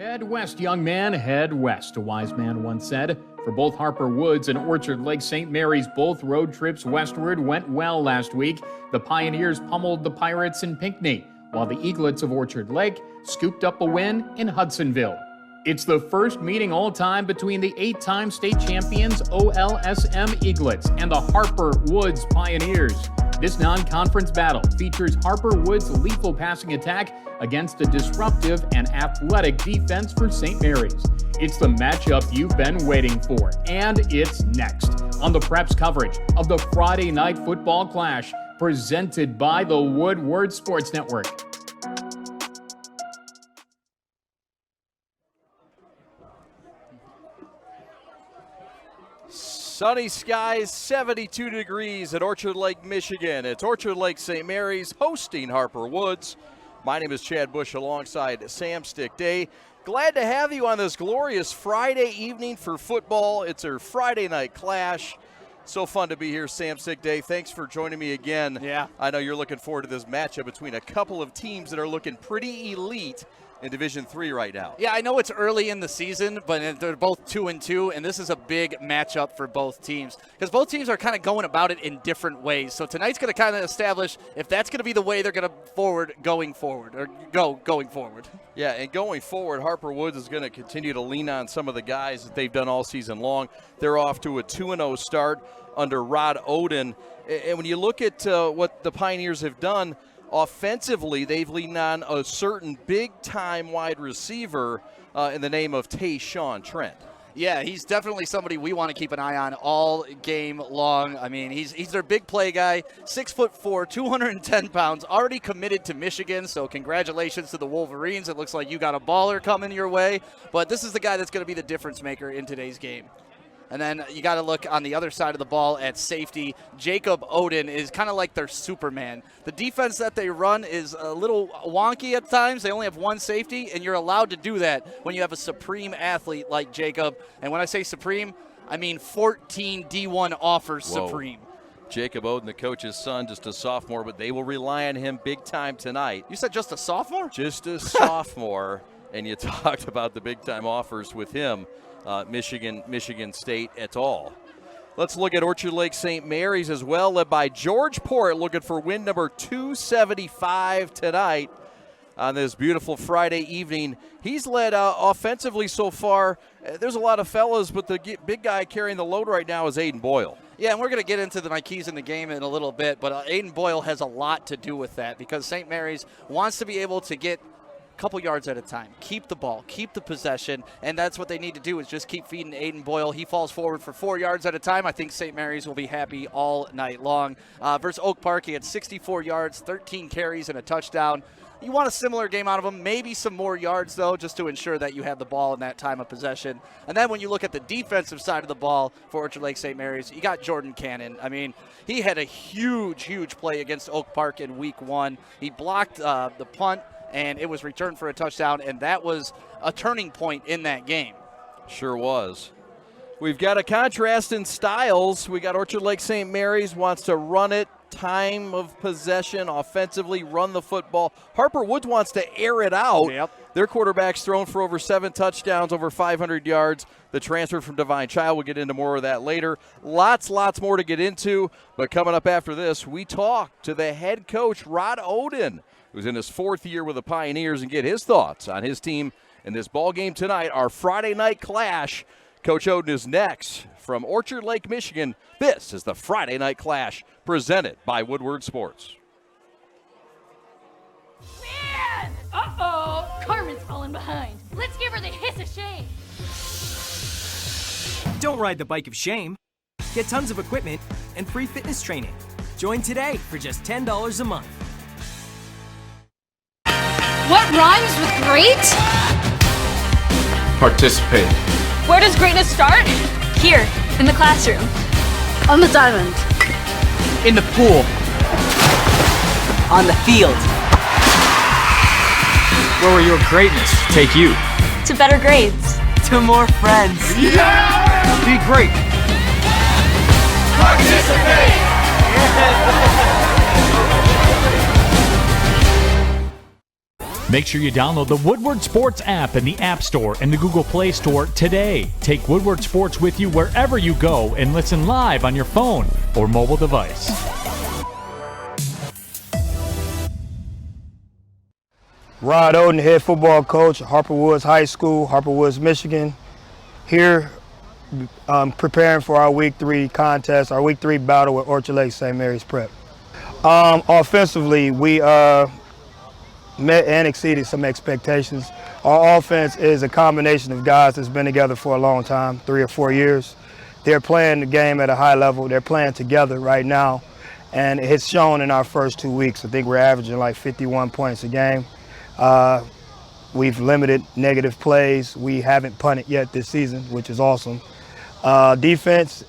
Head west, young man, head west, a wise man once said. For both Harper Woods and Orchard Lake St. Mary's, both road trips westward went well last week. The Pioneers pummeled the Pirates in Pinckney, while the Eaglets of Orchard Lake scooped up a win in Hudsonville. It's the first meeting all time between the 8-time state champions OLSM Eaglets and the Harper Woods Pioneers. This non-conference battle features Harper Woods' lethal passing attack against a disruptive and athletic defense for St. Mary's. It's the matchup you've been waiting for, and it's next on the Preps coverage of the Friday Night Football Clash, presented by the Woodward Sports Network. Sunny skies, 72 degrees at Orchard Lake, Michigan. It's Orchard Lake St. Mary's hosting Harper Woods. My name is Chad Bush alongside Sam Stick Day. Glad to have you on this glorious Friday evening for football. It's our Friday night clash. So fun to be here, Sam Stick Day. Thanks for joining me again. Yeah. I know you're looking forward to this matchup between a couple of teams that are looking pretty elite in Division III right now. Yeah, I know it's early in the season, but they're both 2-2, and this is a big matchup for both teams because both teams are kind of going about it in different ways. So tonight's going to kind of establish if that's going to be the way they're going to going forward. Yeah, and going forward, Harper Woods is going to continue to lean on some of the guys that they've done all season long. They're off to a 2-0 start under Rod Oden. And when you look at what the Pioneers have done, offensively, they've leaned on a certain big-time wide receiver in the name of Tayshawn Trent. Yeah, he's definitely somebody we want to keep an eye on all game long. I mean, he's their big play guy, 6'4", 210 pounds, already committed to Michigan, so congratulations to the Wolverines. It looks like you got a baller coming your way, but this is the guy that's going to be the difference maker in today's game. And then you got to look on the other side of the ball at safety. Jacob Oden is kind of like their Superman. The defense that they run is a little wonky at times. They only have one safety, and you're allowed to do that when you have a supreme athlete like Jacob. And when I say supreme, I mean 14 D1 offers. Whoa. Supreme. Jacob Oden, the coach's son, just a sophomore, but they will rely on him big time tonight. You said just a sophomore? Just a sophomore, and you talked about the big time offers with him. Michigan State et al. Let's look at Orchard Lake St. Mary's as well, led by George Porritt, looking for win number 275 tonight on this beautiful Friday evening. He's led offensively so far. There's a lot of fellas, but the big guy carrying the load right now is Aiden Boyle. Yeah, and we're going to get into my keys in the game in a little bit, but Aiden Boyle has a lot to do with that because St. Mary's wants to be able to get couple yards at a time, keep the ball, keep the possession, and that's what they need to do is just keep feeding Aiden Boyle. He falls forward for 4 yards at a time. I think St. Mary's will be happy all night long. Versus Oak Park, he had 64 yards, 13 carries, and a touchdown. You want a similar game out of him, maybe some more yards, though, just to ensure that you have the ball in that time of possession. And then when you look at the defensive side of the ball for Orchard Lake St. Mary's, you got Jordan Cannon. I mean, he had a huge play against Oak Park in Week 1. He blocked the punt, and it was returned for a touchdown, and that was a turning point in that game. Sure was. We've got a contrast in styles. We got Orchard Lake St. Mary's wants to run it, time of possession, offensively run the football. Harper Woods wants to air it out. Yep. Their quarterback's thrown for over 7 touchdowns, over 500 yards. The transfer from Divine Child, we'll get into more of that later. Lots more to get into, but coming up after this, we talk to the head coach, Rod Oden, who's in his 4th year with the Pioneers, and get his thoughts on his team in this ball game tonight, our Friday night clash. Coach Oden is next from Orchard Lake, Michigan. This is the Friday Night Clash presented by Woodward Sports. Man! Uh-oh! Carmen's falling behind. Let's give her the hiss of shame. Don't ride the bike of shame. Get tons of equipment and free fitness training. Join today for just $10 a month. What rhymes with great? Participate. Where does greatness start? Here, in the classroom. On the diamond. In the pool. On the field. Where will your greatness take you? To better grades. To more friends. Yeah! Be great. Participate! Make sure you download the Woodward Sports app in the App Store and the Google Play Store today. Take Woodward Sports with you wherever you go and listen live on your phone or mobile device. Rod Oden, head football coach, Harper Woods High School, Harper Woods, Michigan. Here, preparing for our Week 3 contest, our Week 3 battle with Orchard Lake St. Mary's Prep. Offensively, we met and exceeded some expectations. Our offense is a combination of guys that's been together for a long time, 3 or 4 years. They're playing the game at a high level. They're playing together right now, and it's shown in our first 2 weeks. I think we're averaging like 51 points a game. We've limited negative plays. We haven't punted yet this season, which is awesome. Defense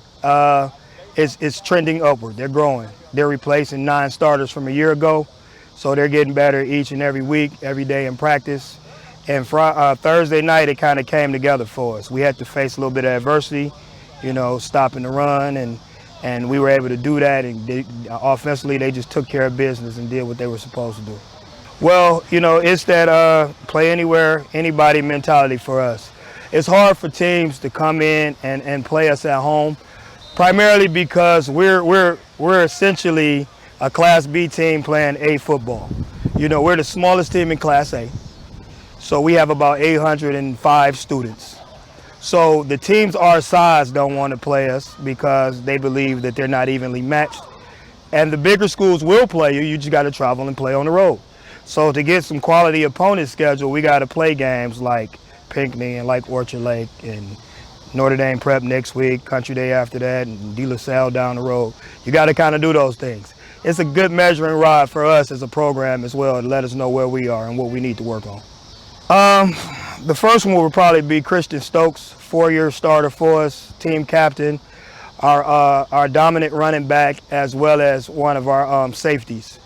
is trending upward. They're growing. They're replacing 9 starters from a year ago, so they're getting better each and every week, every day in practice. And Thursday night, it kind of came together for us. We had to face a little bit of adversity, you know, stopping the run, and we were able to do that. And offensively, they just took care of business and did what they were supposed to do. Well, you know, it's that play anywhere, anybody mentality for us. It's hard for teams to come in and play us at home, primarily because we're essentially a Class B team playing A football. You know, we're the smallest team in Class A, so we have about 805 students. So the teams our size don't want to play us because they believe that they're not evenly matched. And the bigger schools will play you. You just got to travel and play on the road. So to get some quality opponent schedule, we got to play games like Pinckney and like Orchard Lake and Notre Dame Prep next week, Country Day after that, and De La Salle down the road. You got to kind of do those things. It's a good measuring rod for us as a program as well to let us know where we are and what we need to work on. The first one will probably be Christian Stokes, 4-year starter for us, team captain, our dominant running back, as well as one of our safeties.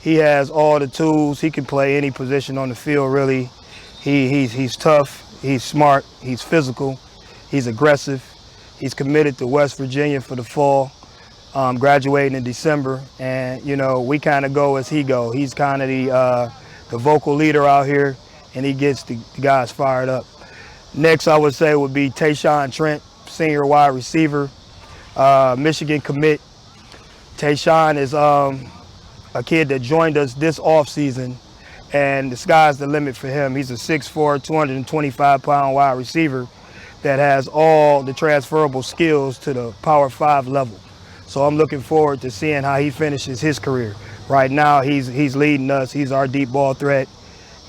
He has all the tools. He can play any position on the field, really. He's tough, he's smart, he's physical, he's aggressive. He's committed to West Virginia for the fall, graduating in December. And, you know, we kind of go as he go. He's kind of the vocal leader out here, and he gets the guys fired up. Next, I would say, would be Tayshawn Trent, senior wide receiver, Michigan commit. Tayshawn is a kid that joined us this offseason, and the sky's the limit for him. He's a 6'4", 225-pound wide receiver that has all the transferable skills to the Power 5 level. So I'm looking forward to seeing how he finishes his career. Right now, he's leading us. He's our deep ball threat.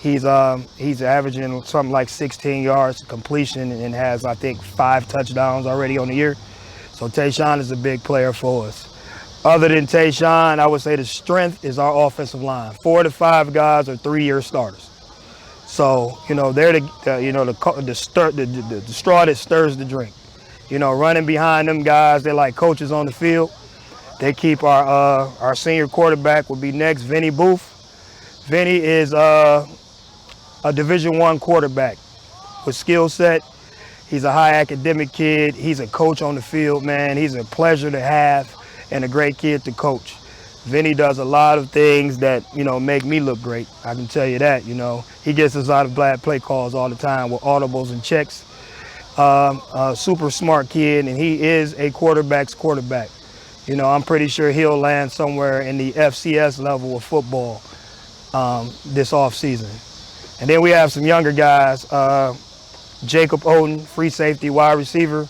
He's averaging something like 16 yards completion and has, I think, 5 touchdowns already on the year. So Tayshawn is a big player for us. Other than Tayshawn, I would say the strength is our offensive line. 4 to 5 guys are 3-year starters. So, you know, they're the straw that stirs the drink. You know, running behind them guys, they're like coaches on the field. They keep our senior quarterback will be next, Vinny Booth. Vinny is a Division I quarterback with skill set. He's a high academic kid. He's a coach on the field, man. He's a pleasure to have and a great kid to coach. Vinny does a lot of things that, you know, make me look great. I can tell you that, you know. He gets us out of bad play calls all the time with audibles and checks. Super smart kid, and he is a quarterback's quarterback. You know, I'm pretty sure he'll land somewhere in the FCS level of football this offseason. And then we have some younger guys. Jacob Oden, free safety wide receiver,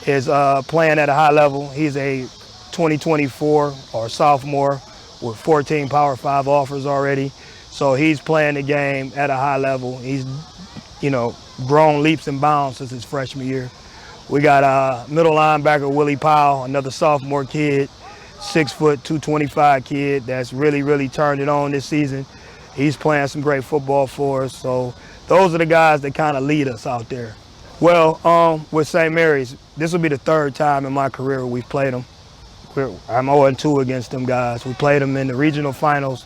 is playing at a high level. He's a 2024 or sophomore with 14 Power 5 offers already. So he's playing the game at a high level. He's, you know, grown leaps and bounds since his freshman year. We got middle linebacker Willie Powell, another sophomore kid, 6 foot, 225 kid that's really turned it on this season. He's playing some great football for us. So those are the guys that kind of lead us out there. Well, with St. Mary's, this will be the 3rd time in my career we've played them. I'm 0-2 against them guys. We played them in the regional finals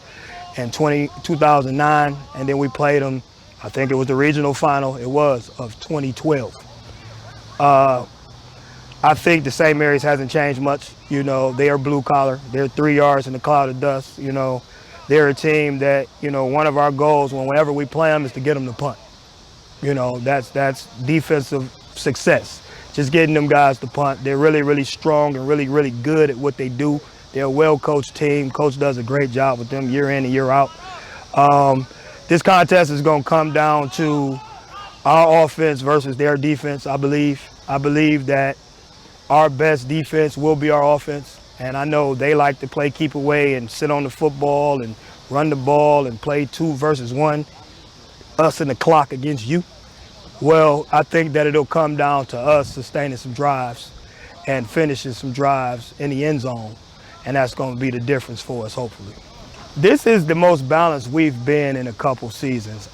in 2009, and then we played them, I think it was the regional final, of 2012. I think the St. Mary's hasn't changed much. You know, they are blue collar. They're 3 yards in a cloud of dust. You know, they're a team that, one of our goals whenever we play them is to get them to punt. That's defensive success. Just getting them guys to punt. They're really, really strong and really, really good at what they do. They're a well-coached team. Coach does a great job with them year in and year out. This contest is going to come down to our offense versus their defense, I believe. I believe that our best defense will be our offense. And I know they like to play keep away and sit on the football and run the ball and play 2 versus 1, us and the clock against you. Well, I think that it'll come down to us sustaining some drives and finishing some drives in the end zone. And that's going to be the difference for us, hopefully. This is the most balanced we've been in a couple seasons.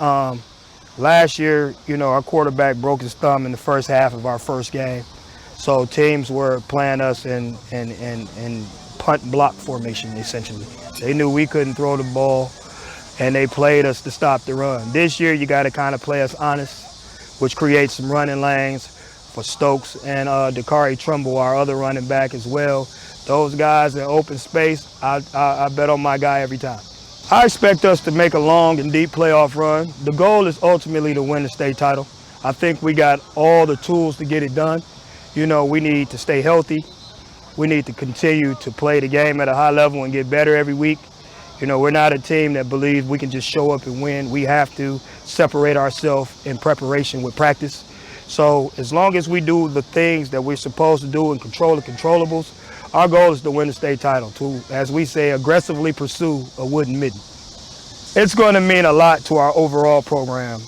Last year, our quarterback broke his thumb in the first half of our first game. So teams were playing us in punt block formation, essentially. They knew we couldn't throw the ball, and they played us to stop the run. This year, you got to kind of play us honest, which creates some running lanes for Stokes and Dakari Trumbull, our other running back as well. Those guys in open space, I bet on my guy every time. I expect us to make a long and deep playoff run. The goal is ultimately to win the state title. I think we got all the tools to get it done. We need to stay healthy. We need to continue to play the game at a high level and get better every week. We're not a team that believes we can just show up and win. We have to separate ourselves in preparation with practice. So as long as we do the things that we're supposed to do and control the controllables, our goal is to win the state title, to, as we say, aggressively pursue a wooden mitten. It's going to mean a lot to our overall program.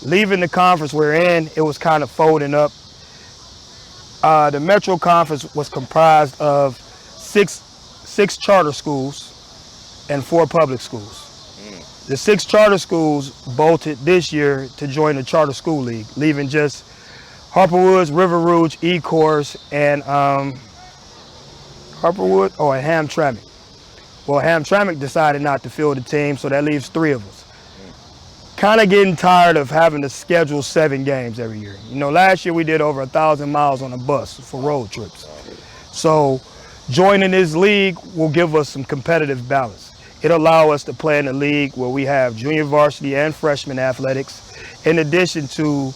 Leaving the conference we're in, it was kind of folding up. The Metro Conference was comprised of six charter schools and 4 public schools. The 6 charter schools bolted this year to join the Charter School League, leaving just Harper Woods, River Rouge, Ecorse, and and Hamtramck. Well, Hamtramck decided not to field the team, so that leaves 3 of us. Kind of getting tired of having to schedule 7 games every year. Last year we did over 1,000 miles on a bus for road trips. So joining this league will give us some competitive balance. It'll allow us to play in a league where we have junior varsity and freshman athletics, in addition to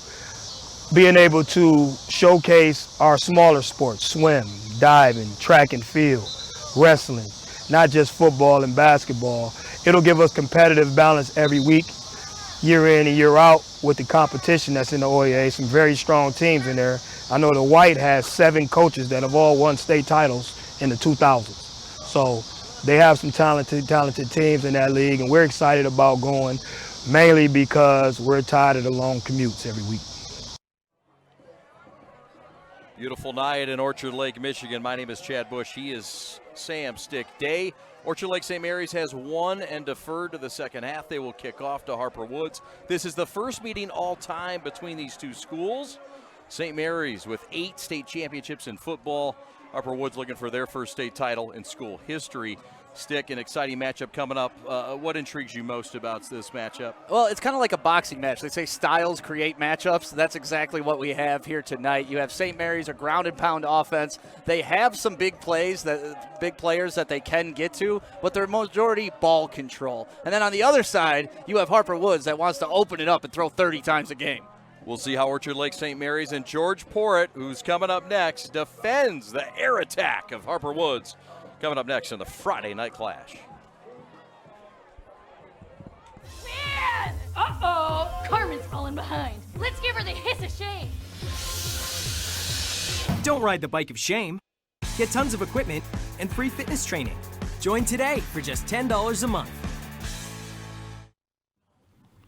being able to showcase our smaller sports, swim, diving, track and field, wrestling, not just football and basketball. It'll give us competitive balance every week, year in and year out, with the competition that's in the OEA. Some very strong teams in there. I know the White has 7 coaches that have all won state titles in the 2000s. So they have some talented teams in that league, and we're excited about going, mainly because we're tired of the long commutes every week. Beautiful night in Orchard Lake, Michigan. My name is Chad Bush. He is Sam Stick Day. Orchard Lake St. Mary's has won and deferred to the second half. They will kick off to Harper Woods. This is the first meeting all time between these 2 schools. St. Mary's with 8 state championships in football. Harper Woods looking for their first state title in school history. Stick, an exciting matchup coming up. What intrigues you most about this matchup? Well, it's kind of like a boxing match. They say styles create matchups. That's exactly what we have here tonight. You have St. Mary's, a ground and pound offense. They have some big players that they can get to, but they're majority ball control. And then on the other side, you have Harper Woods that wants to open it up and throw 30 times a game. We'll see how Orchard Lake St. Mary's and George Porritt, who's coming up next, defends the air attack of Harper Woods. Coming up next in the Friday Night Clash. Man! Uh-oh! Carmen's falling behind. Let's give her the hiss of shame. Don't ride the bike of shame. Get tons of equipment and free fitness training. Join today for just $10 a month.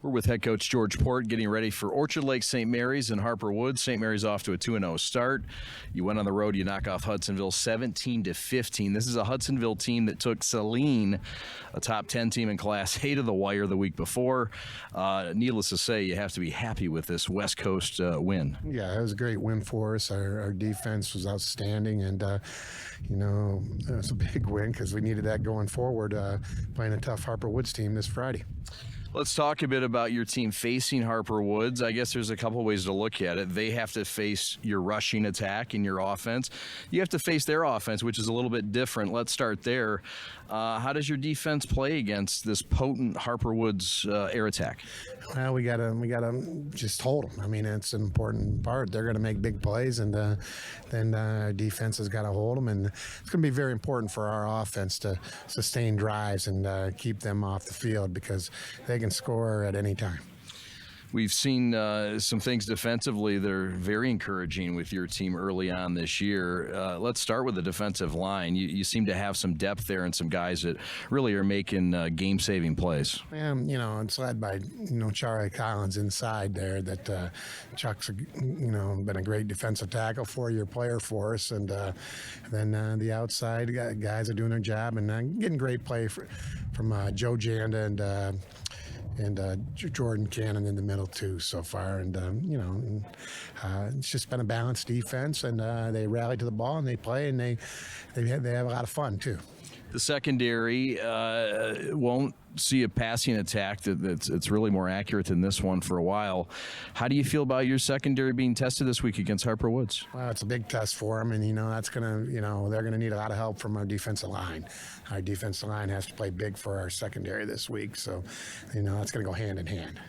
We're with head coach George Porritt getting ready for Orchard Lake St. Mary's and Harper Woods. St. Mary's off to a 2-0 start. You went on the road, you knock off Hudsonville 17-15. This is a Hudsonville team that took Saline, a top 10 team in Class A, to the wire the week before. Needless to say, you have to be happy with this West Coast win. Yeah, it was a great win for us. Our defense was outstanding, and it was a big win because we needed that going forward, playing a tough Harper Woods team this Friday. Let's talk a bit about your team facing Harper Woods. I guess there's a couple ways to look at it. They have to face your rushing attack and your offense. You have to face their offense, which is a little bit different. Let's start there. How does your defense play against this potent Harper Woods air attack? Well, we gotta just hold them. I mean, it's an important part. They're going to make big plays, and then our defense has got to hold them. And it's going to be very important for our offense to sustain drives and keep them off the field, because they can score at any time. We've seen some things defensively that are very encouraging with your team early on this year. Let's start with the defensive line. You seem to have some depth there and some guys that really are making game-saving plays. And, it's led by, Charlie Collins inside there. That Chuck's, been a great defensive tackle, 4-year player for us. And then the outside guys are doing their job and getting great play from Joe Janda and Jordan Cannon in the middle too so far, and it's just been a balanced defense, and they rally to the ball and they play, and they have a lot of fun too. The secondary won't see a passing attack that's really more accurate than this one for a while. How do you feel about your secondary being tested this week against Harper Woods? Well, it's a big test for them, and that's gonna, they're gonna need a lot of help from our defensive line. Our defensive line has to play big for our secondary this week, so that's gonna go hand in hand.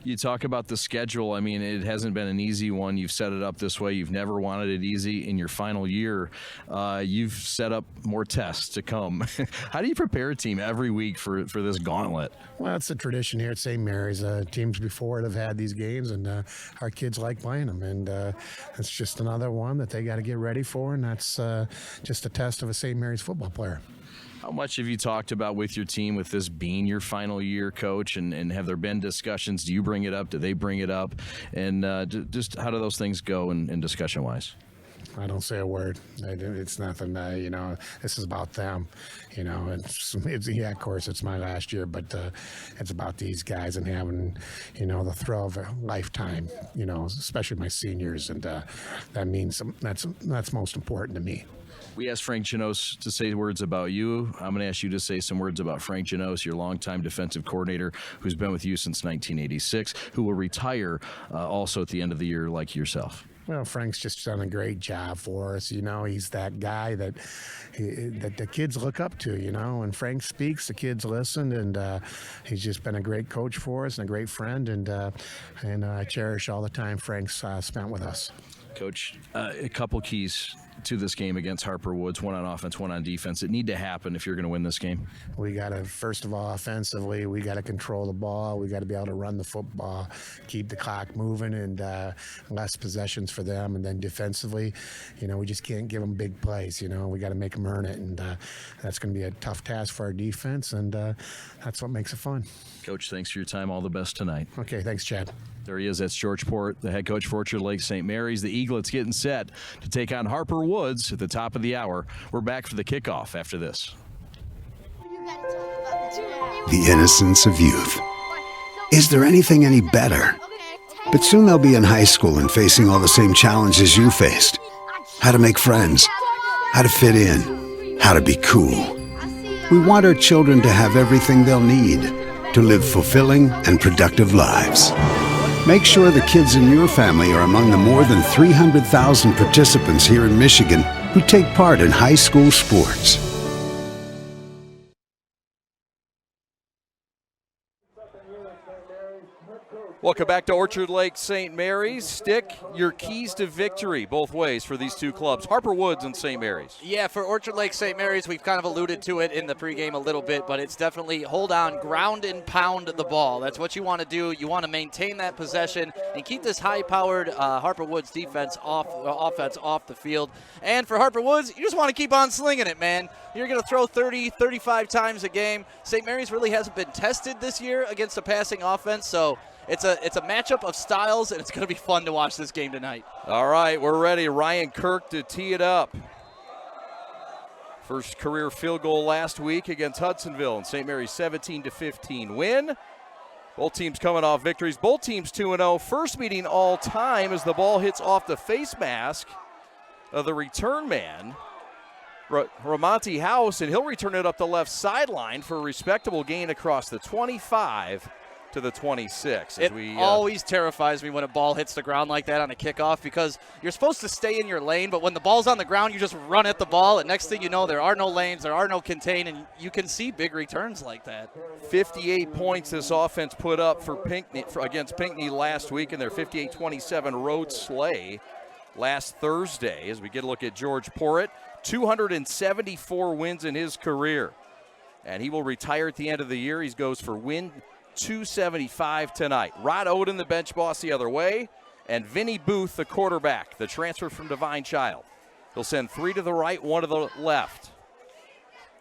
You talk about the schedule. I mean, it hasn't been an easy one. You've set it up this way. You've never wanted it easy. In your final year, you've set up more tests to come. How do you prepare a team every week for this gauntlet? Well, it's a tradition here at St. Mary's. Teams before it have had these games, and our kids like playing them. And it's just another one that they got to get ready for, and that's just a test of a St. Mary's football player. How much have you talked about with your team with this being your final year, Coach? And have there been discussions? Do you bring it up? Do they bring it up? And just how do those things go in discussion-wise? I don't say a word. It's nothing. This is about them. Of course, it's my last year, but it's about these guys and having, the thrill of a lifetime. Especially my seniors, and that means that's most important to me. We asked Frank Janos to say words about you. I'm going to ask you to say some words about Frank Janos, your longtime defensive coordinator who's been with you since 1986, who will retire also at the end of the year like yourself. Well, Frank's just done a great job for us. He's that guy that the kids look up to, When Frank speaks, the kids listen, and he's just been a great coach for us and a great friend, and I cherish all the time Frank's spent with us. Coach, a couple keys to this game against Harper Woods, one on offense, one on defense, that need to happen if you're going to win this game? We got to, first of all, offensively, we got to control the ball. We got to be able to run the football, keep the clock moving, and less possessions for them. And then defensively, we just can't give them big plays. We got to make them earn it, and that's going to be a tough task for our defense, and that's what makes it fun. Coach, thanks for your time. All the best tonight. Okay, thanks, Chad. There he is. That's George Porritt, the head coach for Orchard Lake St. Mary's. The Eaglets getting set to take on Harper Woods at the top of the hour. We're back for the kickoff after this. The innocence of youth. Is there anything any better? But soon they'll be in high school and facing all the same challenges you faced. How to make friends, how to fit in, how to be cool. We want our children to have everything they'll need to live fulfilling and productive lives. Make sure the kids in your family are among the more than 300,000 participants here in Michigan who take part in high school sports. Welcome back to Orchard Lake St. Mary's. Stick your keys to victory both ways for these two clubs, Harper Woods and St. Mary's. Yeah, for Orchard Lake St. Mary's, we've kind of alluded to it in the pregame a little bit, but it's definitely hold on, ground and pound the ball. That's what you want to do. You want to maintain that possession and keep this high-powered Harper Woods offense off the field. And for Harper Woods, you just want to keep on slinging it, man. You're going to throw 30, 35 times a game. St. Mary's really hasn't been tested this year against a passing offense, so it's a matchup of styles, and it's going to be fun to watch this game tonight. All right, we're ready. Ryan Kirk to tee it up. First career field goal last week against Hudsonville, and St. Mary's 17-15 win. Both teams coming off victories. Both teams 2-0. First meeting all time as the ball hits off the face mask of the return man, Ramonte House, and he'll return it up the left sideline for a respectable gain across the 25. to the 26. It always terrifies me when a ball hits the ground like that on a kickoff, because you're supposed to stay in your lane, but when the ball's on the ground, you just run at the ball, and next thing you know, there are no lanes, there are no contain, and you can see big returns like that. 58 points this offense put up for Pinckney against Pinckney last week in their 58-27 road sleigh last Thursday. As we get a look at George Porritt, 274 wins in his career, and he will retire at the end of the year. He goes for win 275 tonight. Rod Oden, the bench boss, the other way, and Vinny Booth, the quarterback, the transfer from Divine Child. He'll send 3 to the right, 1 to the left.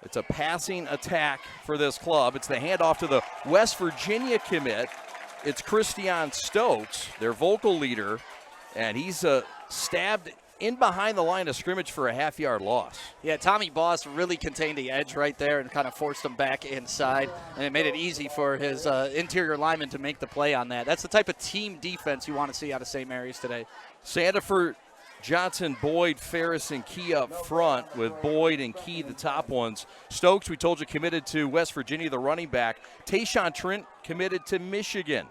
It's a passing attack for this club. It's the handoff to the West Virginia commit. It's Christian Stokes, their vocal leader, and he's stabbed in behind the line of scrimmage for a half-yard loss. Yeah, Tommy Boss really contained the edge right there and kind of forced him back inside, and it made it easy for his interior lineman to make the play on that. That's the type of team defense you want to see out of St. Mary's today. Sandiford, Johnson, Boyd, Ferris, and Key up front, with Boyd and Key the top ones. Stokes, we told you, committed to West Virginia, the running back. Tayshawn Trent committed to Michigan.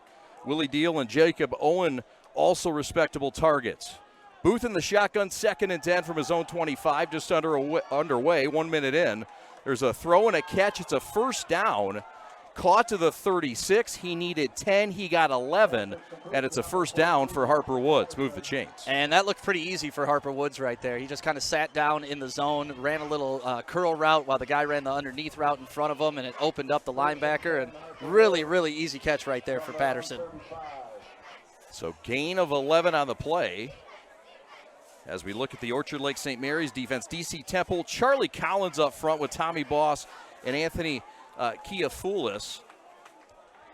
Willie Deal and Jacob Owen also respectable targets. Booth in the shotgun, 2nd and 10 from his own 25, just underway, 1 minute in. There's a throw and a catch. It's a first down. Caught to the 36. He needed 10. He got 11. And it's a first down for Harper Woods. Move the chains. And that looked pretty easy for Harper Woods right there. He just kind of sat down in the zone, ran a little curl route while the guy ran the underneath route in front of him, and it opened up the linebacker. And really, really easy catch right there for Patterson. So gain of 11 on the play. As we look at the Orchard Lake St. Mary's defense, DC Temple, Charlie Collins up front with Tommy Boss and Anthony Kiafoulis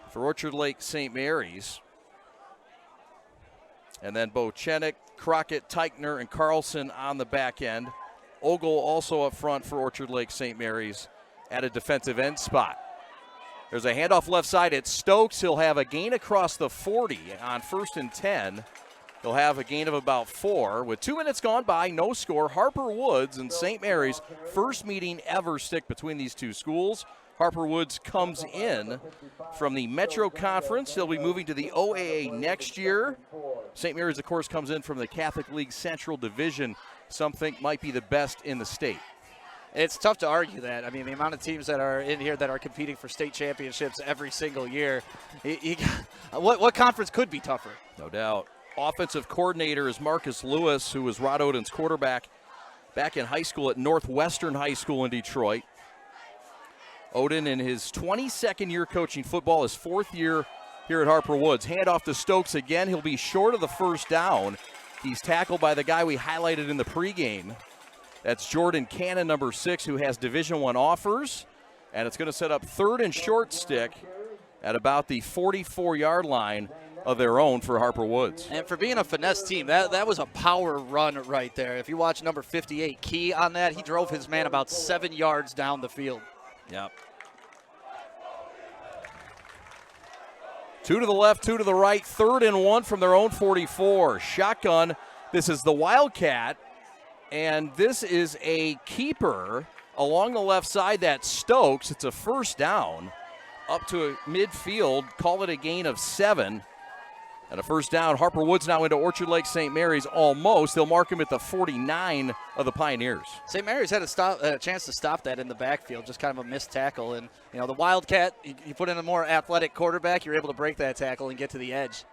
for Orchard Lake St. Mary's. And then Bo Chenik, Crockett, Teichner, and Carlson on the back end. Ogle also up front for Orchard Lake St. Mary's at a defensive end spot. There's a handoff left side at Stokes. He'll have a gain across the 40 on 1st and 10. He'll have a gain of about 4. With 2 minutes gone by, no score. Harper Woods and St. Mary's, first meeting ever stick between these two schools. Harper Woods comes in from the Metro Conference. They'll be moving to the OAA next year. St. Mary's, of course, comes in from the Catholic League Central Division. Some think might be the best in the state. It's tough to argue that. I mean, the amount of teams that are in here that are competing for state championships every single year, what conference could be tougher? No doubt. Offensive coordinator is Marcus Lewis, who was Rod Oden's quarterback back in high school at Northwestern High School in Detroit. Oden in his 22nd year coaching football, his 4th year here at Harper Woods. Handoff to Stokes again. He'll be short of the first down. He's tackled by the guy we highlighted in the pregame. That's Jordan Cannon, number 6, who has Division I offers. And it's going to set up 3rd and short stick at about the 44-yard line of their own for Harper Woods. And for being a finesse team, that was a power run right there. If you watch number 58, Key on that, he drove his man about 7 yards down the field. Yep. 2 to the left, 2 to the right, 3rd and 1 from their own 44. Shotgun. This is the Wildcat, and this is a keeper along the left side. That's Stokes. It's a first down up to midfield. Call it a gain of 7. And a first down. Harper Woods now into Orchard Lake St. Mary's almost. They'll mark him at the 49 of the Pioneers. St. Mary's had a chance to stop that in the backfield, just kind of a missed tackle. And, you know, the Wildcat, you put in a more athletic quarterback, you're able to break that tackle and get to the edge.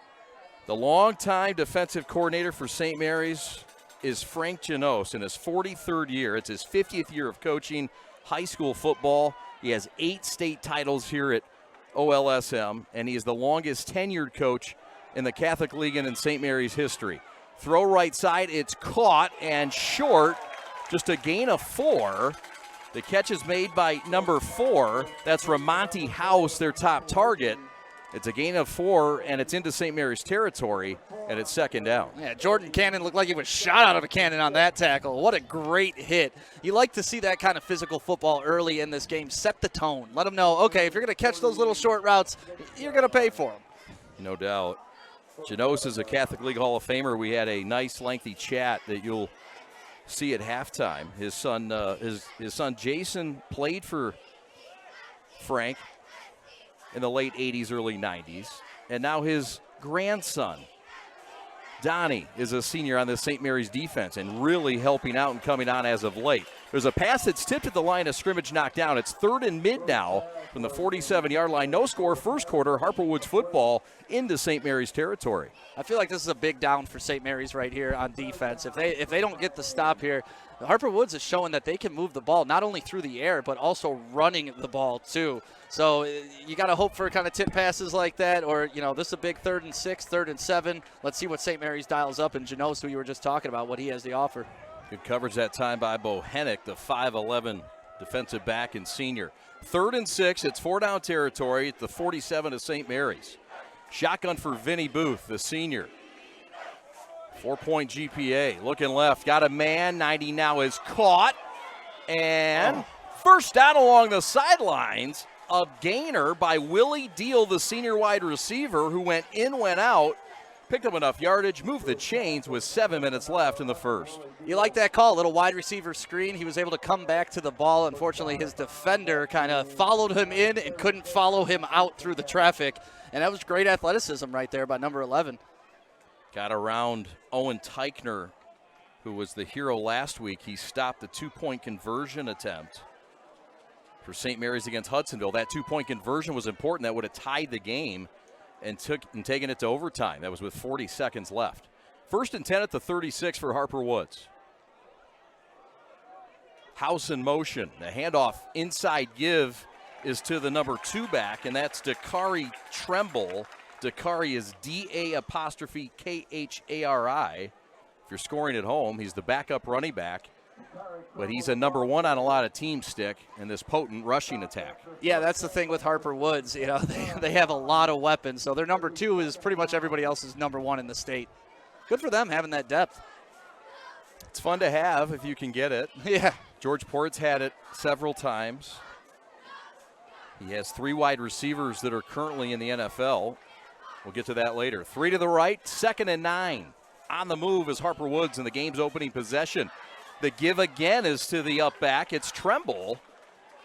The longtime defensive coordinator for St. Mary's is Frank Janos in his 43rd year. It's his 50th year of coaching high school football. He has 8 state titles here at OLSM, and he is the longest tenured coach in the Catholic League and in St. Mary's history. Throw right side, it's caught and short, just a gain of 4. The catch is made by number 4. That's Ramonte House, their top target. It's a gain of 4, and it's into St. Mary's territory, and it's 2nd down. Yeah, Jordan Cannon looked like he was shot out of a cannon on that tackle. What a great hit. You like to see that kind of physical football early in this game. Set the tone. Let them know, okay, if you're going to catch those little short routes, you're going to pay for them. No doubt. Janos is a Catholic League Hall of Famer. We had a nice, lengthy chat that you'll see at halftime. His son Jason played for Frank, in the late 80s, early 90s. And now his grandson, Donnie, is a senior on the St. Mary's defense and really helping out and coming on as of late. There's a pass that's tipped at the line of scrimmage, knocked down. It's 3rd and mid now from the 47-yard line. No score, first quarter, Harper Woods football into St. Mary's territory. I feel like this is a big down for St. Mary's right here on defense. If they don't get the stop here, Harper Woods is showing that they can move the ball not only through the air but also running the ball too. So you got to hope for kind of tip passes like that, or this is a big 3rd and 6, 3rd and 7. Let's see what St. Mary's dials up, and Janos, who you were just talking about, what he has to offer. Good coverage that time by Bo Hennick, the 5'11 defensive back and senior. 3rd and 6, it's 4-down territory at the 47 of St. Mary's. Shotgun for Vinny Booth, the senior. 4-point GPA. Looking left, got a man. 90 now is caught. And first down along the sidelines. A gainer by Willie Deal, the senior wide receiver, who went in, went out. Picked up enough yardage, moved the chains with 7 minutes left in the first. You like that call, little wide receiver screen. He was able to come back to the ball. Unfortunately, his defender kind of followed him in and couldn't follow him out through the traffic. And that was great athleticism right there by number 11. Got around Owen Teichner, who was the hero last week. He stopped the 2-point conversion attempt for St. Mary's against Hudsonville. That 2-point conversion was important. That would have tied the game and taken it to overtime. That was with 40 seconds left. 1st and 10 at the 36 for Harper Woods. House in motion. The handoff inside give is to the number 2 back, and that's Dakari Tremble. Dakari is D-A-K-H-A-R-I. If you're scoring at home, he's the backup running back. But he's a number 1 on a lot of teams, Stick, in this potent rushing attack. Yeah, that's the thing with Harper Woods. They have a lot of weapons. So their number 2 is pretty much everybody else's number 1 in the state. Good for them having that depth. It's fun to have if you can get it. Yeah. George Porritt's had it several times. He has 3 wide receivers that are currently in the NFL. We'll get to that later. 3 to the right, 2nd and 9. On the move is Harper Woods in the game's opening possession. The give again is to the up back. It's Tremble,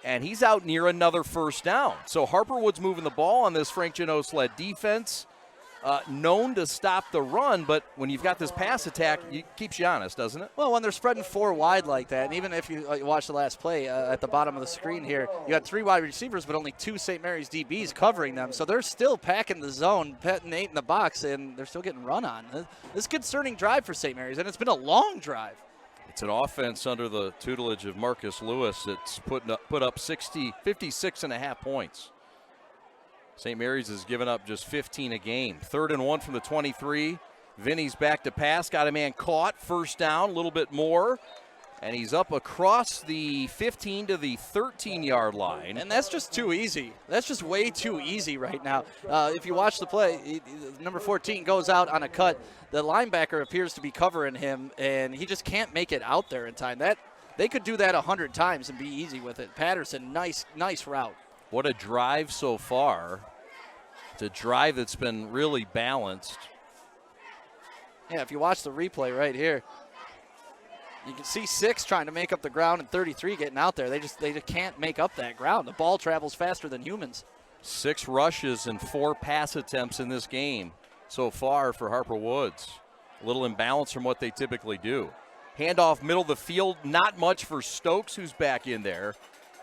and he's out near another first down. So Harper Woods moving the ball on this Frank Janos-led defense, known to stop the run, but when you've got this pass attack, it keeps you honest, doesn't it? Well, when they're spreading 4 wide like that, and even if you watch the last play at the bottom of the screen here, you got 3 wide receivers, but only 2 St. Mary's DBs covering them. So they're still packing the zone, petting 8 in the box, and they're still getting run on. This is a concerning drive for St. Mary's, and it's been a long drive. It's an offense under the tutelage of Marcus Lewis that's put up 56.5 points. St. Mary's has given up just 15 a game. 3rd and 1 from the 23. Vinny's back to pass, got a man caught, first down, a little bit more. And he's up across the 15 to the 13-yard line. And that's just too easy. That's just way too easy right now. If you watch the play, number 14 goes out on a cut. The linebacker appears to be covering him, and he just can't make it out there in time. They could do that 100 times and be easy with it. Patterson, nice route. What a drive so far. It's a drive that's been really balanced. Yeah, if you watch the replay right here, you can see 6 trying to make up the ground and 33 getting out there. They just can't make up that ground. The ball travels faster than humans. 6 rushes and 4 pass attempts in this game so far for Harper Woods. A little imbalance from what they typically do. Handoff middle of the field, not much for Stokes, who's back in there.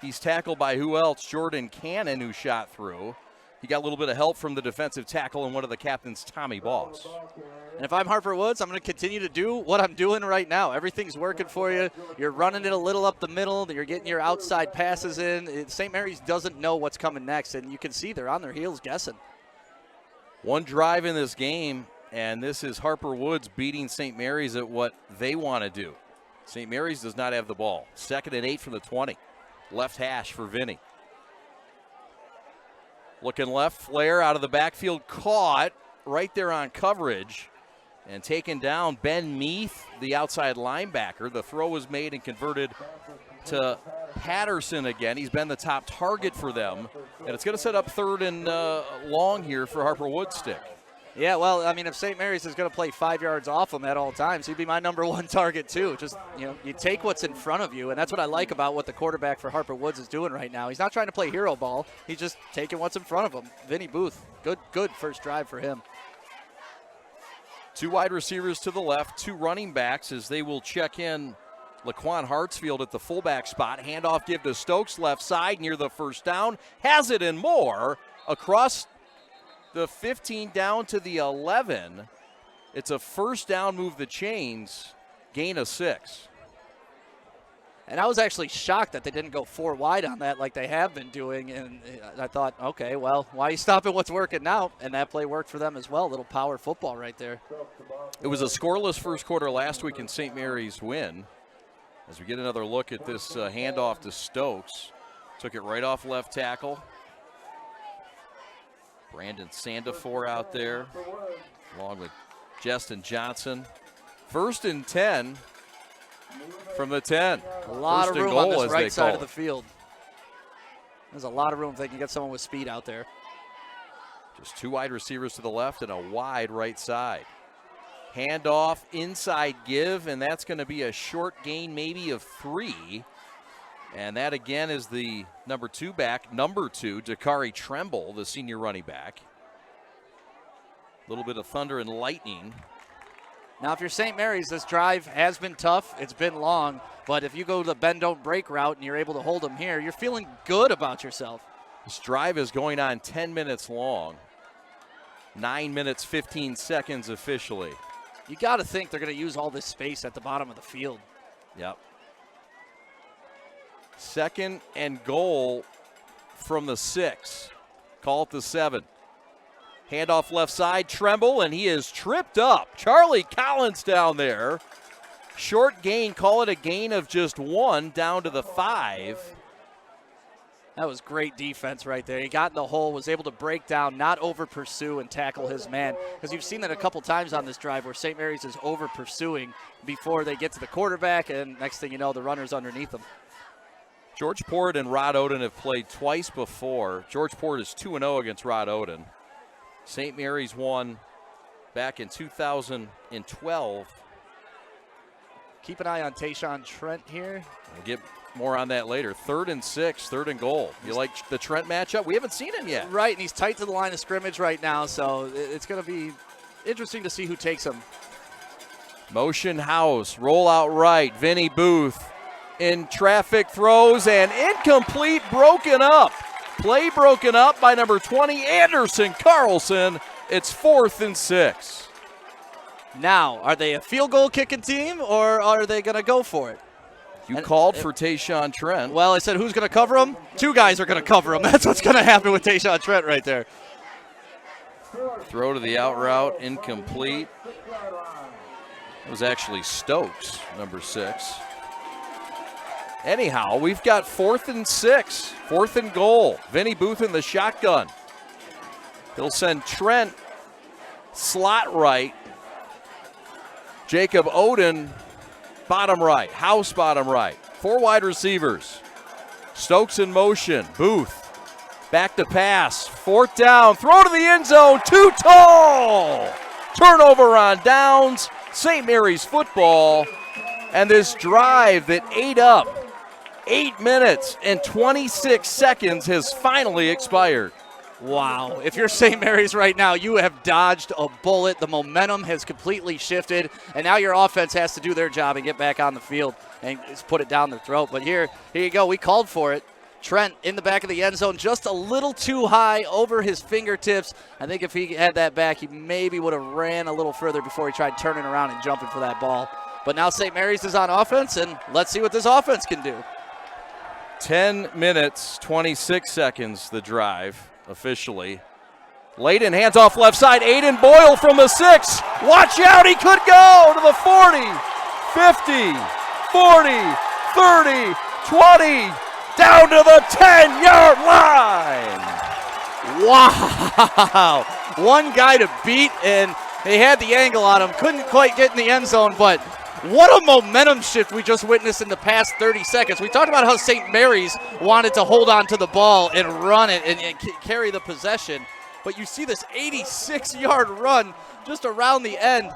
He's tackled by who else? Jordan Cannon, who shot through. He got a little bit of help from the defensive tackle and one of the captains, Tommy Boss. And if I'm Harper Woods, I'm going to continue to do what I'm doing right now. Everything's working for you. You're running it a little up the middle. You're getting your outside passes in. St. Mary's doesn't know what's coming next, and you can see they're on their heels guessing. One drive in this game, and this is Harper Woods beating St. Mary's at what they want to do. St. Mary's does not have the ball. 2nd and 8 from the 20. Left hash for Vinny. Looking left, flare out of the backfield, caught right there on coverage and taken down. Ben Meath, the outside linebacker. The throw was made and converted to Patterson again. He's been the top target for them. And it's going to set up 3rd and long here for Harper Woods stick. Yeah, well, I mean, if St. Mary's is going to play 5 yards off him at all times, he'd be my number one target too. Just, you take what's in front of you, and that's what I like about what the quarterback for Harper Woods is doing right now. He's not trying to play hero ball. He's just taking what's in front of him. Vinny Booth, good first drive for him. 2 wide receivers to the left, 2 running backs as they will check in Laquan Hartsfield at the fullback spot. Handoff give to Stokes, left side near the first down. Has it and more across the 15 down to the 11. It's a first down, move the chains, gain of 6. And I was actually shocked that they didn't go 4 wide on that like they have been doing. And I thought, okay, well, why are you stopping what's working now? And that play worked for them as well. A little power football right there. It was a scoreless first quarter last week in St. Mary's win. As we get another look at this handoff to Stokes. Took it right off left tackle. Brandon Sandifor out there, along with Justin Johnson. 1st and 10 from the 10. A lot of room on this right side of the field. There's a lot of room if they can get someone with speed out there. Just 2 wide receivers to the left and a wide right side. Handoff, inside give, and that's going to be a short gain maybe of 3. And that again is the number 2 back, number 2, Dakari Tremble, the senior running back. A little bit of thunder and lightning. Now, if you're St. Mary's, this drive has been tough. It's been long. But if you go the bend, don't break route and you're able to hold them here, you're feeling good about yourself. This drive is going on 10 minutes long. 9 minutes, 15 seconds officially. You got to think they're going to use all this space at the bottom of the field. Yep. 2nd and goal from the 6. Call it the 7. Handoff left side, Tremble, and he is tripped up. Charlie Collins down there. Short gain, call it a gain of just 1 down to the 5. That was great defense right there. He got in the hole, was able to break down, not over pursue and tackle his man. Because you've seen that a couple times on this drive where St. Mary's is over pursuing before they get to the quarterback, and next thing you know, the runner's underneath them. George Porritt and Rod Oden have played twice before. George Porritt is 2-0 against Rod Oden. St. Mary's won back in 2012. Keep an eye on Tayshawn Trent here. We'll get more on that later. 3rd and 6, 3rd and goal. You like the Trent matchup? We haven't seen him yet. Right, and he's tight to the line of scrimmage right now, so it's going to be interesting to see who takes him. Motion house, roll out right. Vinny Booth in traffic, throws, and incomplete, broken up. Play broken up by number 20, Anderson Carlson. It's 4th and 6. Now, are they a field goal kicking team, or are they going to go for it? You called for Tayshawn Trent. Well, I said who's going to cover him? 2 guys are going to cover him. That's what's going to happen with Tayshawn Trent right there. Throw to the out route, incomplete. It was actually Stokes, number 6. Anyhow, we've got 4th and 6, 4th and goal. Vinny Booth in the shotgun. He'll send Trent slot right. Jacob Oden bottom right, House bottom right. 4 wide receivers. Stokes in motion. Booth back to pass. 4th down. Throw to the end zone. Too tall. Turnover on downs. St. Mary's football. And this drive that ate up 8 minutes and 26 seconds has finally expired. Wow. If you're St. Mary's right now, you have dodged a bullet. The momentum has completely shifted, and now your offense has to do their job and get back on the field and just put it down their throat. But here you go. We called for it. Trent in the back of the end zone, just a little too high over his fingertips. I think if he had that back, he maybe would have ran a little further before he tried turning around and jumping for that ball. But now St. Mary's is on offense, and let's see what this offense can do. 10 minutes, 26 seconds, the drive officially. Layden hands off left side. Aiden Boyle from the 6. Watch out, he could go to the 40, 50, 40, 30, 20, down to the 10-yard line. Wow. One guy to beat, and they had the angle on him. Couldn't quite get in the end zone, but what a momentum shift we just witnessed in the past 30 seconds. We talked about how St. Mary's wanted to hold on to the ball and run it and carry the possession. but you see this 86-yard run just around the end.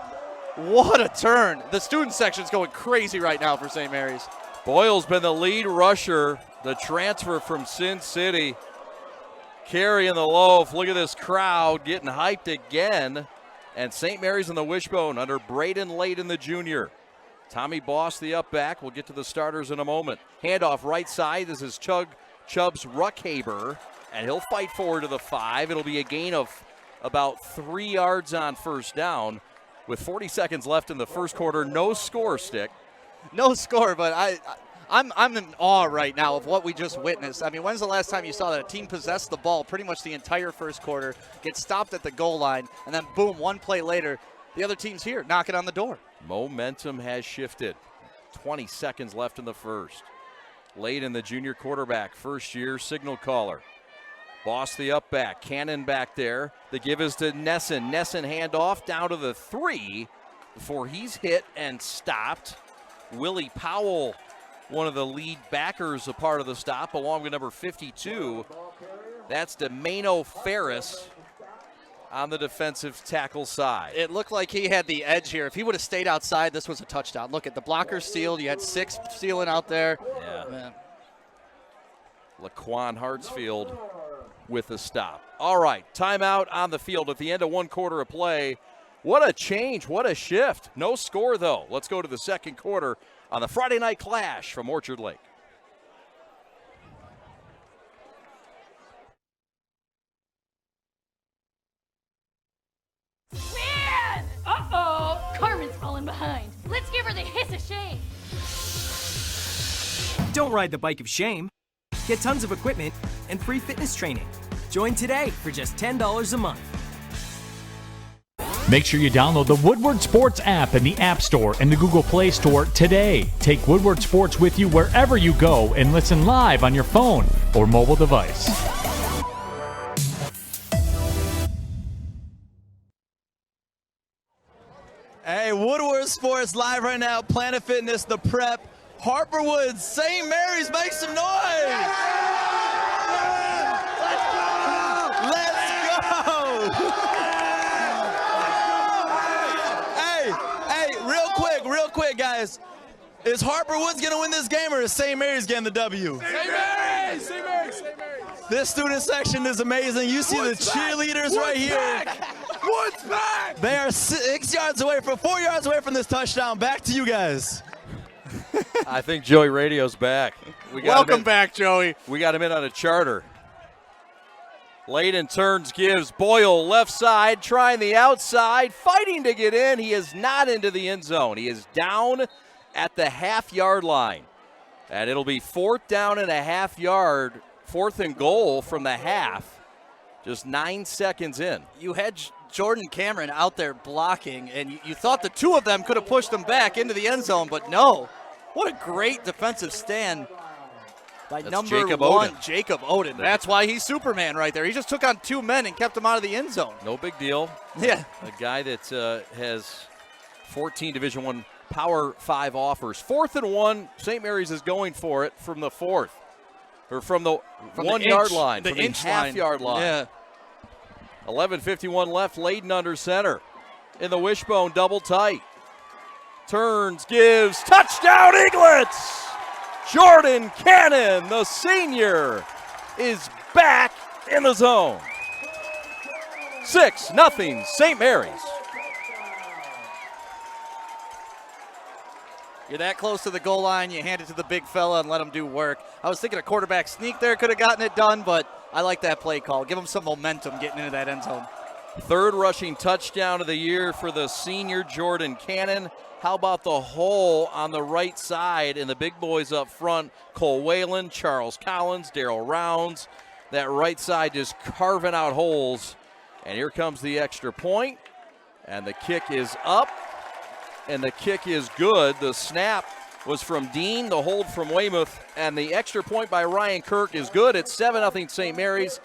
What a turn. The student section's going crazy right now for St. Mary's. Boyle's been the lead rusher, the transfer from Sin City. Carrying the loaf. Look at this crowd getting hyped again. And St. Mary's in the wishbone under Braden Layton, the junior. Tommy Boss, the up back. We'll get to the starters in a moment. Handoff right side. This is Chubbs Ruckhaber, and he'll fight forward to the 5. It'll be a gain of about 3 yards on first down. With 40 seconds left in the first quarter, no score, Stick. No score, but I'm in awe right now of what we just witnessed. I mean, when's the last time you saw that a team possessed the ball pretty much the entire first quarter, get stopped at the goal line, and then boom, one play later, the other team's here knocking on the door. Momentum has shifted. 20 seconds left in the first. Layton, the junior quarterback, first year signal caller. Boss, the up back. Cannon back there. The give is to Nesson. Nesson handoff down to the 3 before he's hit and stopped. Willie Powell, one of the lead backers, a part of the stop, along with number 52. That's Demano Ferris on the defensive tackle side. It looked like he had the edge here. If he would have stayed outside, this was a touchdown. Look at the blockers sealed. You had 6 sealing out there. Yeah. Man. Laquan Hartsfield with the stop. All right, timeout on the field at the end of one quarter of play. What a change, what a shift. No score, though. Let's go to the second quarter on the Friday Night Clash from Orchard Lake. Man! Uh-oh! Carmen's falling behind. Let's give her the hiss of shame. Don't ride the bike of shame. Get tons of equipment and free fitness training. Join today for just $10 a month. Make sure you download the Woodward Sports app in the App Store and the Google Play Store today. Take Woodward Sports with you wherever you go and listen live on your phone or mobile device. Hey, Woodward Sports live right now. Planet Fitness, The Prep, Harper Woods, St. Mary's, make some noise! Let's go! Hey, real quick, guys. Is Harper Woods going to win this game, or is St. Mary's getting the W? St. Mary's! This student section is amazing. You see the cheerleaders right here. Woods back! They are 4 yards away from this touchdown. Back to you guys. I think Joey Radio's back. Welcome back, Joey. We got him in on a charter. Layton turns, gives Boyle left side, trying the outside, fighting to get in. He is not into the end zone. He is down at the half-yard line. And it'll be 4th down and a half yard, 4th and goal from the half. Just 9 seconds in. You had Jordan Cameron out there blocking, and you thought the two of them could have pushed them back into the end zone, but no. What a great defensive stand by number Jacob 1, Oden. Jacob Oden. That's why he's Superman right there. He just took on 2 men and kept them out of the end zone. No big deal. Yeah. A guy that has 14 Division I Power 5 offers. 4th and 1, St. Mary's is going for it from the 4th. Or from the 1 yard line, from the half-yard line. Yeah. 11:51 left, Layton under center. In the wishbone, double tight. Turns, gives, touchdown Eaglets! Jordan Cannon, the senior, is back in the zone. 6-0 St. Mary's. You're that close to the goal line, you hand it to the big fella and let him do work. I was thinking a quarterback sneak there could have gotten it done, but I like that play call. Give him some momentum getting into that end zone. 3rd rushing touchdown of the year for the senior Jordan Cannon. How about the hole on the right side and the big boys up front? Cole Whalen, Charles Collins, Darryl Rounds. That right side just carving out holes. And here comes the extra point. And the kick is up. And the kick is good. The snap was from Dean, the hold from Weymouth, and the extra point by Ryan Kirk is good. It's 7-0 St. Mary's.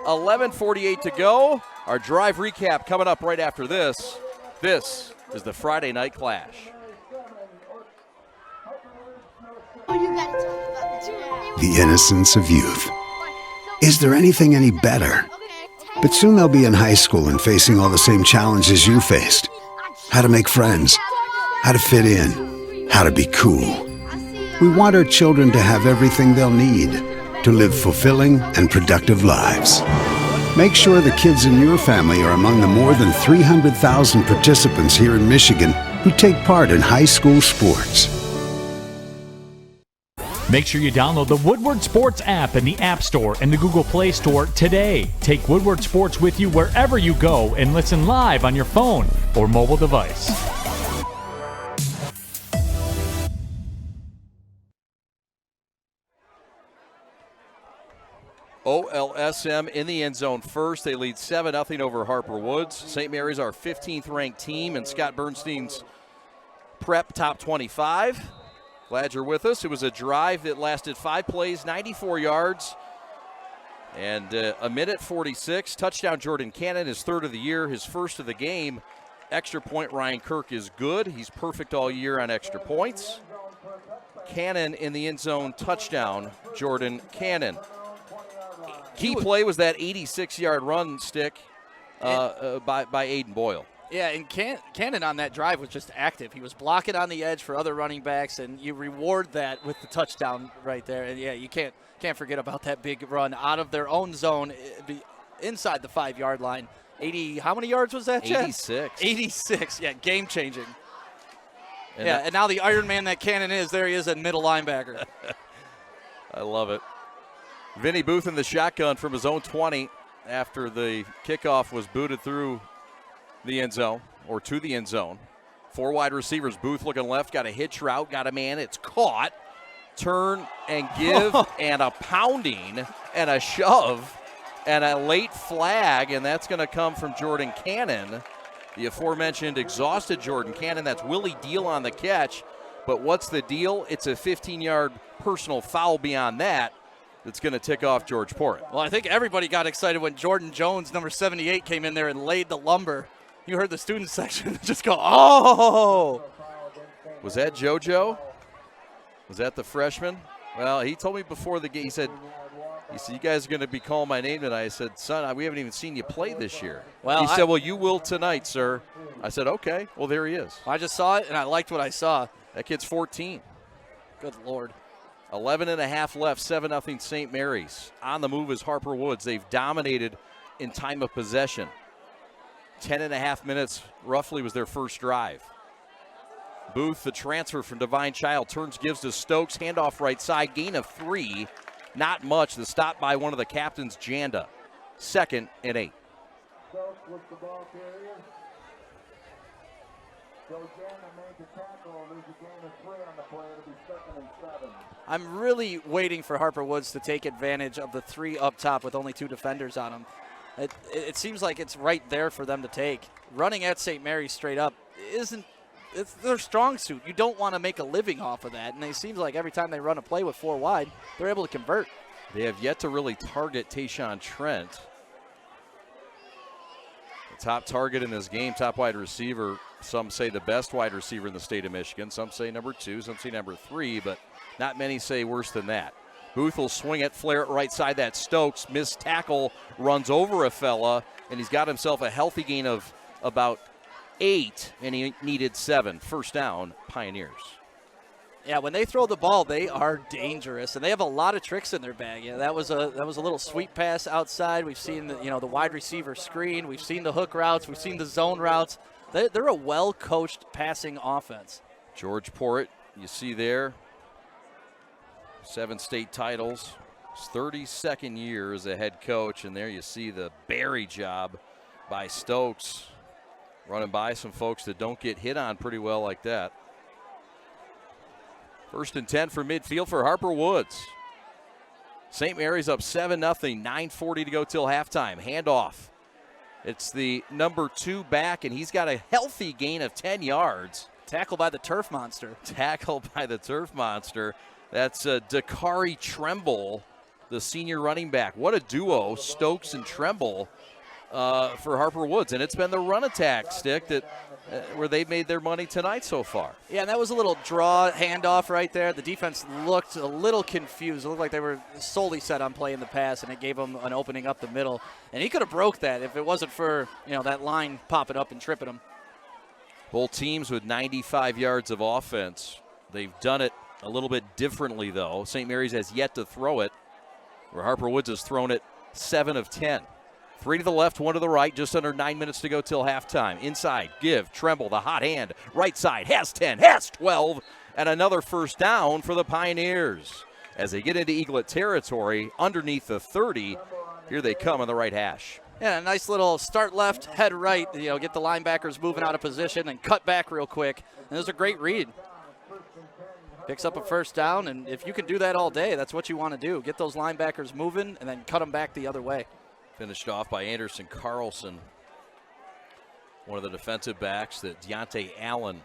11:48 to go. Our drive recap coming up right after this. This is the Friday Night Clash. The innocence of youth. Is there anything any better? But soon they'll be in high school and facing all the same challenges you faced. How to make friends, how to fit in, how to be cool. We want our children to have everything they'll need to live fulfilling and productive lives. Make sure the kids in your family are among the more than 300,000 participants here in Michigan who take part in high school sports. Make sure you download the Woodward Sports app in the App Store and the Google Play Store today. Take Woodward Sports with you wherever you go and listen live on your phone or mobile device. OLSM in the end zone first. They lead 7-0 over Harper Woods. St. Mary's our 15th ranked team in Scott Bernstein's Prep Top 25. Glad you're with us. It was a drive that lasted 5 plays, 94 yards, and a minute 46. Touchdown Jordan Cannon, his 3rd of the year, his 1st of the game. Extra point Ryan Kirk is good. He's perfect all year on extra points. Cannon in the end zone touchdown, Jordan Cannon. Key play was that 86-yard run stick by Aiden Boyle. Yeah, and Cannon on that drive was just active. He was blocking on the edge for other running backs, and you reward that with the touchdown right there. And, yeah, you can't forget about that big run out of their own zone inside the 5-yard line. 80, how many yards was that, Chad? 86. 86, yeah, game-changing. And now the Iron Man that Cannon is, there he is at middle linebacker. I love it. Vinny Booth in the shotgun from his own 20 after the kickoff was booted through the end zone, or to the end zone. 4 wide receivers. Booth looking left, got a hitch route, got a man. It's caught. Turn and give, and a pounding, and a shove, and a late flag, and that's going to come from Jordan Cannon. The aforementioned exhausted Jordan Cannon. That's Willie Deal on the catch. But what's the deal? It's a 15-yard personal foul beyond that. That's going to tick off George Porritt. Well, I think everybody got excited when Jordan Jones, number 78, came in there and laid the lumber. You heard the student section just go, oh! Was that JoJo? Was that the freshman? Well, he told me before the game, he said, you guys are going to be calling my name tonight. I said, son, we haven't even seen you play this year. Well, he said, well, you will tonight, sir. I said, okay. Well, there he is. I just saw it, and I liked what I saw. That kid's 14. Good Lord. 11 and a half left, 7-0 St. Mary's. On the move is Harper Woods. They've dominated in time of possession. 10 and a half minutes roughly was their first drive. Booth, the transfer from Divine Child, turns, gives to Stokes. Handoff right side, gain of 3. Not much. The stop by one of the captains, Janda. 2nd and 8. Stokes with the ball carrier. So Janda made the tackle. There's a gain of 3 on the play. It'll be 2nd and 7. I'm really waiting for Harper Woods to take advantage of the 3 up top with only 2 defenders on him. It seems like it's right there for them to take. Running at St. Mary's straight up it's their strong suit. You don't want to make a living off of that, and it seems like every time they run a play with 4 wide, they're able to convert. They have yet to really target Tayshawn Trent. The top target in this game, top wide receiver, some say the best wide receiver in the state of Michigan. Some say number 2, some say number 3, but not many say worse than that. Booth will swing it, flare it right side. That Stokes, missed tackle, runs over a fella, and he's got himself a healthy gain of about 8, and he needed 7. First down, Pioneers. Yeah, when they throw the ball, they are dangerous, and they have a lot of tricks in their bag. Yeah, that was a little sweep pass outside. We've seen the wide receiver screen. We've seen the hook routes. We've seen the zone routes. They're a well-coached passing offense. George Porritt, you see there, 7 state titles, his 32nd year as a head coach, and there you see the Barry job by Stokes, running by some folks that don't get hit on pretty well like that. 1st and 10 for midfield for Harper Woods. St. Mary's up 7-0, 9:40 to go till halftime. Handoff. It's the number 2 back, and he's got a healthy gain of 10 yards. Tackle by the Turf Monster. Tackle by the Turf Monster. That's Dakari Tremble, the senior running back. What a duo, Stokes and Tremble, for Harper Woods. And it's been the run attack stick that where they've made their money tonight so far. Yeah, and that was a little draw handoff right there. The defense looked a little confused. It looked like they were solely set on playing the pass, and it gave them an opening up the middle. And he could have broke that if it wasn't for, that line popping up and tripping him. Both teams with 95 yards of offense. They've done it a little bit differently, though. St. Mary's has yet to throw it, where Harper Woods has thrown it 7 of 10. 3 to the left, 1 to the right, just under 9 minutes to go till halftime. Inside, give, Tremble, the hot hand. Right side, has 10, has 12, and another first down for the Pioneers. As they get into Eaglet territory, underneath the 30, here they come on the right hash. Yeah, a nice little start left, head right, get the linebackers moving out of position and cut back real quick. And it was a great read. Picks up a first down, and if you can do that all day, that's what you want to do. Get those linebackers moving and then cut them back the other way. Finished off by Anderson Carlson, one of the defensive backs that Deontay Allen,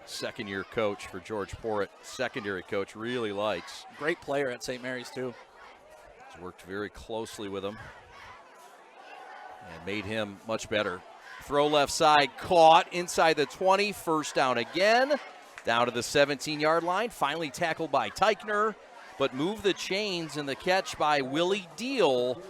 second-year coach for George Porritt, secondary coach, really likes. Great player at St. Mary's, too. He's worked very closely with him and made him much better. Throw left side, caught inside the 20, first down again, down to the 17-yard line, finally tackled by Teichner, but moved the chains in the catch by Willie Deal.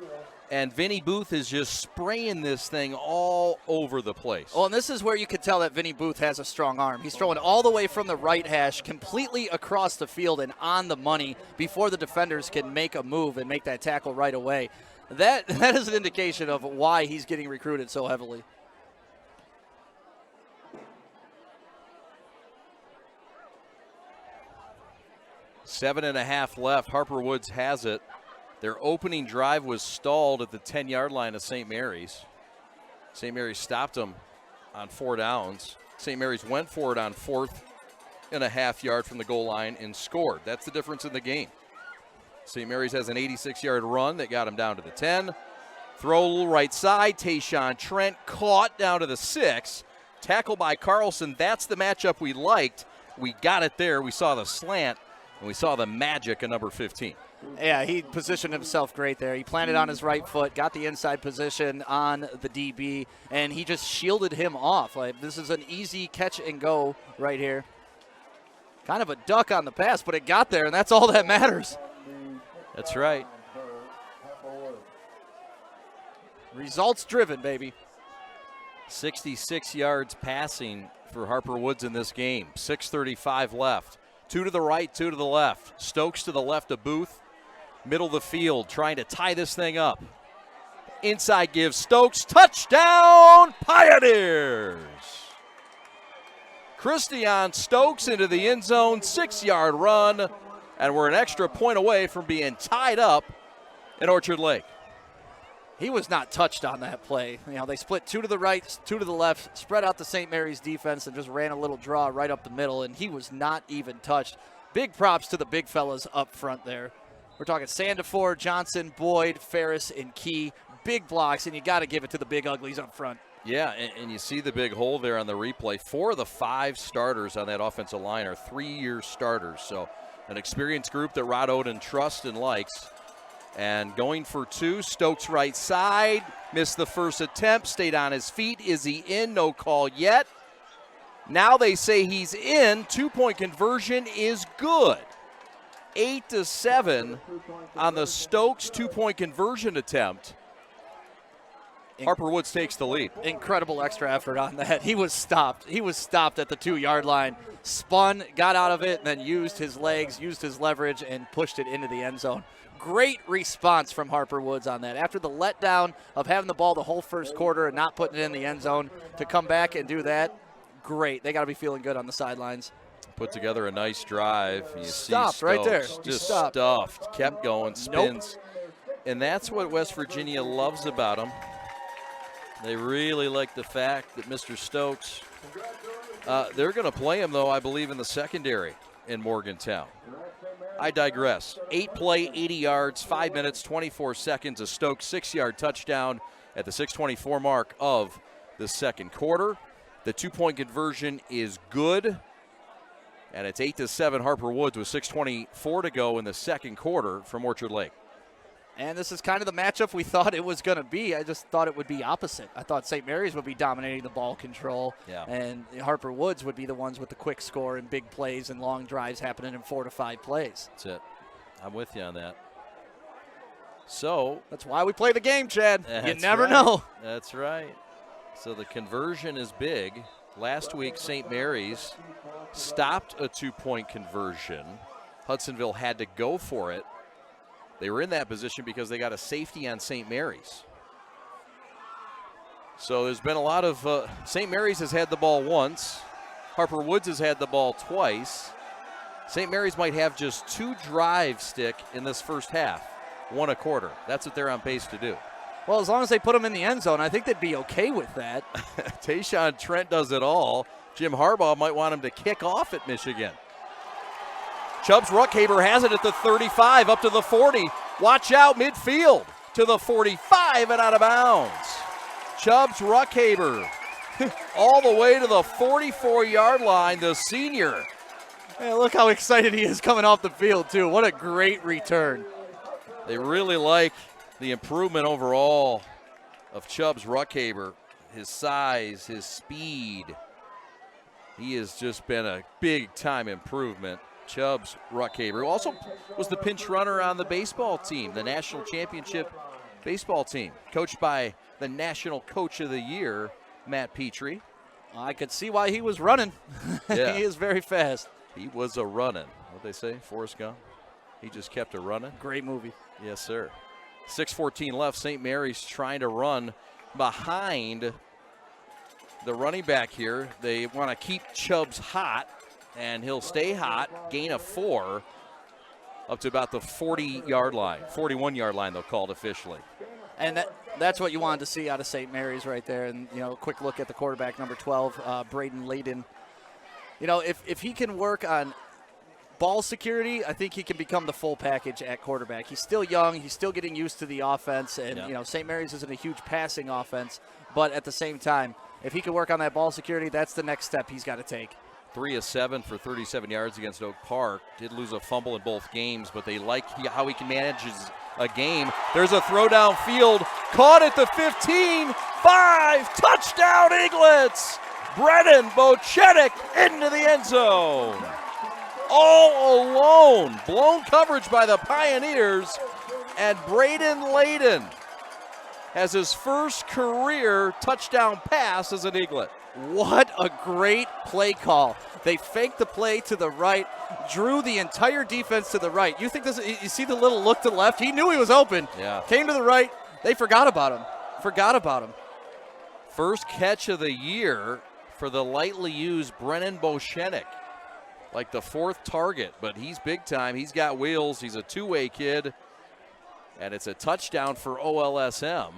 And Vinny Booth is just spraying this thing all over the place. Well, and this is where you could tell that Vinny Booth has a strong arm. He's throwing all the way from the right hash, completely across the field and on the money before the defenders can make a move and make that tackle right away. That is an indication of why he's getting recruited so heavily. Seven and a half left. Harper Woods has it. Their opening drive was stalled at the 10-yard line of St. Mary's. St. Mary's stopped them on 4 downs. St. Mary's went for it on 4th and a half yard from the goal line and scored. That's the difference in the game. St. Mary's has an 86-yard run that got him down to the 10. Throw right side, Tayshawn Trent caught down to the 6. Tackle by Carlson. That's the matchup we liked. We got it there. We saw the slant, and we saw the magic of number 15. Yeah, he positioned himself great there. He planted on his right foot, got the inside position on the DB, and he just shielded him off. Like, this is an easy catch and go right here. Kind of a duck on the pass, but it got there, and that's all that matters. That's right. Results driven, baby. 66 yards passing for Harper Woods in this game. 6:35 left. 2 to the right, 2 to the left. Stokes to the left of Booth. Middle of the field, trying to tie this thing up. Inside gives Stokes. Touchdown, Pioneers! Christian Stokes into the end zone, 6-yard run, and we're an extra point away from being tied up in Orchard Lake. He was not touched on that play. They split 2 to the right, 2 to the left, spread out the St. Mary's defense and just ran a little draw right up the middle, and he was not even touched. Big props to the big fellas up front there. We're talking Sandifor, Johnson, Boyd, Ferris, and Key. Big blocks, and you got to give it to the big uglies up front. Yeah, and you see the big hole there on the replay. 4 of the 5 starters on that offensive line are 3-year starters, so an experienced group that Rod Oden trusts and likes. And going for 2, Stokes right side, missed the first attempt, stayed on his feet. Is he in? No call yet. Now they say he's in. 2-point conversion is good. 8-7 on the Stokes 2-point conversion attempt. Harper Woods takes the lead. Incredible extra effort on that. He was stopped. He was stopped at the 2-yard line, spun, got out of it, and then used his legs, used his leverage, and pushed it into the end zone. Great response from Harper Woods on that. After the letdown of having the ball the whole first quarter and not putting it in the end zone, to come back and do that, great. They got to be feeling good on the sidelines. Put together a nice drive. You stopped see right there. Just stopped. Stuffed. Kept going. Spins. Nope. And that's what West Virginia loves about him. They really like the fact that Mr. Stokes, they're going to play him, though, I believe, in the secondary in Morgantown. I digress. 8-play, 80 yards, 5 minutes, 24 seconds. A Stokes 6-yard touchdown at the 6:24 mark of the second quarter. The 2-point conversion is good. And it's 8-7 Harper Woods with 6:24 to go in the second quarter from Orchard Lake. And this is kind of the matchup we thought it was going to be. I just thought it would be opposite. I thought St. Mary's would be dominating the ball control, and Harper Woods would be the ones with the quick score and big plays and long drives happening in 4 to 5 plays. That's it. I'm with you on that. So that's why we play the game, Chad. You never know. That's right. So the conversion is big. Last week, St. Mary's stopped a 2-point conversion. Hudsonville had to go for it. They were in that position because they got a safety on St. Mary's. So there's been a lot of St. Mary's has had the ball once. Harper Woods has had the ball twice. St. Mary's might have just 2 drives stick in this first half, 1 a quarter. That's what they're on pace to do. Well, as long as they put them in the end zone, I think they'd be okay with that. Tayshawn Trent does it all. Jim Harbaugh might want him to kick off at Michigan. Chubbs Ruckhaber has it at the 35, up to the 40. Watch out, midfield to the 45 and out of bounds. Chubbs Ruckhaber all the way to the 44-yard line, the senior. Hey, look how excited he is coming off the field, too. What a great return. They really like the improvement overall of Chubbs Ruckhaber, his size, his speed. He has just been a big-time improvement. Chubbs Ruckhaber, who also was the pinch runner on the baseball team, the national championship baseball team, coached by the National Coach of the Year, Matt Petrie. I could see why he was running. Yeah. He is very fast. He was a running. What'd they say? Forrest Gump? He just kept a running. Great movie. Yes, sir. 6:14 left. St. Mary's trying to run behind the running back here. They want to keep Chubbs hot, and he'll stay hot, gain of 4, up to about the 40-yard line. 41-yard line, they'll call it officially. And that's what you wanted to see out of St. Mary's right there. And, a quick look at the quarterback, number 12, Braden Layden. If he can work on ball security, I think he can become the full package at quarterback. He's still young. He's still getting used to the offense. And, St. Mary's isn't a huge passing offense. But at the same time, if he can work on that ball security, that's the next step he's got to take. 3 of 7 for 37 yards against Oak Park. Did lose a fumble in both games, but they like how he can manage a game. There's a throw downfield. Caught at the 15. 5. Touchdown, Eaglets. Brennan Bochenek into the end zone. All alone. Blown coverage by the Pioneers. And Braden Layden has his first career touchdown pass as an Eaglet. What a great play call. They faked the play to the right, drew the entire defense to the right. You see the little look to the left? He knew he was open. Yeah. Came to the right. They forgot about him. First catch of the year for the lightly used Brennan Bochenek. Like the 4th target, but he's big time. He's got wheels. He's a two-way kid. And it's a touchdown for OLSM.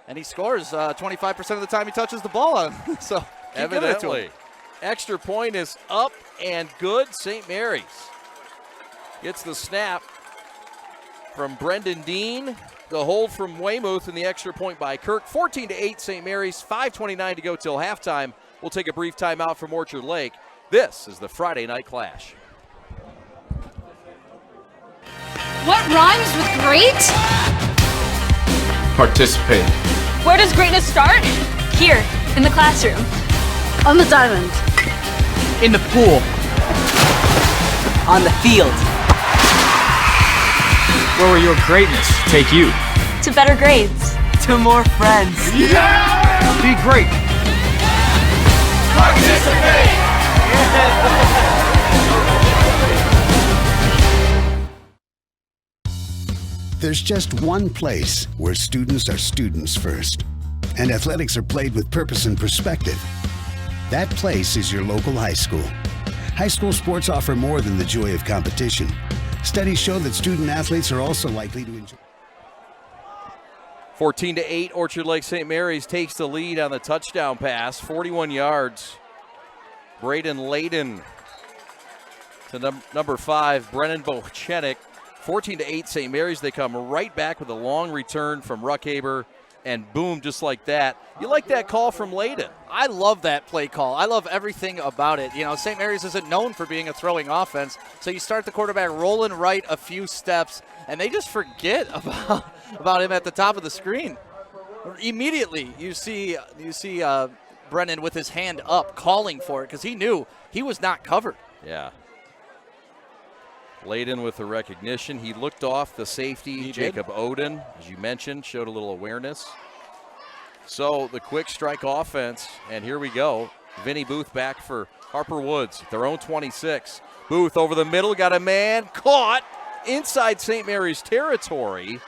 And he scores 25% of the time he touches the ball on. So evidently, extra point is up and good. St. Mary's gets the snap from Brendan Dean. The hold from Weymouth and the extra point by Kirk. 14-8 St. Mary's. 5:29 to go till halftime. We'll take a brief timeout from Orchard Lake. This is the Friday Night Clash. What rhymes with great? Participate. Where does greatness start? Here, in the classroom. On the diamond. In the pool. On the field. Where will your greatness take you? To better grades. To more friends. Yeah! Be great. Participate! There's just one place where students are students first, and athletics are played with purpose and perspective. That place is your local high school. High school sports offer more than the joy of competition. Studies show that student athletes are also likely to enjoy. 14-8, Orchard Lake St. Mary's takes the lead on the touchdown pass, 41 yards. Braden Layden to number 5, Brennan Bochenek. 14-8 St. Mary's. They come right back with a long return from Ruckhaber. and boom, just like that. You like that call from Layden. I love that play call. I love everything about it. You know, St. Mary's isn't known for being a throwing offense, so you start the quarterback rolling right a few steps, and they just forget about him at the top of the screen. Immediately, you see Brennan with his hand up, calling for it, because he knew he was not covered. Yeah. Layden with the recognition. He looked off the safety, Jacob Oden, as you mentioned, showed a little awareness. So the quick strike offense, and here we go. Vinny Booth back for Harper Woods, their own 26. Booth over the middle, got a man, caught inside St. Mary's territory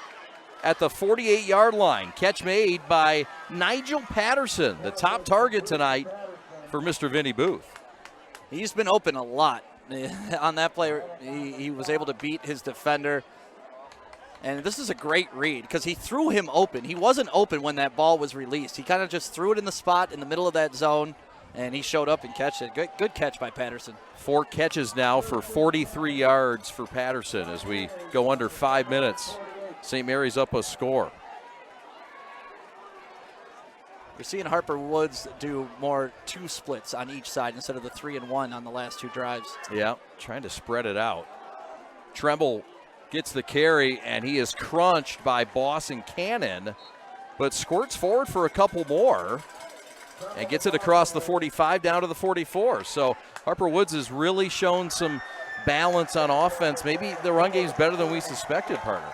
at the 48-yard line. Catch made by Nigel Patterson, the top target tonight for Mr. Vinny Booth. He's been open a lot. On that play, he was able to beat his defender. And this is a great read because he threw him open. He wasn't open when that ball was released. He kind of just threw it in the spot in the middle of that zone, and he showed up and catched it. Good catch by Patterson. 4 catches now for 43 yards for Patterson as we go under 5 minutes. St. Mary's up a score. We're seeing Harper Woods do more 2 splits on each side instead of the 3 and 1 on the last 2 drives. Yeah, trying to spread it out. Tremble gets the carry, and he is crunched by Boss and Cannon, but squirts forward for a couple more and gets it across the 45 down to the 44. So Harper Woods has really shown some balance on offense. Maybe the run game's better than we suspected, partner.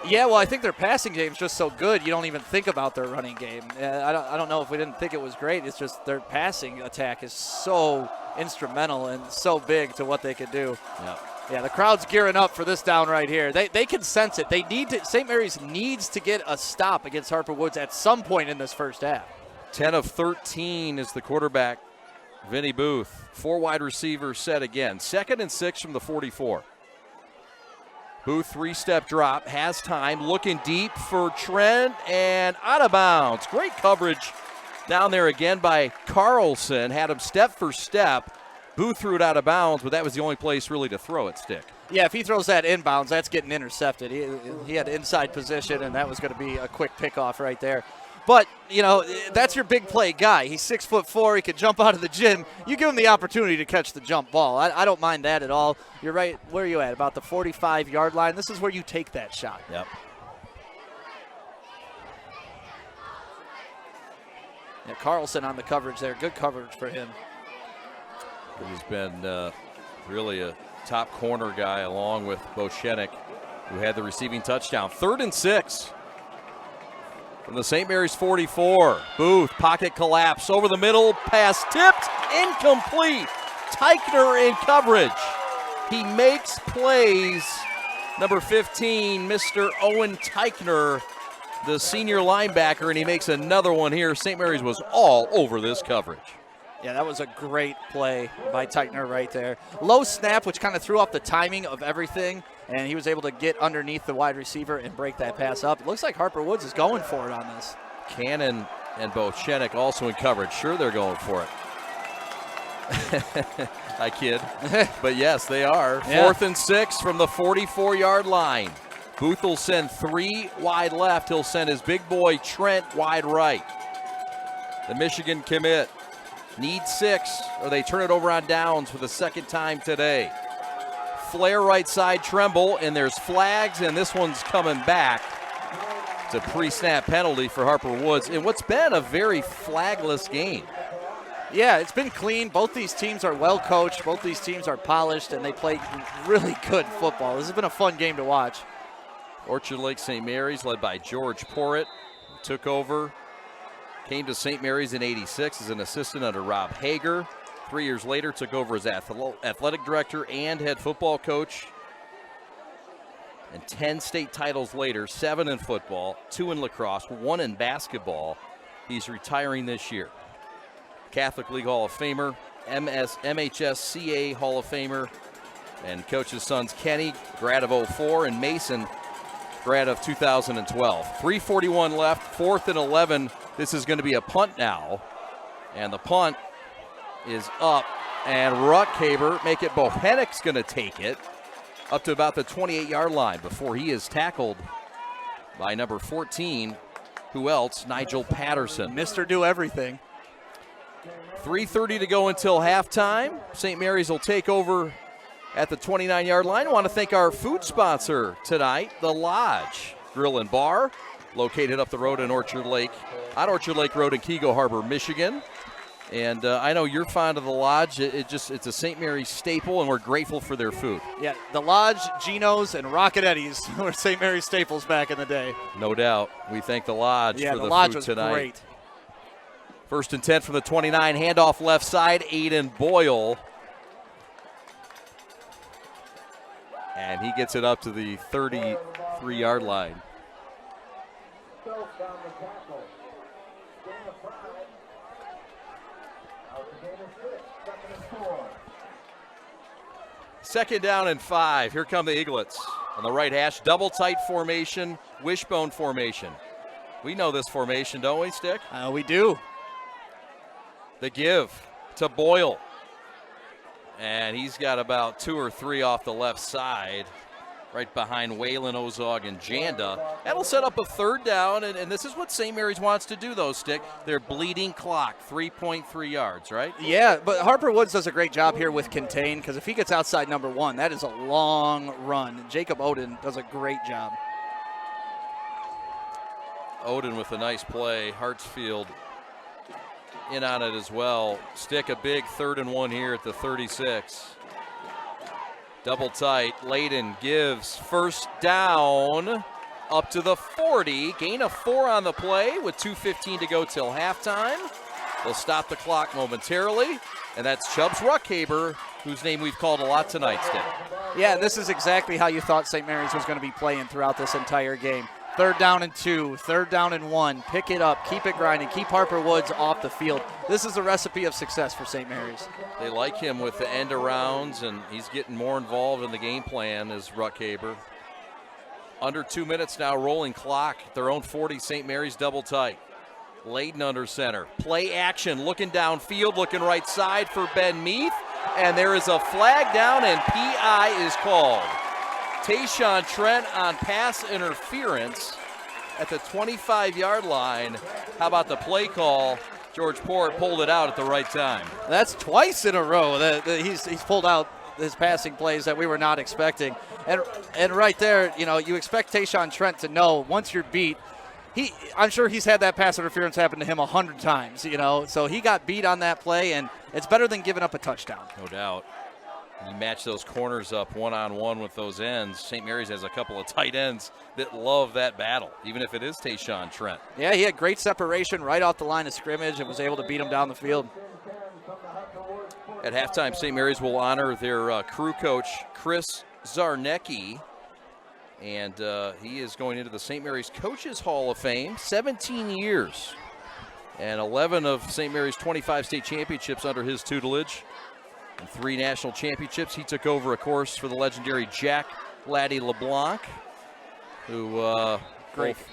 Yeah, well, I think their passing game's just so good, you don't even think about their running game. I don't know if we didn't think it was great. It's just their passing attack is so instrumental and so big to what they could do. Yeah, the crowd's gearing up for this down right here. They can sense it. They need to. St. Mary's needs to get a stop against Harper Woods at some point in this first half. 10 of 13 is the quarterback, Vinny Booth. 4 wide receivers set again. 2nd and 6 from the 44. Booth 3-step drop, has time, looking deep for Trent, and out of bounds. Great coverage down there again by Carlson. Had him step for step. Booth threw it out of bounds, but that was the only place really to throw it, Stick. Yeah, if he throws that inbounds, that's getting intercepted. He had inside position, and that was going to be a quick pickoff right there. But, you know, that's your big play guy. He's 6'4". He could jump out of the gym. You give him the opportunity to catch the jump ball. I don't mind that at all. You're right. Where are you at? About the 45-yard line. This is where you take that shot. Yep. Yeah, Carlson on the coverage there. Good coverage for him. He's been really a top corner guy along with Boshenik, who had the receiving touchdown. 3rd and 6. From the St. Mary's 44, Booth, pocket collapse, over the middle, pass tipped, incomplete. Teichner in coverage. He makes plays. Number 15, Mr. Owen Teichner, the senior linebacker, and he makes another one here. St. Mary's was all over this coverage. Yeah, that was a great play by Teichner right there. Low snap, which kind of threw off the timing of everything, and he was able to get underneath the wide receiver and break that pass up. It looks like Harper Woods is going for it on this. Cannon and Boshenik also in coverage. Sure, they're going for it. I kid. But yes, they are. Yeah. 4th and 6 from the 44-yard line. Booth will send 3 wide left. He'll send his big boy Trent wide right. The Michigan commit needs 6, or they turn it over on downs for the 2nd time today. Flare right side, Tremble, and there's flags, and this one's coming back. It's a pre-snap penalty for Harper Woods in what's been a very flagless game. Yeah, it's been clean. Both these teams are well coached. Both these teams are polished, and they play really good football. This has been a fun game to watch. Orchard Lake St. Mary's, led by George Porritt, took over. Came to St. Mary's in '86 as an assistant under Rob Hager. 3 years later, took over as athletic director and head football coach. And 10 state titles later, 7 in football, 2 in lacrosse, 1 in basketball. He's retiring this year. Catholic League Hall of Famer, MHSCA Hall of Famer, and coach his sons Kenny, grad of '04, and Mason, grad of 2012. 3:41 left, 4th and 11. This is going to be a punt now, and the punt is up, and Ruckhaber, make it Bohennick's going to take it up to about the 28-yard line before he is tackled by number 14, Who else? Nigel Patterson. Mr. Do Everything. 3:30 to go until halftime. St. Mary's will take over at the 29-yard line. I want to thank our food sponsor tonight, The Lodge Grill and Bar, located up the road in Orchard Lake, on Orchard Lake Road in Kego Harbor, Michigan. And I know you're fond of The Lodge. It's a St. Mary's staple, and we're grateful for their food. Yeah, The Lodge, Geno's, and Rocket Eddie's were St. Mary's staples back in the day. No doubt. We thank The Lodge for the the Lodge food was tonight. Great. 1st and 10 from the 29, handoff left side, Aiden Boyle. And he gets it up to the 33-yard line. Second down and 5. Here come the Eaglets on the right hash. Double tight formation, wishbone formation. We know this formation, don't we, Stick? We do. The give to Boyle. And he's got about 2 or 3 off the left side, right behind Waylon, Ozog, and Janda. That'll set up a 3rd down, and this is what St. Mary's wants to do, though, Stick. They're bleeding clock, 3.3 yards, right? Yeah, but Harper Woods does a great job here with contain, because if he gets outside number 1, that is a long run. Jacob Oden does a great job. Oden with a nice play. Hartsfield in on it as well. Stick a big 3rd and 1 here at the 36. Double tight. Layden gives 1st down up to the 40. Gain of 4 on the play with 2:15 to go till halftime. They'll stop the clock momentarily, and that's Chubbs Ruckhaber, whose name we've called a lot tonight, Stick. Yeah, this is exactly how you thought St. Mary's was going to be playing throughout this entire game. 3rd down and 2, 3rd down and 1. Pick it up, keep it grinding, keep Harper Woods off the field. This is a recipe of success for St. Mary's. They like him with the end arounds, and he's getting more involved in the game plan as Ruckhaber. Under 2 minutes now, rolling clock. Their own 40, St. Mary's double tight. Layden under center. Play action, looking downfield, looking right side for Ben Meath. And there is a flag down, and PI is called. Tayshawn Trent on pass interference at the 25-yard line. How about the play call? George Porritt pulled it out at the right time. That's twice in a row that he's pulled out his passing plays that we were not expecting. And right there, you expect Tayshawn Trent to know once you're beat. I'm sure he's had that pass interference happen to him 100 times, So he got beat on that play, and it's better than giving up a touchdown. No doubt. You match those corners up one-on-one with those ends. St. Mary's has a couple of tight ends that love that battle, even if it is Tayshawn Trent. Yeah, he had great separation right off the line of scrimmage and was able to beat him down the field. At halftime, St. Mary's will honor their crew coach, Chris Zarnecki, and he is going into the St. Mary's Coaches Hall of Fame. 17 years and 11 of St. Mary's 25 state championships under his tutelage. And 3 national championships. He took over, of course, for the legendary Jack Laddie LeBlanc, who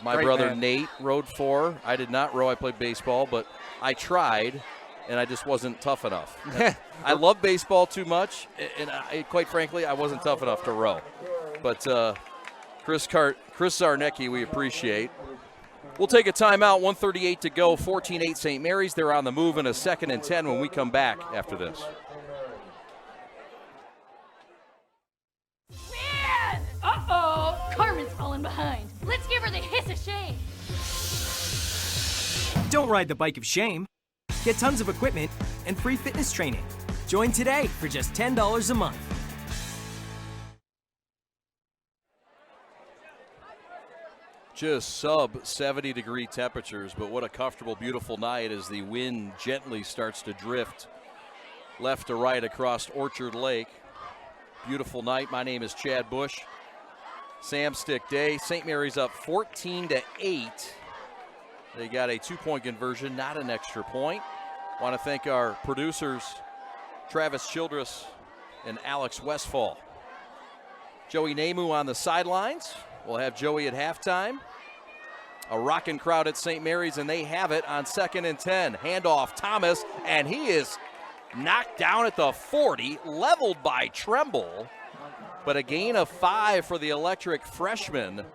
my brother man. Nate rode for. I did not row. I played baseball, but I tried, and I just wasn't tough enough. I love baseball too much, and quite frankly, I wasn't tough enough to row. But Chris Zarnecki, we appreciate. We'll take a timeout, 1:38 to go, 14-8 St. Mary's. They're on the move in a 2nd and 10 when we come back after this. Uh-oh, Carmen's falling behind. Let's give her the hiss of shame. Don't ride the bike of shame. Get tons of equipment and free fitness training. Join today for just $10 a month. Just sub 70-degree temperatures, but what a comfortable, beautiful night as the wind gently starts to drift left to right across Orchard Lake. Beautiful night. My name is Chad Bush. Sam Stick Day. St. Mary's up 14-8. They got a 2-point conversion, not an extra point. Want to thank our producers, Travis Childress and Alex Westfall. Joey Namath on the sidelines. We'll have Joey at halftime. A rocking crowd at St. Mary's, and they have it on 2nd and 10. Handoff, Thomas, and he is knocked down at the 40, leveled by Tremble. But a gain of 5 for the electric freshman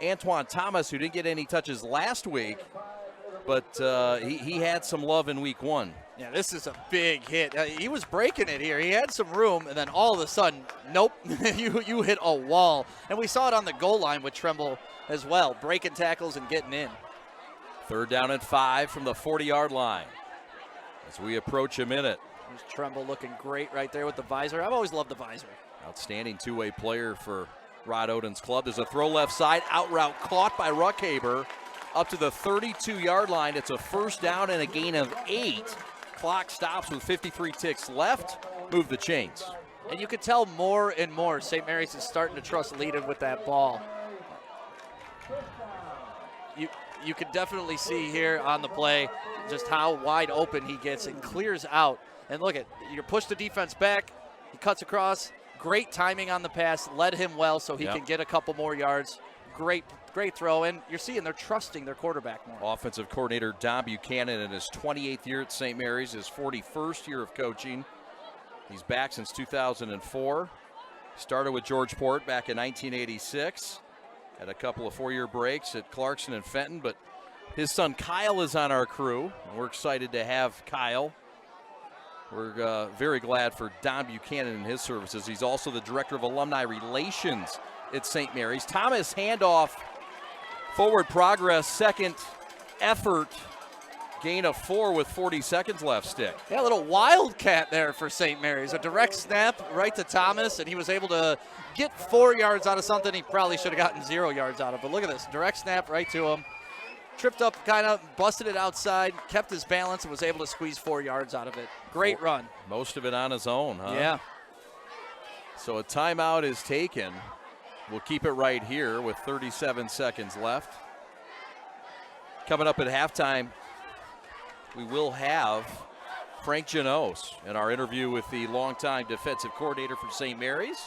Antoine Thomas, who didn't get any touches last week, but he had some love in week 1. Yeah, this is a big hit. He was breaking it here. He had some room, and then all of a sudden, nope, you hit a wall. And we saw it on the goal line with Tremble as well, breaking tackles and getting in. 3rd down and 5 from the 40-yard line as we approach a minute. There's Tremble looking great right there with the visor. I've always loved the visor. Outstanding two-way player for Rod Oden's club. There's a throw left side, out route caught by Ruckhaber up to the 32-yard line. It's a 1st down and a gain of 8. Clock stops with 53 ticks left. Move the chains. And you could tell more and more St. Mary's is starting to trust Leadon with that ball. You can definitely see here on the play just how wide open he gets and clears out. And look at, you push the defense back, he cuts across, great timing on the pass, led him well so he can get a couple more yards. Great throw, and you're seeing they're trusting their quarterback more. Offensive coordinator Don Buchanan in his 28th year at St. Mary's, his 41st year of coaching. He's back since 2004. Started with George Porritt back in 1986. Had a couple of 4-year breaks at Clarkson and Fenton, but his son Kyle is on our crew, and we're excited to have Kyle. We're very glad for Don Buchanan and his services. He's also the Director of Alumni Relations at St. Mary's. Thomas handoff, forward progress, second effort, gain of 4 with 40 seconds left stick. Yeah, a little wildcat there for St. Mary's. A direct snap right to Thomas, and he was able to get 4 yards out of something he probably should have gotten 0 yards out of. But look at this, direct snap right to him. Tripped up, kind of busted it outside, kept his balance, and was able to squeeze 4 yards out of it. Great run. Most of it on his own, huh? Yeah. So a timeout is taken. We'll keep it right here with 37 seconds left. Coming up at halftime, we will have Frank Janos in our interview with the longtime defensive coordinator for St. Mary's.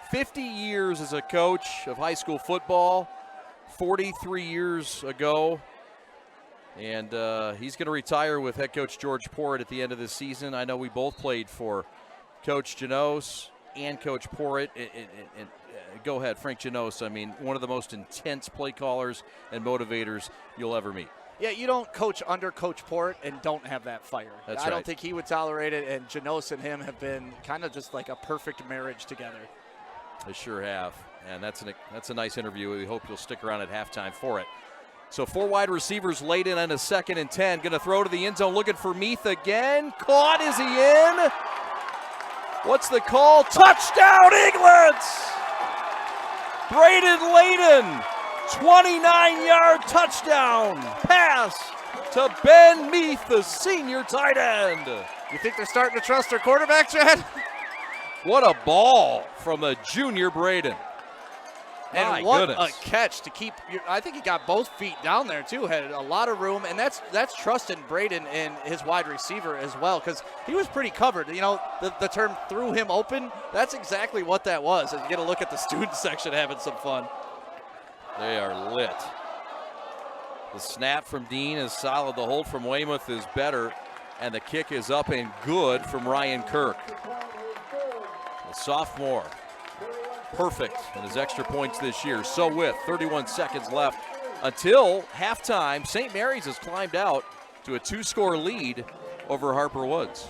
50 years as a coach of high school football, 43 years ago. And he's going to retire with head coach George Porritt at the end of the season. I know we both played for Coach Janos and Coach Porritt. And go ahead, Frank Janos. I mean, one of the most intense play callers and motivators you'll ever meet. Yeah, you don't coach under Coach Porritt and don't have that fire. That's I don't think he would tolerate it, and Janos and him have been kind of just like a perfect marriage together. They sure have, and that's a nice interview. We hope you'll stick around at halftime for it. So 4 wide receivers laid in on a 2nd and 10. Going to throw to the end zone, looking for Meath again. Caught, is he in? What's the call? Touchdown, Eaglets! Braden Layden, 29-yard touchdown pass to Ben Meath, the senior tight end. You think they're starting to trust their quarterback, Chad? What a ball from the junior Braden. And My what goodness. a catch to keep. I think he got both feet down there, too. Had a lot of room, and that's trusting Braden and his wide receiver as well, because he was pretty covered. You know, the term threw him open, that's exactly what that was. And you get a look at the student section having some fun. They are lit. The snap from Dean is solid. The hold from Weymouth is better, and the kick is up and good from Ryan Kirk. The sophomore. Perfect in his extra points this year. So with 31 seconds left until halftime, St. Mary's has climbed out to a 2-score lead over Harper Woods.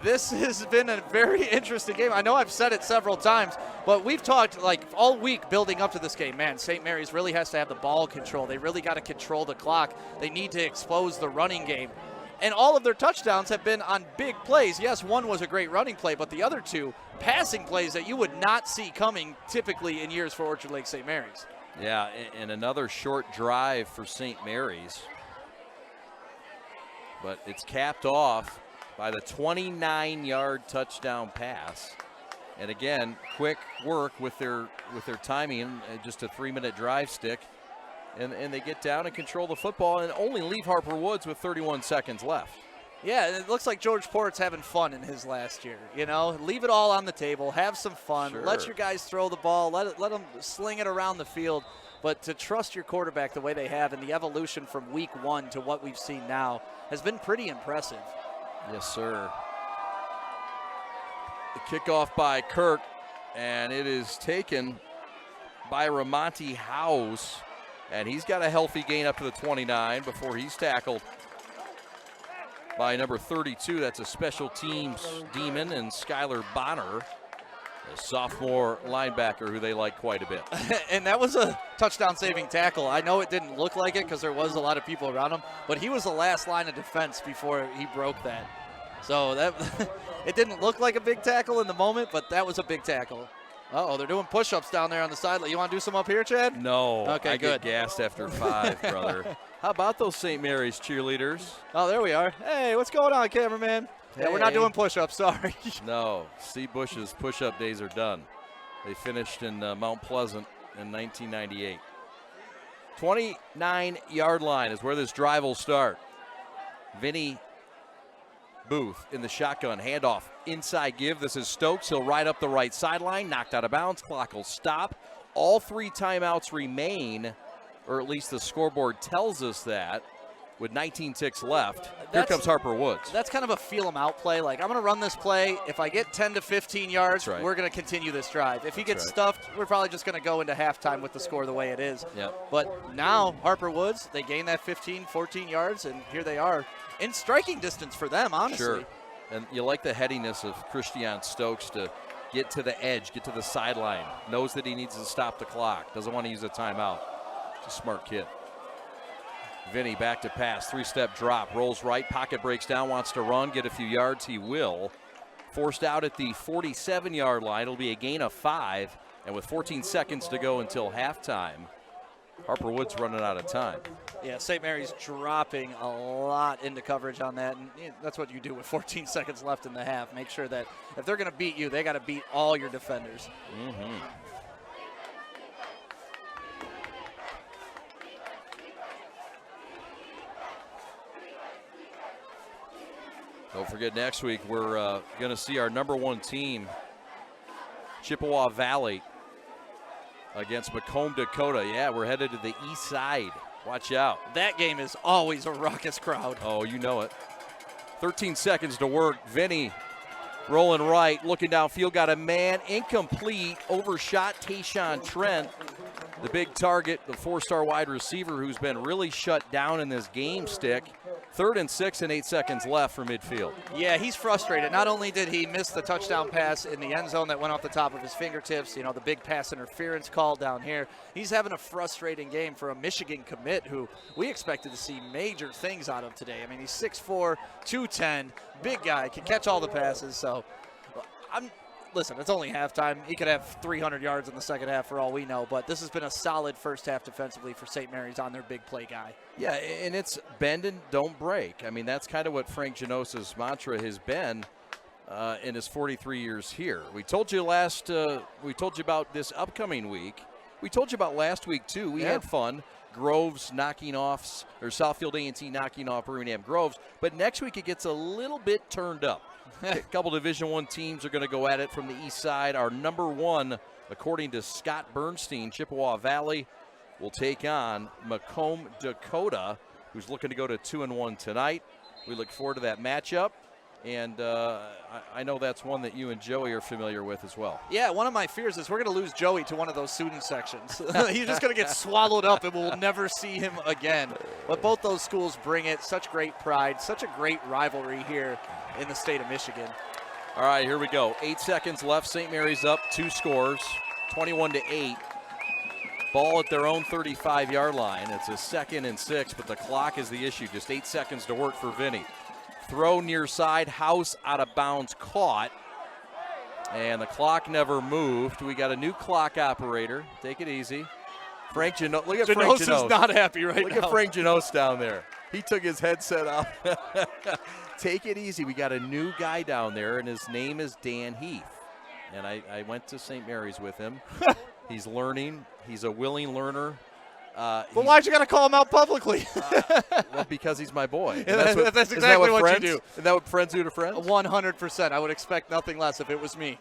This has been a very interesting game. I know I've said it several times, but we've talked like all week building up to this game. Man, St. Mary's really has to have the ball control. They really got to control the clock. They need to expose the running game. And all of their touchdowns have been on big plays. Yes, one was a great running play, but the other 2 passing plays that you would not see coming typically in years for Orchard Lake St. Mary's. Yeah, and another short drive for St. Mary's. But it's capped off by the 29-yard touchdown pass. And again, quick work with their timing, just a 3-minute drive stick. And they get down and control the football and only leave Harper Woods with 31 seconds left. Yeah, it looks like George Porritt's having fun in his last year. You know, leave it all on the table, have some fun, Sure. Let your guys throw the ball, let them sling it around the field. But to trust your quarterback the way they have and the evolution from week 1 to what we've seen now has been pretty impressive. Yes, sir. The kickoff by Kirk, and it is taken by Ramonte House. And he's got a healthy gain up to the 29 before he's tackled by number 32. That's a special teams demon, and Skylar Bonner, a sophomore linebacker who they like quite a bit. And that was a touchdown-saving tackle. I know it didn't look like it because there was a lot of people around him, but he was the last line of defense before he broke that. So that it didn't look like a big tackle in the moment, but that was a big tackle. Uh-oh, they're doing push-ups down there on the sideline. You want to do some up here, Chad? No. Okay, good. good. Get gassed after 5, brother. How about those St. Mary's cheerleaders? Oh, there we are. Hey, what's going on, cameraman? Hey. Yeah, we're not doing push-ups, sorry. No, Steve Bush's push-up days are done. They finished in Mount Pleasant in 1998. 29-yard line is where this drive will start. Vinny Booth in the shotgun, handoff, inside give. This is Stokes. He'll ride up the right sideline, knocked out of bounds. Clock will stop. All 3 timeouts remain, or at least the scoreboard tells us that, with 19 ticks left. Here comes Harper Woods. That's kind of a feel-em-out play. Like, I'm going to run this play. If I get 10 to 15 yards, right. We're going to continue this drive. If he gets stuffed, we're probably just going to go into halftime with the score the way it is. Yep. But now, Harper Woods, they gain that 15, 14 yards, and here they are in striking distance for them, honestly. Sure. And you like the headiness of Christian Stokes to get to the edge, get to the sideline, knows that he needs to stop the clock, doesn't want to use a timeout. He's a smart kid. Vinny back to pass, 3-step drop, rolls right, pocket breaks down, wants to run, get a few yards, he will. Forced out at the 47-yard line. It'll be a gain of 5, and with 14 seconds to go until halftime, Harper Woods running out of time. Yeah, St. Mary's dropping a lot into coverage on that, and that's what you do with 14 seconds left in the half. Make sure that if they're going to beat you, they got to beat all your defenders. Mm-hmm. Don't forget, next week we're going to see our number 1 team, Chippewa Valley, against Macomb, Dakota. Yeah, we're headed to the east side. Watch out. That game is always a raucous crowd. Oh, you know it. 13 seconds to work. Vinny rolling right, looking downfield, got a man, incomplete, overshot Tayshawn Trent. The big target, the 4-star wide receiver who's been really shut down in this game stick. 3rd and 6 and 8 seconds left for midfield. Yeah, he's frustrated. Not only did he miss the touchdown pass in the end zone that went off the top of his fingertips, you know, the big pass interference call down here, he's having a frustrating game for a Michigan commit who we expected to see major things out of today. I mean, he's 6'4", 210, big guy, can catch all the passes. So, listen, it's only halftime. He could have 300 yards in the second half for all we know, but this has been a solid first half defensively for St. Mary's on their big play guy. Yeah, and it's bend and don't break. I mean, that's kind of what Frank Genosa's mantra has been in his 43 years here. We told you about this upcoming week. We told you about last week, too. We had fun. Groves knocking off, or Southfield A&T knocking off Birmingham Groves. But next week it gets a little bit turned up. A couple Division I teams are going to go at it from the east side. Our number 1, according to Scott Bernstein, Chippewa Valley, will take on Macomb, Dakota, who's looking to go to 2-1 tonight. We look forward to that matchup. And I know that's one that you and Joey are familiar with as well. Yeah, one of my fears is we're going to lose Joey to one of those student sections. He's just going to get swallowed up and we'll never see him again. But both those schools bring it. Such great pride, such a great rivalry here in the state of Michigan. All right, here we go. 8 seconds left. St. Mary's up 2 scores, 21-8. Ball at their own 35-yard line. It's a 2nd and 6, but the clock is the issue. Just 8 seconds to work for Vinny. Throw near side, House out of bounds, caught. And the clock never moved. We got a new clock operator. Take it easy. Frank Janos. Look at Frank Janos. Is not happy right now. Look at Frank Janos down there. He took his headset off. Take it easy. We got a new guy down there, and his name is Dan Heath. And I went to St. Mary's with him. He's learning. He's a willing learner. But why'd you got to call him out publicly? Well, because he's my boy. That's exactly what you do. Isn't that what friends do to friends? 100%. I would expect nothing less if it was me.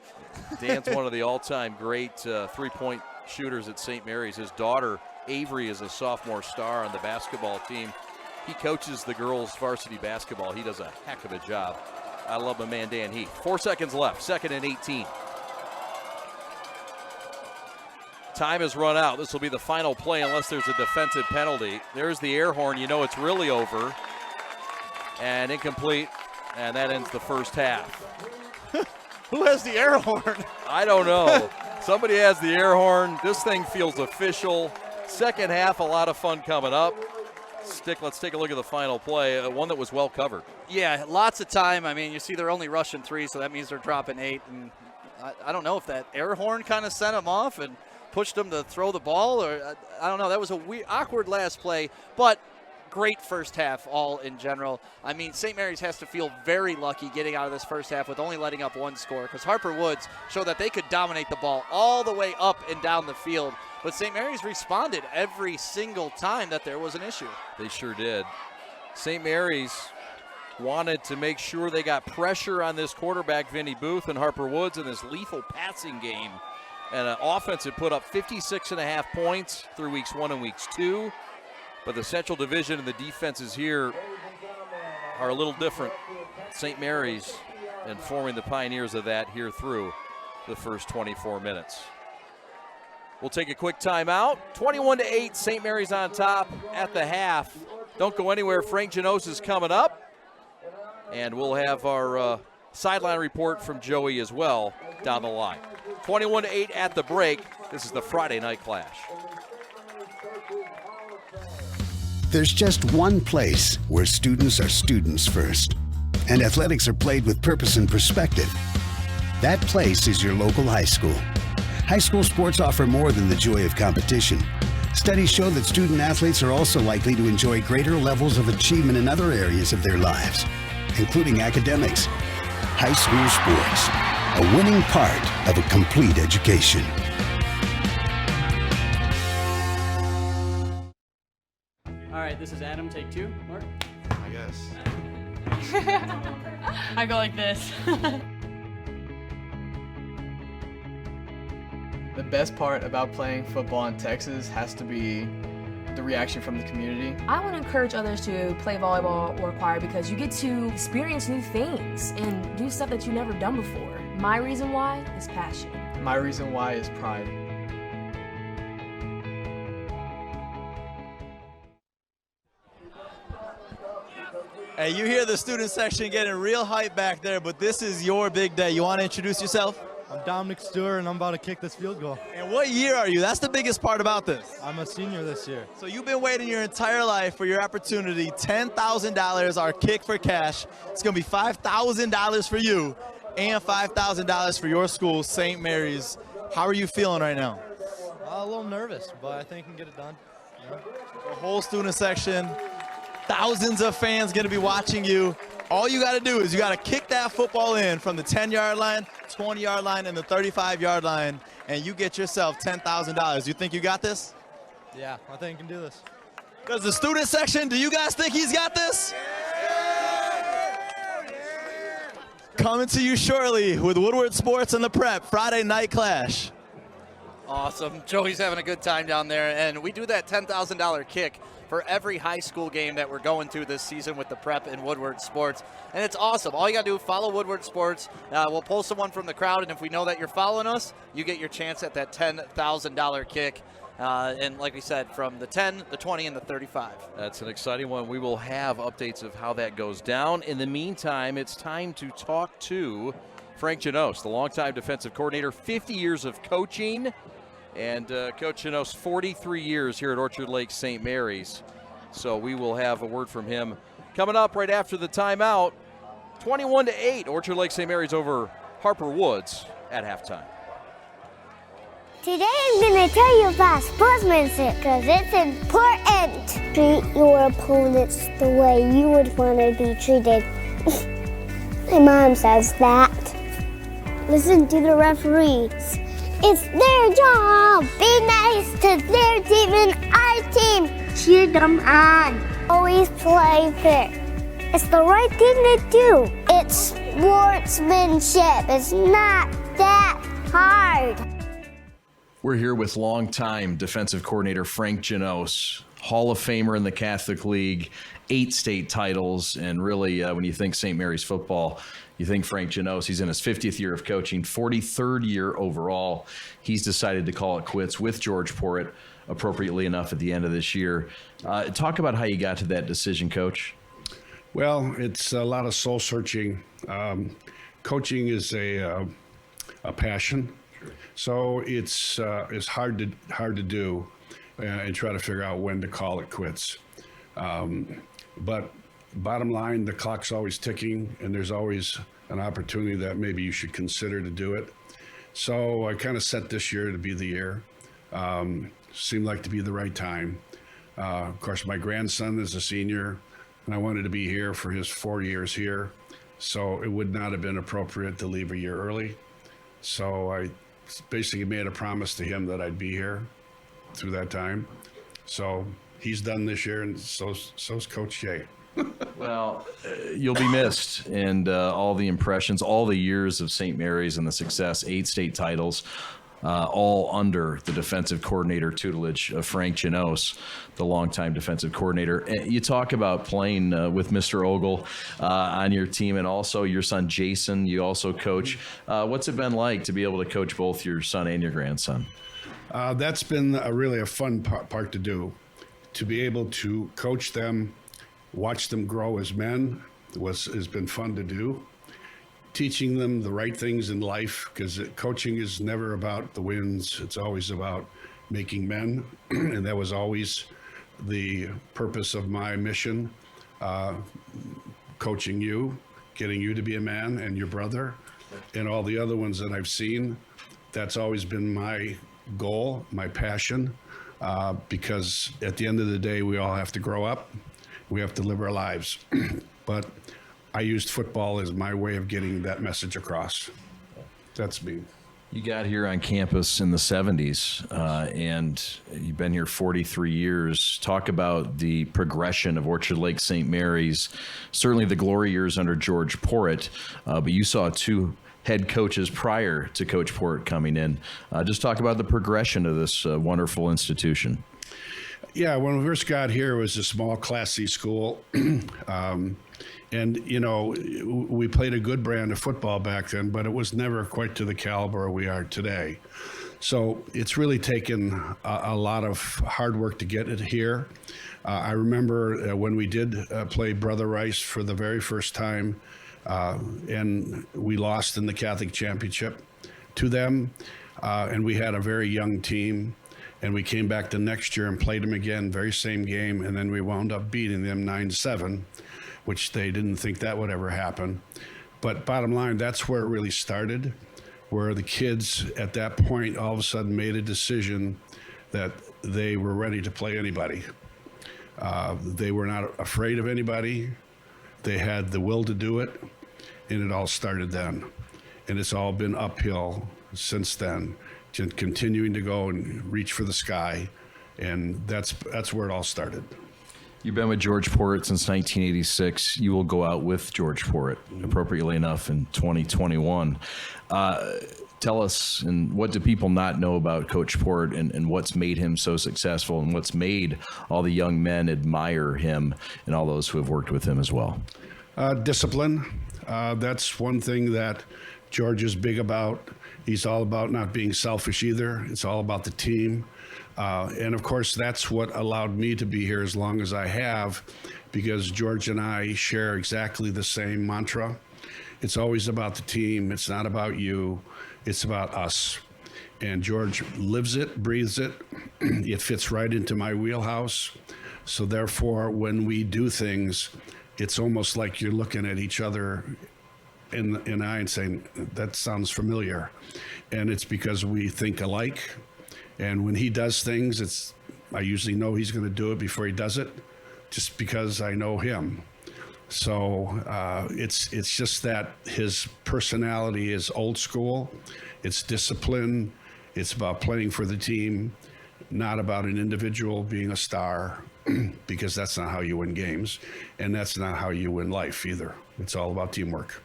Dan's one of the all-time great three-point shooters at St. Mary's. His daughter, Avery, is a sophomore star on the basketball team. He coaches the girls' varsity basketball. He does a heck of a job. I love my man, Dan Heath. 4 seconds left, 2nd and 18. Time has run out. This will be the final play unless there's a defensive penalty. There's the air horn. You know it's really over. And incomplete. And that ends the first half. Who has the air horn? I don't know. Somebody has the air horn. This thing feels official. Second half, a lot of fun coming up. Let's take a look at the final play, one that was well covered. Yeah, lots of time. I mean, you see they're only rushing 3, so that means they're dropping 8. And I don't know if that air horn kind of sent them off and pushed them to throw the ball, or I don't know. That was a awkward last play, but great first half all in general. I mean, St. Mary's has to feel very lucky getting out of this first half with only letting up 1 score, because Harper Woods showed that they could dominate the ball all the way up and down the field. But St. Mary's responded every single time that there was an issue. They sure did. St. Mary's wanted to make sure they got pressure on this quarterback, Vinny Booth, and Harper Woods in this lethal passing game. And an offense that put up 56.5 points through weeks 1 and weeks 2. But the Central Division and the defenses here are a little different. St. Mary's informing the Pioneers of that here through the first 24 minutes. We'll take a quick timeout. 21-8, St. Mary's on top at the half. Don't go anywhere. Frank Janos is coming up. And we'll have our sideline report from Joey as well down the line. 21-8 at the break. This is the Friday Night Clash. There's just one place where students are students first, and athletics are played with purpose and perspective. That place is your local high school. High school sports offer more than the joy of competition. Studies show that student athletes are also likely to enjoy greater levels of achievement in other areas of their lives, including academics. High school sports, a winning part of a complete education. All right, this is Adam, take 2. Mark? I guess. I go like this. The best part about playing football in Texas has to be the reaction from the community. I want to encourage others to play volleyball or choir because you get to experience new things and do stuff that you've never done before. My reason why is passion. My reason why is pride. Hey, you hear the student section getting real hype back there, but this is your big day. You want to introduce yourself? I'm Dominic Stewart, and I'm about to kick this field goal. And what year are you? That's the biggest part about this. I'm a senior this year. So you've been waiting your entire life for your opportunity. $10,000, our kick for cash. It's going to be $5,000 for you and $5,000 for your school, St. Mary's. How are you feeling right now? A little nervous, but I think I can get it done. Yeah. The whole student section, thousands of fans going to be watching you. All you got to do is you got to kick that football in from the 10-yard line, 20-yard line, and the 35-yard line, and you get yourself $10,000. You think you got this? Yeah, I think I can do this. Does the student section, do you guys think he's got this? Coming to you shortly with Woodward Sports and the Prep Friday Night Clash. Awesome. Joey's having a good time down there, and we do that $10,000 kick for every high school game that we're going to this season with the Prep and Woodward Sports. And it's awesome. All you got to do is follow Woodward Sports. We'll pull someone from the crowd, and if we know that you're following us, you get your chance at that $10,000 kick. And like we said, from the 10, the 20, and the 35. That's an exciting one. We will have updates of how that goes down. In the meantime, it's time to talk to Frank Janos, the longtime defensive coordinator, 50 years of coaching. And Coach Janos, 43 years here at Orchard Lake St. Mary's. So we will have a word from him coming up right after the timeout. 21-8, Orchard Lake St. Mary's over Harper Woods at halftime. Today I'm going to tell you about sportsmanship because it's important. Treat your opponents the way you would want to be treated. My mom says that. Listen to the referees. It's their job. Be nice to their team and our team. Cheer them on. Always play fair. It's the right thing to do. It's sportsmanship. It's not that hard. We're here with longtime defensive coordinator Frank Janos, Hall of Famer in the Catholic League, 8 state titles, and really when you think St. Mary's football, You think Frank Janos, he's in his 50th year of coaching, 43rd year overall. He's decided to call it quits with George Porritt, appropriately enough, at the end of this year. Talk about how you got to that decision, Coach. Well, it's a lot of soul searching. Coaching is a passion, so it's hard to do and try to figure out when to call it quits. But bottom line, the clock's always ticking, and there's always an opportunity that maybe you should consider to do it. So I kind of set this year to be the year. Seemed like to be the right time. Of course, my grandson is a senior, and I wanted to be here for his 4 years here. So it would not have been appropriate to leave a year early. So I basically made a promise to him that I'd be here through that time. So he's done this year, and so's Coach Jay. Well, you'll be missed, and all the impressions, all the years of St. Mary's and the success, 8 state titles, all under the defensive coordinator tutelage of Frank Janos, the longtime defensive coordinator. You talk about playing with Mr. Ogle on your team, and also your son Jason, you also coach. What's it been like to be able to coach both your son and your grandson? That's been really a fun part to do. To be able to coach them, watch them grow as men has been fun to do. Teaching them the right things in life, because coaching is never about the wins. It's always about making men. And that was always the purpose of my mission, coaching you, getting you to be a man, and your brother, and all the other ones that I've seen. That's always been my goal, my passion, because at the end of the day, we all have to grow up. We have to live our lives. But I used football as my way of getting that message across. That's me. You got here on campus in the 70s, and you've been here 43 years. Talk about the progression of Orchard Lake St. Mary's, certainly the glory years under George Porritt, but you saw 2 head coaches prior to Coach Porritt coming in. Just talk about the progression of this wonderful institution. Yeah, when we first got here, it was a small Class C school. And, you know, we played a good brand of football back then, but it was never quite to the caliber we are today. So it's really taken a lot of hard work to get it here. I remember when we did play Brother Rice for the very first time, and we lost in the Catholic Championship to them, and we had a very young team. And we came back the next year and played them again, very same game, and then we wound up beating them 9-7, which they didn't think that would ever happen. But bottom line, that's where it really started, where the kids at that point all of a sudden made a decision that they were ready to play anybody. They were not afraid of anybody. They had the will to do it, and it all started then. And it's all been uphill since then, continuing to go and reach for the sky, and that's where it all started. You've been with George Porritt since 1986. You will go out with George Porritt, appropriately enough, in 2021. Tell us, and what do people not know about Coach Porritt, and what's made him so successful, and what's made all the young men admire him and all those who have worked with him as well? Discipline. That's one thing that George is big about. He's all about not being selfish either. It's all about the team. And of course, that's what allowed me to be here as long as I have, because George and I share exactly the same mantra. It's always about the team. It's not about you. It's about us. And George lives it, breathes it. It fits right into my wheelhouse. So therefore, when we do things, it's almost like you're looking at each other in the eye and saying, that sounds familiar. And it's because we think alike. And when he does things, I usually know he's going to do it before he does it, just because I know him. So it's just that his personality is old school. It's discipline. It's about playing for the team, not about an individual being a star, because that's not how you win games, and that's not how you win life either. It's all about teamwork.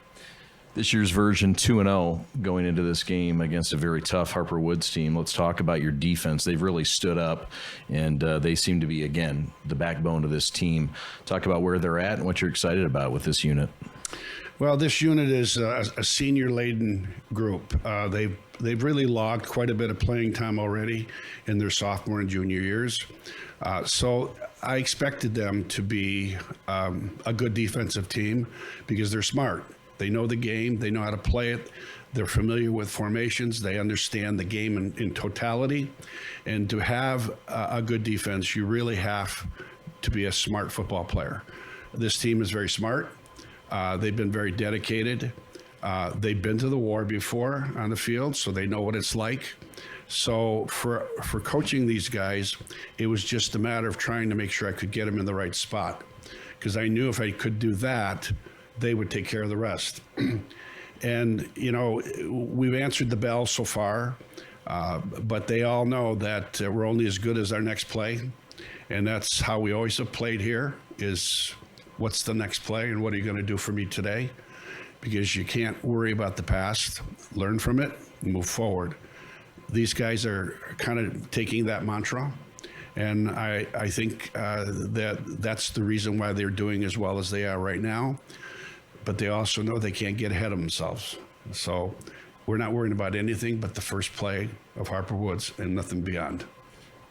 This year's version 2-0 going into this game against a very tough Harper Woods team. Let's talk about your defense. They've really stood up, and they seem to be, again, the backbone of this team. Talk about where they're at and what you're excited about with this unit. Well, this unit is a senior-laden group. They've really logged quite a bit of playing time already in their sophomore and junior years. So I expected them to be a good defensive team because they're smart. They know the game. They know how to play it. They're familiar with formations. They understand the game in totality. And to have a good defense, you really have to be a smart football player. This team is very smart. They've been very dedicated. They've been to the war before on the field, so they know what it's like. So for coaching these guys, it was just a matter of trying to make sure I could get them in the right spot, because I knew if I could do that, they would take care of the rest. And, you know, we've answered the bell so far, but they all know that we're only as good as our next play. And that's how we always have played here, is what's the next play and what are you going to do for me today? Because you can't worry about the past, learn from it, and move forward. These guys are kind of taking that mantra, and I think that's the reason why they're doing as well as they are right now. But they also know they can't get ahead of themselves. So we're not worrying about anything but the first play of Harper Woods and nothing beyond.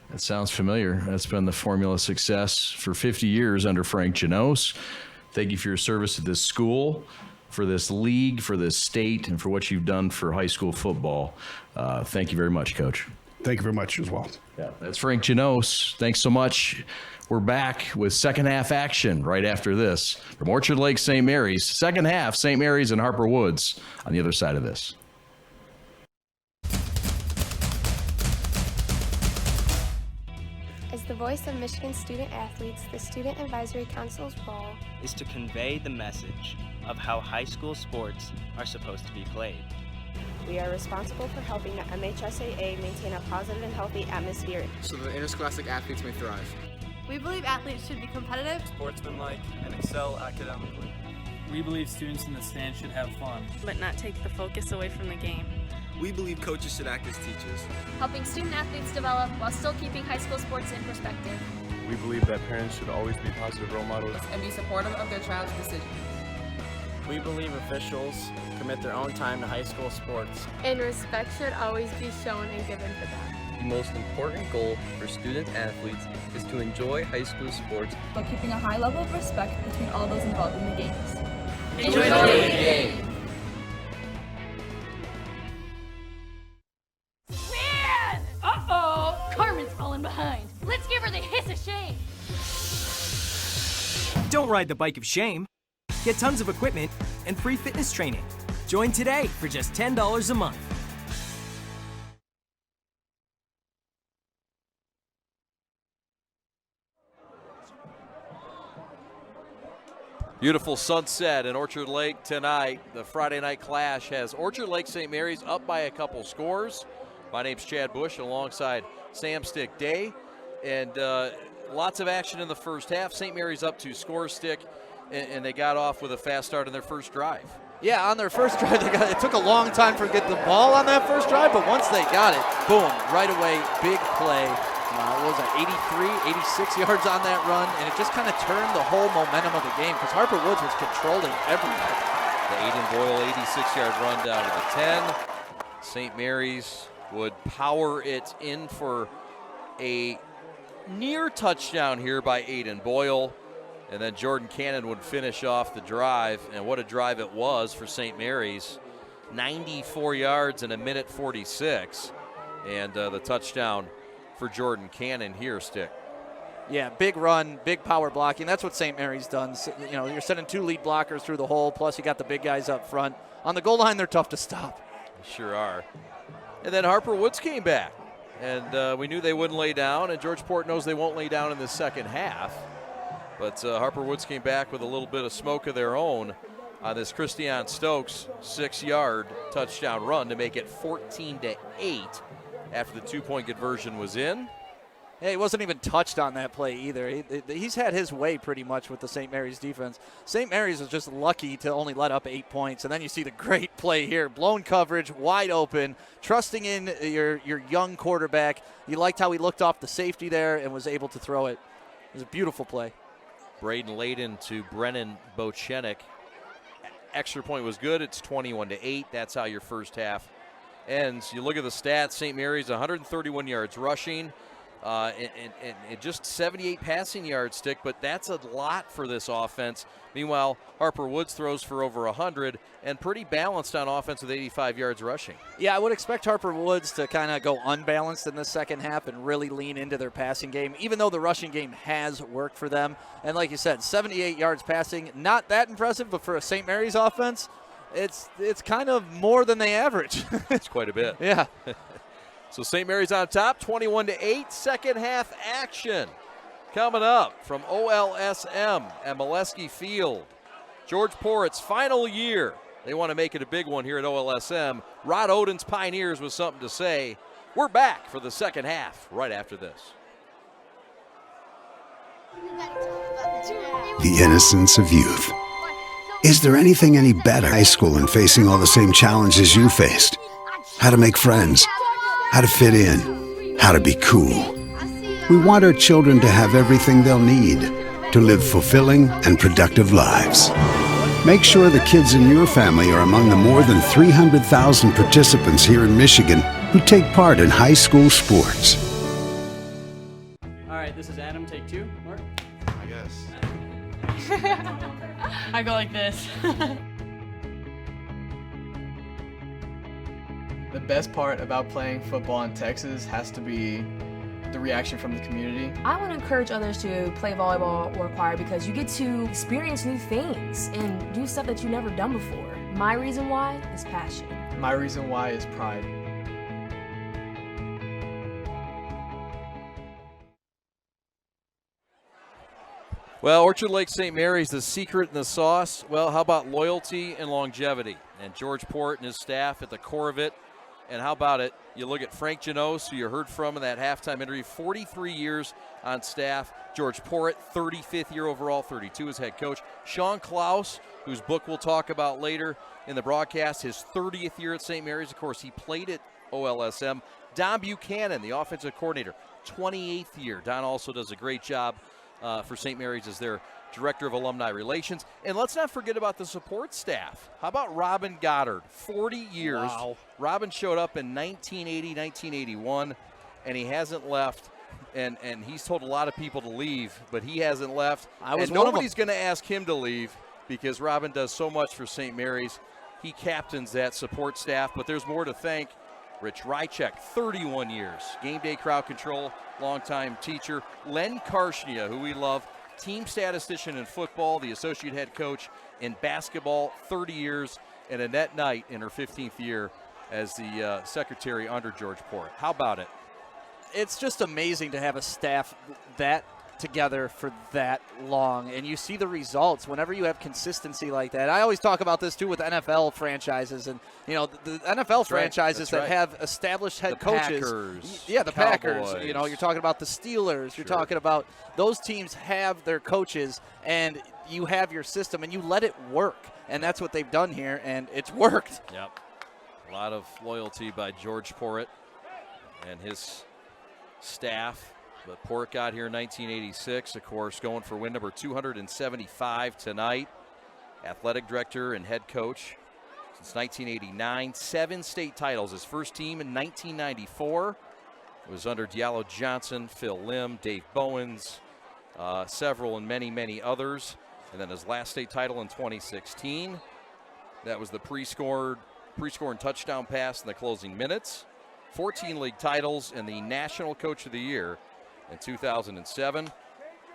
That sounds familiar. That's been the formula of success for 50 years under Frank Janos. Thank you for your service to this school, for this league, for this state, and for what you've done for high school football. Thank you very much, Coach. Thank you very much as well. Yeah, that's Frank Janos. Thanks so much. We're back with second half action right after this from Orchard Lake St. Mary's. Second half, St. Mary's and Harper Woods on the other side of this. As the voice of Michigan student athletes, the Student Advisory Council's role is to convey the message of how high school sports are supposed to be played. We are responsible for helping the MHSAA maintain a positive and healthy atmosphere so that interscholastic athletes may thrive. We believe athletes should be competitive, sportsmanlike, and excel academically. We believe students in the stands should have fun, but not take the focus away from the game. We believe coaches should act as teachers, helping student athletes develop while still keeping high school sports in perspective. We believe that parents should always be positive role models and be supportive of their child's decisions. We believe officials commit their own time to high school sports, and respect should always be shown and given to them. The most important goal for student athletes is to enjoy high school sports, but keeping a high level of respect between all those involved in the games. Enjoy the game! Man! Uh-oh! Carmen's falling behind. Let's give her the hiss of shame. Don't ride the bike of shame. Get tons of equipment and free fitness training. Join today for just $10 a month. Beautiful sunset in Orchard Lake tonight. The Friday night clash has Orchard Lake St. Mary's up by a couple scores. My name's Chad Bush alongside Sam Stick Day. And lots of action in the first half. St. Mary's up 2 scores, Stick, and they got off with a fast start on their first drive. Yeah, on their first drive, it took a long time for get the ball on that first drive, but once they got it, boom, right away, big play. What was it, 83, 86 yards on that run, and it just kind of turned the whole momentum of the game because Harper Woods was controlling everything. The Aiden Boyle 86-yard run down to the 10. St. Mary's would power it in for a near touchdown here by Aiden Boyle, and then Jordan Cannon would finish off the drive, and what a drive it was for St. Mary's. 94 yards in a minute 46, and the touchdown for Jordan Cannon here, Stick. Yeah, big run, big power blocking. That's what St. Mary's done. You know, you're sending 2 lead blockers through the hole, plus you got the big guys up front. On the goal line, they're tough to stop. They sure are. And then Harper Woods came back, and we knew they wouldn't lay down, and George Port knows they won't lay down in the second half. But Harper Woods came back with a little bit of smoke of their own on this Christian Stokes 6-yard touchdown run to make it 14-8 after the 2-point conversion was in. Hey, he wasn't even touched on that play either. He's had his way pretty much with the St. Mary's defense. St. Mary's was just lucky to only let up 8 points, and then you see the great play here. Blown coverage, wide open, trusting in your young quarterback. You liked how he looked off the safety there and was able to throw it. It was a beautiful play. Braden Layden to Brennan Bochenik extra point was good. It's 21-8. That's how your first half ends. You look at the stats, St. Mary's 131 yards rushing, and just 78 passing yards, Stick, but that's a lot for this offense. Meanwhile, Harper Woods throws for over 100 and pretty balanced on offense with 85 yards rushing. Yeah, I would expect Harper Woods to kind of go unbalanced in the second half and really lean into their passing game, even though the rushing game has worked for them. And like you said, 78 yards passing, not that impressive, but for a St. Mary's offense, it's kind of more than they average. It's quite a bit. Yeah. So St. Mary's on top, 21-8. Second half action coming up from OLSM at Molesky Field. George Porritt's final year. They want to make it a big one here at OLSM. Rod Oden's Pioneers with something to say. We're back for the second half right after this. The innocence of youth. Is there anything any better? High school and facing all the same challenges you faced. How to make friends. How to fit in, how to be cool. We want our children to have everything they'll need to live fulfilling and productive lives. Make sure the kids in your family are among the more than 300,000 participants here in Michigan who take part in high school sports. All right, this is Adam, take 2. Mark? I guess. I go like this. The best part about playing football in Texas has to be the reaction from the community. I want to encourage others to play volleyball or choir because you get to experience new things and do stuff that you've never done before. My reason why is passion. My reason why is pride. Well, Orchard Lake St. Mary's, the secret and the sauce. Well, how about loyalty and longevity? And George Porritt and his staff at the core of it. And how about it? You look at Frank Janos, who you heard from in that halftime interview, 43 years on staff. George Porritt, 35th year overall, 32 as head coach. Sean Klaus, whose book we'll talk about later in the broadcast, his 30th year at St. Mary's. Of course, he played at OLSM. Don Buchanan, the offensive coordinator, 28th year. Don also does a great job for St. Mary's as their Director of Alumni Relations. And let's not forget about the support staff. How about Robin Goddard? 40 years. Wow. Robin showed up in 1980, 1981, and he hasn't left. And he's told a lot of people to leave, but he hasn't left. And nobody's going to ask him to leave because Robin does so much for St. Mary's. He captains that support staff, but there's more to thank. Rich Rychek, 31 years. Game day crowd control, longtime teacher. Len Karshnia, who we love, team statistician in football, the associate head coach in basketball, 30 years, and Annette Knight in her 15th year as the secretary under George Porritt. How about it? It's just amazing to have a staff that together for that long, and you see the results whenever you have consistency like that. I always talk about this too with NFL franchises, and you know the NFL franchises that have established head coaches. Packers, the Cowboys. Packers. You know, you're talking about the Steelers. You're talking about those teams have their coaches, and you have your system, and you let it work, and that's what they've done here, and it's worked. Yep, a lot of loyalty by George Porritt and his staff. But Porritt got here in 1986, of course, going for win number 275 tonight. Athletic director and head coach since 1989. 7 state titles. His first team in 1994 was under Diallo Johnson, Phil Lim, Dave Bowens, several and many, many others. And then his last state title in 2016. That was the pre-scored touchdown pass in the closing minutes. 14 league titles and the National Coach of the Year in 2007,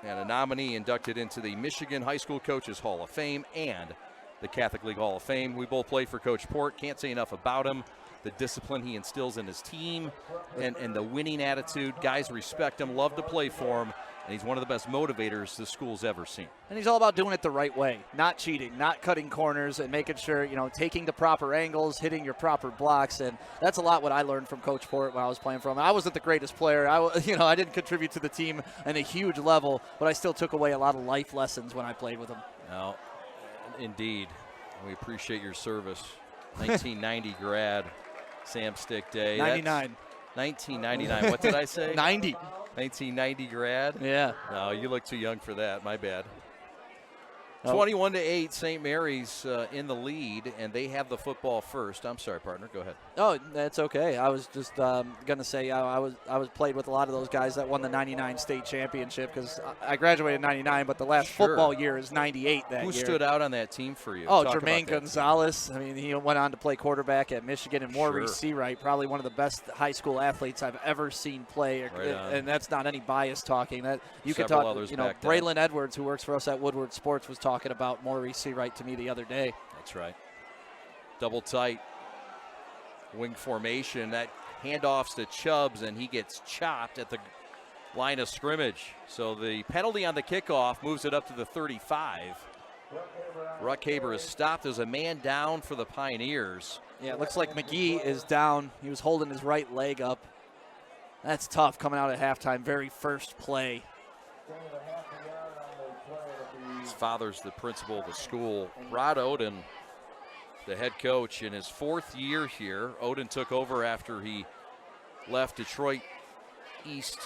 and a nominee inducted into the Michigan High School Coaches Hall of Fame and the Catholic League Hall of Fame. We both played for Coach Porritt. Can't say enough about him, the discipline he instills in his team, and the winning attitude. Guys respect him, love to play for him, and he's one of the best motivators the school's ever seen. And he's all about doing it the right way, not cheating, not cutting corners, and making sure, you know, taking the proper angles, hitting your proper blocks. And that's a lot what I learned from Coach Porritt when I was playing for him. I wasn't the greatest player. I didn't contribute to the team on a huge level, but I still took away a lot of life lessons when I played with him. Now, indeed, we appreciate your service. 1990 grad, Sam Stick Day. 99. 1999. What did I say? 90. 1990 grad? Yeah. No, you look too young for that. My bad. 21-8, St. Mary's in the lead, and they have the football first. I'm sorry, partner. Go ahead. Oh, that's okay. I was just going to say I was played with a lot of those guys that won the '99 state championship because I graduated in '99, but the last football year is '98 that Who year. stood out on that team for you? Oh, Jermaine Gonzalez. I mean, he went on to play quarterback at Michigan, and Maurice Seawright, probably one of the best high school athletes I've ever seen play. And that's not any bias talking. That you could talk. Braylon Edwards, who works for us at Woodward Sports, was talking about Maurice Seawright to me the other day. That's right. Double tight wing formation. That handoffs to Chubbs, and he gets chopped at the line of scrimmage. So the penalty on the kickoff moves it up to the 35. Ruckhaber is stopped as a man down for the Pioneers. Yeah, it looks like McGee is down. He was holding his right leg up. That's tough coming out at halftime. Very first play. His father's the principal of the school. Rod Oden, the head coach, in his 4th year here. Oden took over after he left Detroit East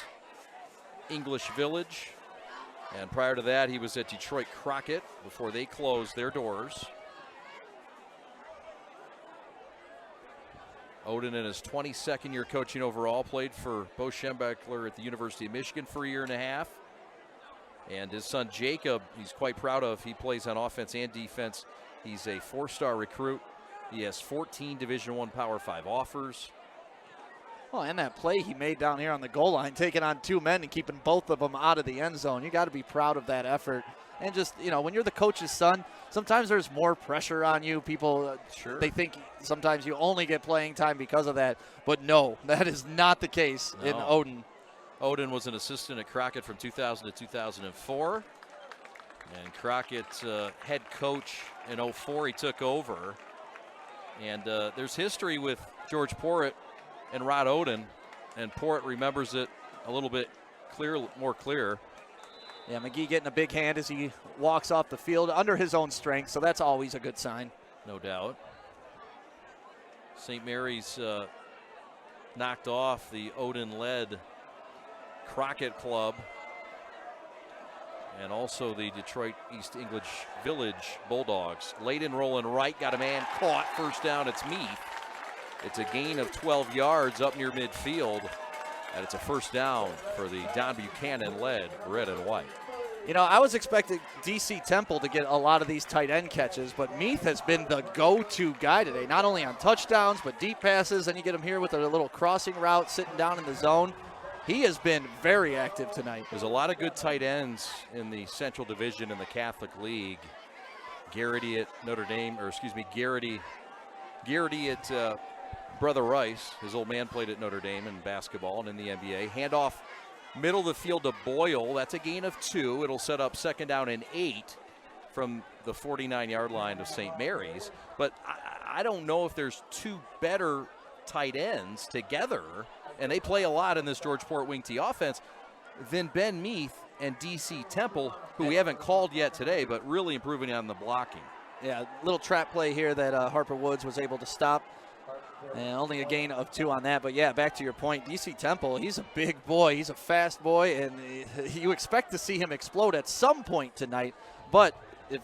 English Village. And prior to that, he was at Detroit Crockett before they closed their doors. Oden, in his 22nd year coaching overall, played for Bo Schembechler at the University of Michigan for a year and a half. And his son Jacob, he's quite proud of. He plays on offense and defense. He's a 4-star recruit. He has 14 Division I Power 5 offers. Oh, and that play he made down here on the goal line, taking on 2 men and keeping both of them out of the end zone. You got to be proud of that effort. And just, when you're the coach's son, sometimes there's more pressure on you. People, they think sometimes you only get playing time because of that. But no, that is not the case in Oden. Oden was an assistant at Crockett from 2000 to 2004. And Crockett's head coach in 04, he took over. And there's history with George Porritt and Rod Oden, and Porritt remembers it a little bit more clear. Yeah, McGee getting a big hand as he walks off the field under his own strength, so that's always a good sign. No doubt. St. Mary's knocked off the Oden-led Crockett Club and also the Detroit East English Village Bulldogs. Layden rolling right, got a man caught, first down, it's Meath. It's a gain of 12 yards up near midfield, and it's a first down for the Don Buchanan-led red and white. I was expecting DC Temple to get a lot of these tight end catches, but Meath has been the go-to guy today, not only on touchdowns, but deep passes, and you get him here with a little crossing route, sitting down in the zone. He has been very active tonight. There's a lot of good tight ends in the Central Division in the Catholic League. Garrity at Notre Dame, Garrity at Brother Rice. His old man played at Notre Dame in basketball and in the NBA. Handoff middle of the field to Boyle. That's a gain of 2. It'll set up 2nd down and 8 from the 49-yard line of St. Mary's. But I don't know if there's 2 better tight ends together, and they play a lot in this George Porritt wing T offense, than Ben Meath and DC Temple, who we haven't called yet today, but really improving on the blocking. Yeah, little trap play here that Harper Woods was able to stop. And only a gain of 2 on that. But, yeah, back to your point, DC Temple, he's a big boy. He's a fast boy, and you expect to see him explode at some point tonight. But if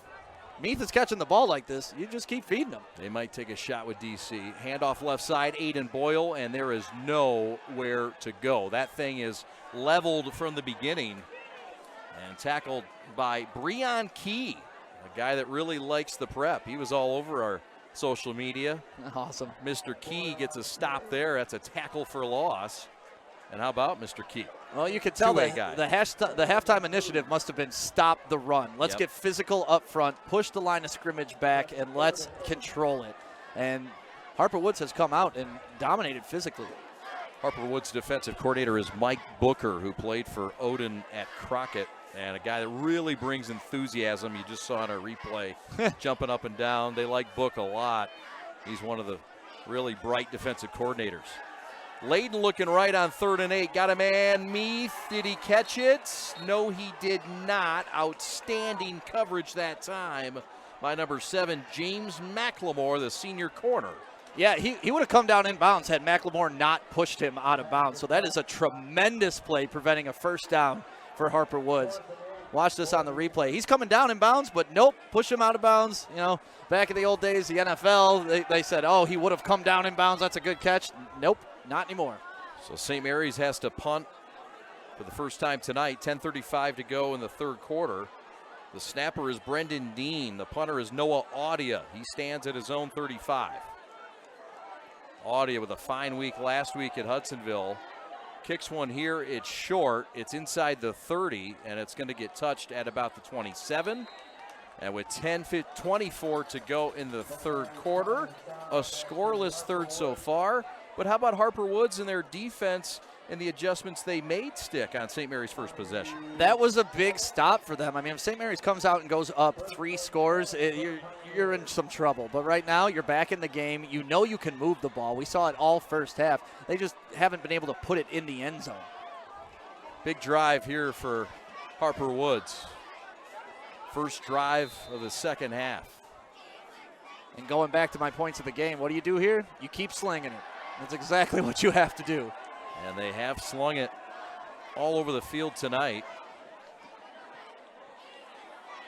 Meath is catching the ball like this, you just keep feeding him. They might take a shot with DC. Handoff left side, Aiden Boyle, and there is nowhere to go. That thing is leveled from the beginning and tackled by Breon Key, a guy that really likes the prep. He was all over our social media. Awesome. Mr. Key gets a stop there. That's a tackle for loss. And how about Mr. Key? Well, you could tell the halftime initiative must have been stop the run. Let's get physical up front, push the line of scrimmage back, and let's control it. And Harper Woods has come out and dominated physically. Harper Woods' defensive coordinator is Mike Booker, who played for Oden at Crockett, and a guy that really brings enthusiasm. You just saw in our replay, jumping up and down. They like Book a lot. He's one of the really bright defensive coordinators. Layden looking right on 3rd and 8. Got a man, Meath. Did he catch it? No, he did not. Outstanding coverage that time by number 7, James McLemore, the senior corner. Yeah, he would have come down in bounds had McLemore not pushed him out of bounds. So that is a tremendous play preventing a first down for Harper Woods. watch this on the replay. He's coming down in bounds, but nope, push him out of bounds. You know, back in the old days, the NFL, they said, oh, he would have come down in bounds. That's a good catch. Nope, not anymore. So St. Mary's has to punt for the first time tonight. 10:35 to go in the third quarter. The snapper is Brendan Dean. The punter is Noah Audia. He stands at his own 35. Audia with a fine week last week at Hudsonville. Kicks one here. It's short. It's inside the 30, and it's going to get touched at about the 27. And with 10:24 to go in the third quarter, a scoreless third so far. But how about Harper Woods and their defense and the adjustments they made stick on St. Mary's first possession? That was a big stop for them. I mean, if St. Mary's comes out and goes up 3 scores, you're in some trouble. But right now, you're back in the game. You know you can move the ball. We saw it all first half. They just haven't been able to put it in the end zone. Big drive here for Harper Woods. First drive of the second half. And going back to my points of the game, what do you do here? You keep slinging it. That's exactly what you have to do. And they have slung it all over the field tonight.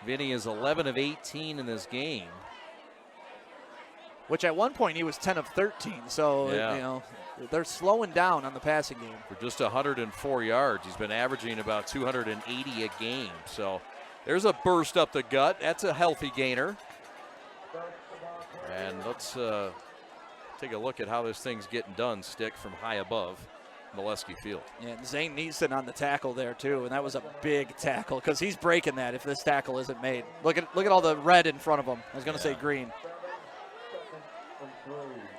Vinny is 11 of 18 in this game. Which at one point he was 10 of 13. So, yeah, you know, they're slowing down on the passing game. For just 104 yards. He's been averaging about 280 a game. So there's a burst up the gut. That's a healthy gainer. And let's take a look at how this thing's getting done, Stick, from high above Molesky Field. Yeah, and Zane Neeson on the tackle there too, and that was a big tackle because he's breaking that if this tackle isn't made. Look at all the red in front of him. I was going to say green.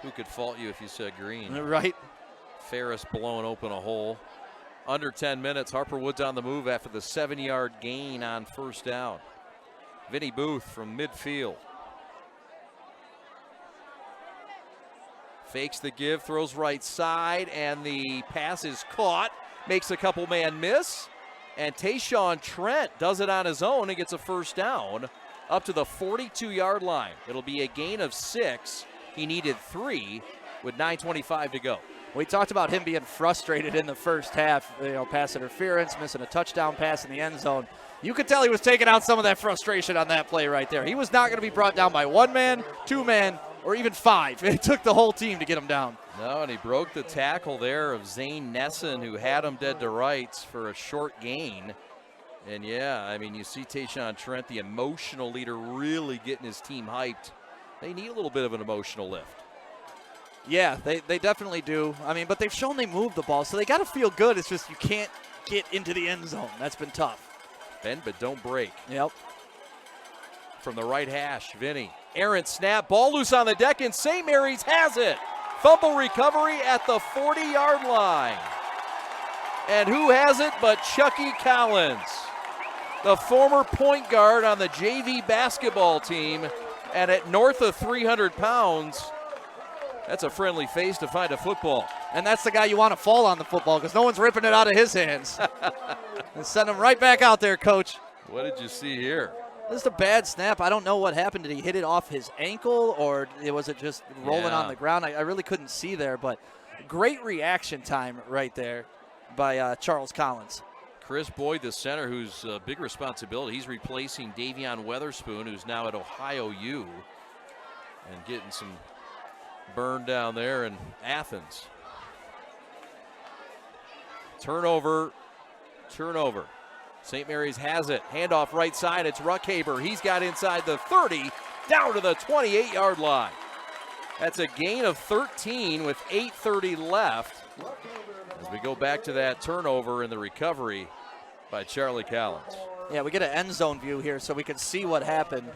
Who could fault you if you said green? Right. Ferris blowing open a hole. Under 10 minutes, Harper Woods on the move after the 7-yard gain on first down. Vinny Booth from midfield. Fakes the give, throws right side, and the pass is caught. Makes a couple man miss. And Tayshawn Trent does it on his own and gets a first down up to the 42-yard line. It'll be a gain of 6. He needed 3 with 9:25 to go. We talked about him being frustrated in the first half, you know, pass interference, missing a touchdown pass in the end zone. You could tell he was taking out some of that frustration on that play right there. He was not going to be brought down by 1 man, 2 man, or even 5. It took the whole team to get him down. No, and he broke the tackle there of Zane Nesson, who had him dead to rights for a short gain. And yeah, I mean, you see Tayshawn Trent, the emotional leader, really getting his team hyped. They need a little bit of an emotional lift. Yeah, they definitely do. I mean, but they've shown they move the ball, so they got to feel good. It's just you can't get into the end zone. That's been tough. Bend but don't break. Yep. From the right hash, Vinny. Errant snap, ball loose on the deck, and St. Mary's has it. Fumble recovery at the 40-yard line. And who has it but Chucky Collins, the former point guard on the JV basketball team, and at north of 300 pounds, that's a friendly face to find a football. And that's the guy you want to fall on the football because no one's ripping it out of his hands. And send him right back out there, Coach. What did you see here? This is a bad snap. I don't know what happened. Did he hit it off his ankle or was it just rolling on the ground? I really couldn't see there, but great reaction time right there by Charles Collins. Chris Boyd, the center, who's a big responsibility. He's replacing Davion Weatherspoon, who's now at Ohio U, and getting some burn down there in Athens. Turnover. St. Mary's has it. Handoff right side. It's Ruckhaber. He's got inside the 30, down to the 28-yard line. That's a gain of 13 with 8:30 left. As we go back to that turnover and the recovery by Charlie Collins. Yeah, we get an end zone view here so we can see what happened.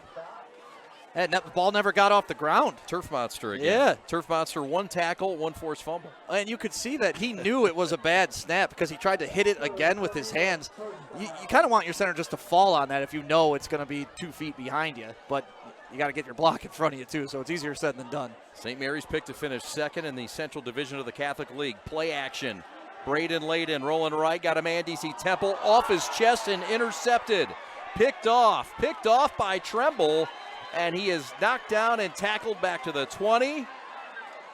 And the ball never got off the ground. Turf Monster again. Yeah. Turf Monster, 1 tackle, 1 forced fumble. And you could see that he knew it was a bad snap because he tried to hit it again with his hands. You kind of want your center just to fall on that if you know it's going to be 2 feet behind you. But you got to get your block in front of you, too, so it's easier said than done. St. Mary's picked to finish second in the Central Division of the Catholic League. Play action. Braden Layden rolling right. Got a man, DC Temple, off his chest and intercepted. Picked off by Tremble. And he is knocked down and tackled back to the 20.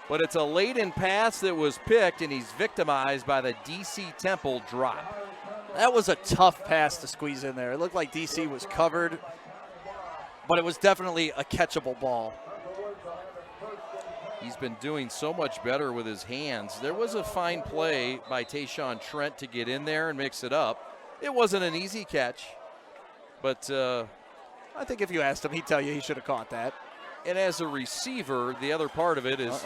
But it's a Layden pass that was picked, and he's victimized by the DC Temple drop. That was a tough pass to squeeze in there. It looked like DC was covered, but it was definitely a catchable ball. He's been doing so much better with his hands. There was a fine play by Tayshawn Trent to get in there and mix it up. It wasn't an easy catch, but I think if you asked him, he'd tell you he should have caught that. And as a receiver, the other part of it is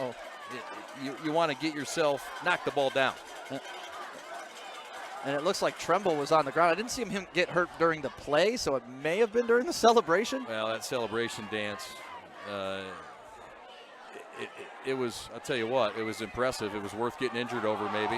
you want to get yourself, knock the ball down. And it looks like Tremble was on the ground. I didn't see him get hurt during the play, so it may have been during the celebration. Well, that celebration dance, it was, I'll tell you what, it was impressive. It was worth getting injured over maybe.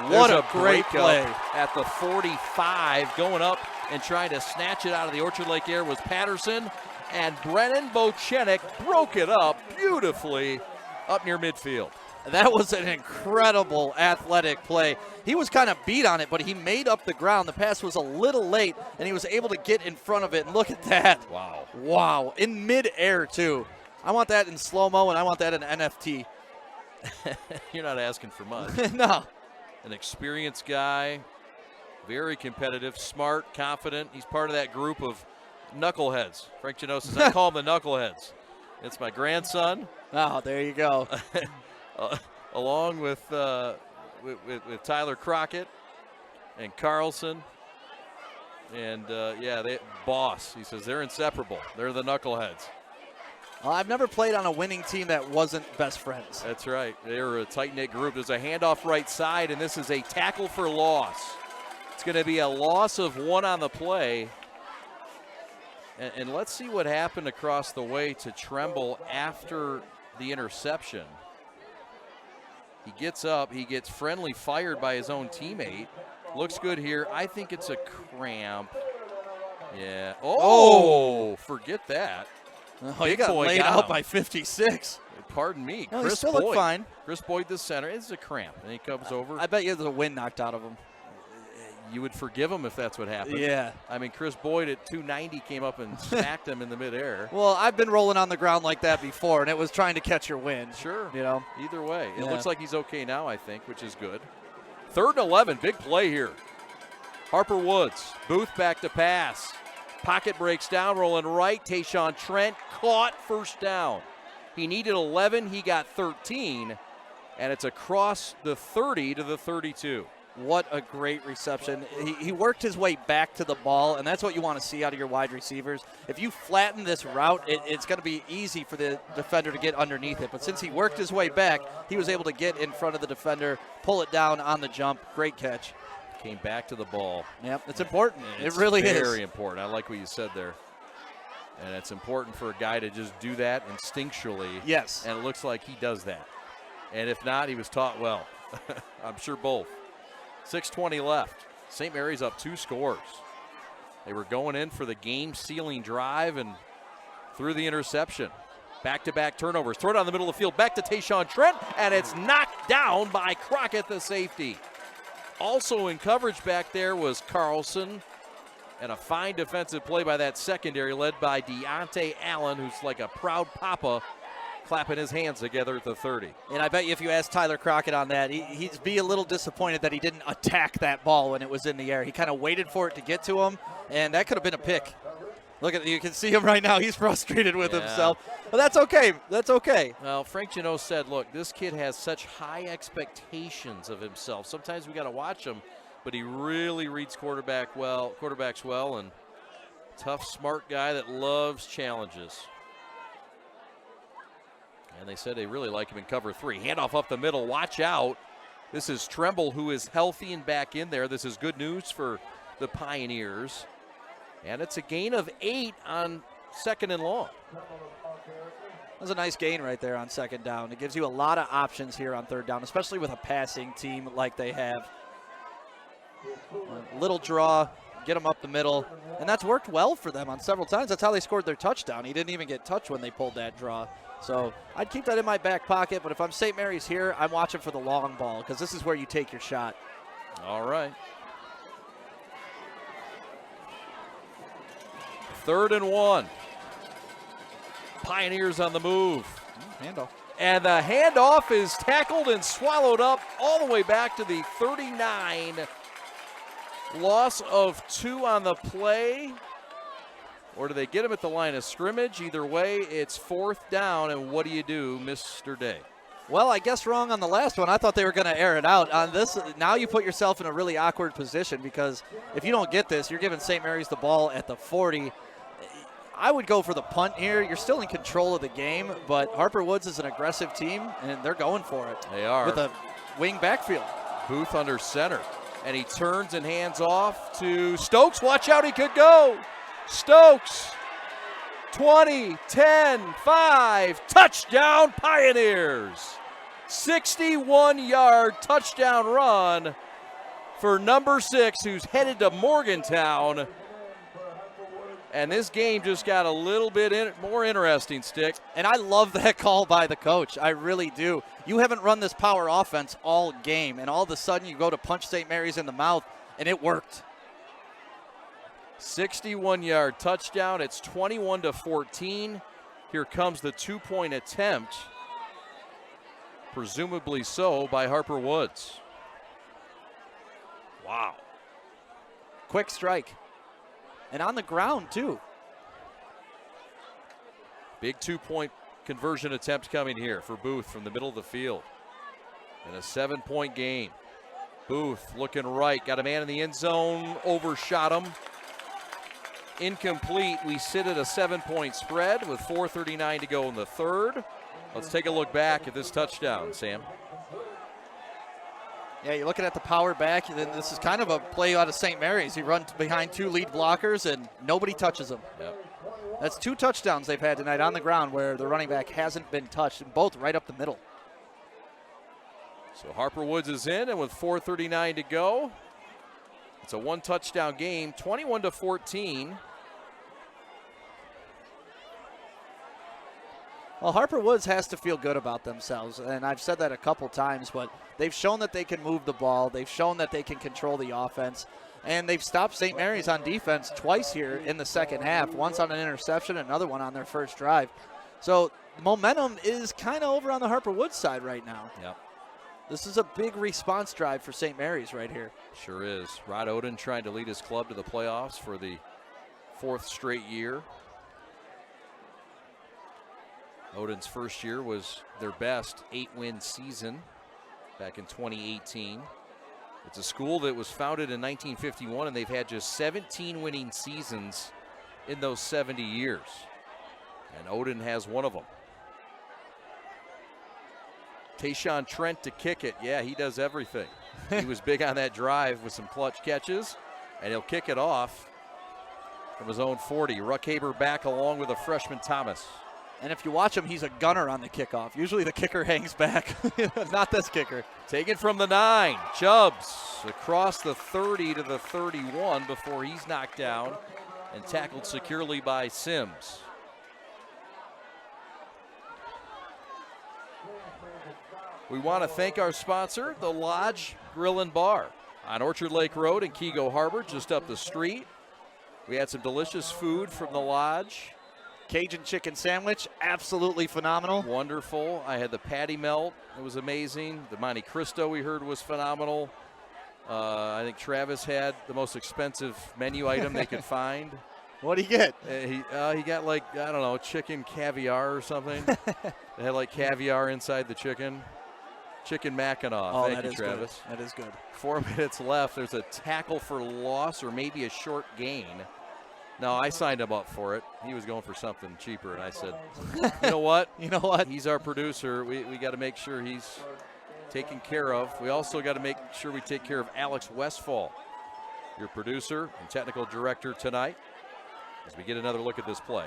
What a great play. At the 45, going up and trying to snatch it out of the Orchard Lake air was Patterson, and Brennan Bochenek broke it up beautifully up near midfield. That was an incredible athletic play. He was kind of beat on it, but he made up the ground. The pass was a little late, and he was able to get in front of it. And look at that. Wow. Wow. In midair, too. I want that in slow-mo, and I want that in NFT. You're not asking for much. No. An experienced guy, very competitive, smart, confident. He's part of that group of knuckleheads. Frank Jano says, I call them the knuckleheads. It's my grandson. Oh, there you go. Along with Tyler Crockett and Carlson. And, Boss. He says they're inseparable. They're the knuckleheads. Well, I've never played on a winning team that wasn't best friends. That's right. They're a tight-knit group. There's a handoff right side, and this is a tackle for loss. It's going to be a loss of 1 on the play. And let's see what happened across the way to Tremble after the interception. He gets up. He gets friendly fired by his own teammate. Looks good here. I think it's a cramp. Yeah. Oh, forget that. Oh, he got laid out by 56. Pardon me. No, Chris he still Boyd. looked fine. Chris Boyd, the center. It's a cramp. And he comes over. I bet you there's a wind knocked out of him. You would forgive him if that's what happened. Yeah. I mean, Chris Boyd at 290 came up and smacked him in the midair. Well, I've been rolling on the ground like that before, and it was trying to catch your wind. Sure. You know. Either way. It Yeah. looks like he's okay now, I think, which is good. 3rd and 11. Big play here. Harper Woods. Booth back to pass. Pocket breaks down, rolling right. Tayshawn Trent caught, first down. He needed 11. He got 13. And it's across the 30 to the 32. What a great reception. He worked his way back to the ball, and that's what you want to see out of your wide receivers. If you flatten this route, it's going to be easy for the defender to get underneath it. But since he worked his way back, he was able to get in front of the defender, pull it down on the jump. Great catch. Came back to the ball. Yep, it's important. It's it really is. Very important. I like what you said there. And it's important for a guy to just do that instinctually. Yes. And it looks like he does that. And if not, he was taught well. I'm sure both. 6:20 left. St. Mary's up 2 scores. They were going in for the game-sealing drive and threw the interception. Back-to-back turnovers. Throw it down the middle of the field. Back to Tayshawn Trent, and it's knocked down by Crockett, the safety. Also in coverage back there was Carlson, and a fine defensive play by that secondary led by Deontay Allen, who's like a proud papa, clapping his hands together at the 30. And I bet you if you ask Tyler Crockett on that, he'd be a little disappointed that he didn't attack that ball when it was in the air. He kind of waited for it to get to him, and that could have been a pick. Look at you can see him right now. He's frustrated with himself. But that's okay. That's okay. Well, Frank Jano said, look, this kid has such high expectations of himself. Sometimes we got to watch him, but he really reads quarterbacks well, and tough, smart guy that loves challenges. And they said they really like him in cover 3. Handoff up the middle. Watch out. This is Tremble, who is healthy and back in there. This is good news for the Pioneers. And it's a gain of 8 on 2nd and long. That's a nice gain right there on 2nd down. It gives you a lot of options here on 3rd down, especially with a passing team like they have. A little draw, get them up the middle. And that's worked well for them on several times. That's how they scored their touchdown. He didn't even get touched when they pulled that draw. So I'd keep that in my back pocket, but if I'm St. Mary's here, I'm watching for the long ball because this is where you take your shot. All right. 3rd and 1. Pioneers on the move. Handoff. And the handoff is tackled and swallowed up all the way back to the 39. Loss of 2 on the play. Or do they get him at the line of scrimmage? Either way, it's 4th down, and what do you do, Mr. Day? Well, I guess wrong on the last one. I thought they were going to air it out. On this, now you put yourself in a really awkward position because if you don't get this, you're giving St. Mary's the ball at the 40. I would go for the punt here. You're still in control of the game, but Harper Woods is an aggressive team, and they're going for it. They are. With a wing backfield. Booth under center, and he turns and hands off to Stokes. Watch out, he could go. Stokes, 20, 10, 5, touchdown Pioneers. 61-yard touchdown run for number 6, who's headed to Morgantown. And this game just got a little bit more interesting, Stick. And I love that call by the coach. I really do. You haven't run this power offense all game, and all of a sudden you go to punch St. Mary's in the mouth, and it worked. 61-yard touchdown. It's 21-14. Here comes the 2-point attempt, presumably so, by Harper Woods. Wow. Quick strike. And on the ground, too. Big 2-point conversion attempt coming here for Booth from the middle of the field. And a 7-point game. Booth looking right, got a man in the end zone, overshot him. Incomplete. We sit at a 7-point spread with 4:39 to go in the third. Let's take a look back at this touchdown, Sam. Yeah, you're looking at the power back, and then this is kind of a play out of St. Mary's. He runs behind 2 lead blockers, and nobody touches him. Yep. That's 2 touchdowns they've had tonight on the ground where the running back hasn't been touched, and both right up the middle. So Harper Woods is in, and with 4:39 to go, it's a 1-touchdown game, 21-14. Well, Harper Woods has to feel good about themselves, and I've said that a couple times, but they've shown that they can move the ball. They've shown that they can control the offense, and they've stopped St. Mary's on defense twice here in the second half, once on an interception, another one on their first drive. So momentum is kind of over on the Harper Woods side right now. Yep. This is a big response drive for St. Mary's right here. Sure is. Rod Oden trying to lead his club to the playoffs for the 4th straight year. Oden's first year was their best 8-win season back in 2018. It's a school that was founded in 1951, and they've had just 17 winning seasons in those 70 years. And Oden has one of them. Tayshawn Trent to kick it. Yeah, he does everything. He was big on that drive with some clutch catches, and he'll kick it off from his own 40. Ruckhaber back along with a freshman Thomas. And if you watch him, he's a gunner on the kickoff. Usually the kicker hangs back. Not this kicker. Taken from the 9. Chubbs across the 30 to the 31 before he's knocked down and tackled securely by Sims. We want to thank our sponsor, the Lodge Grill and Bar on Orchard Lake Road in Kego Harbor, just up the street. We had some delicious food from the Lodge. Cajun chicken sandwich, absolutely phenomenal. Wonderful. I had the patty melt. It was amazing. The Monte Cristo we heard was phenomenal. I think Travis had the most expensive menu item they could find. What did he get? He got like, I don't know, chicken caviar or something. They had like caviar inside the chicken. Chicken Mackinac. Oh, Thank you, Travis. Good. That is good. 4 minutes left. There's a tackle for loss or maybe a short gain. No, I signed him up for it. He was going for something cheaper, and I said, you know what? You know what? He's our producer. We got to make sure he's taken care of. We also got to make sure we take care of Alex Westfall, your producer and technical director tonight, as we get another look at this play.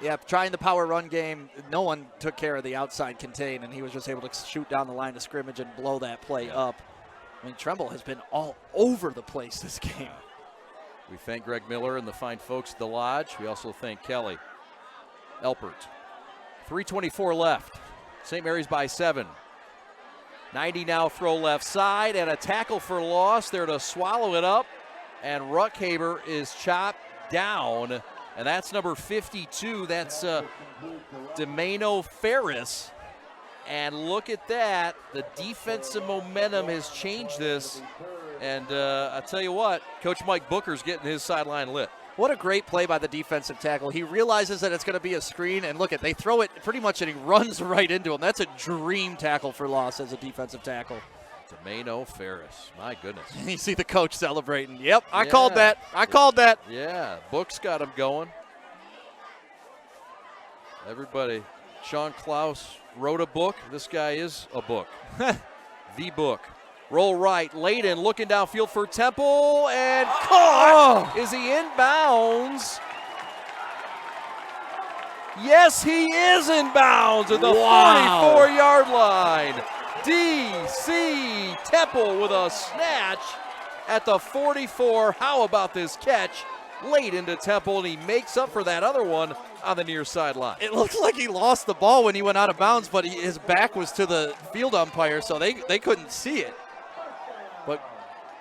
Yeah, trying the power run game, no one took care of the outside contain, and he was just able to shoot down the line of scrimmage and blow that play up. I mean, Tremble has been all over the place this game. We thank Greg Miller and the fine folks at the Lodge. We also thank Kelly Elpert. 3:24 left. St. Mary's by 7. 90 now, throw left side, and a tackle for loss there to swallow it up. And Ruckhaber is chopped down, and that's number 52. That's Demano Ferris. And look at that. The defensive momentum has changed this. And I tell you what, Coach Mike Booker's getting his sideline lit. What a great play by the defensive tackle. He realizes that it's going to be a screen, and look, they throw it pretty much, and he runs right into him. That's a dream tackle for loss as a defensive tackle. Domeno Ferris, my goodness. You see the coach celebrating. Yep, I called that. I called that. Yeah, Book's got him going. Everybody, Sean Klaus wrote a book. This guy is a book. The book. Roll right, Layden looking downfield for Temple, and caught! Is he in bounds? Yes, he is in bounds at the 44-yard line. D.C. Temple with a snatch at the 44. How about this catch? Late into Temple, and he makes up for that other one on the near sideline. It looks like he lost the ball when he went out of bounds, but his back was to the field umpire, so they couldn't see it. But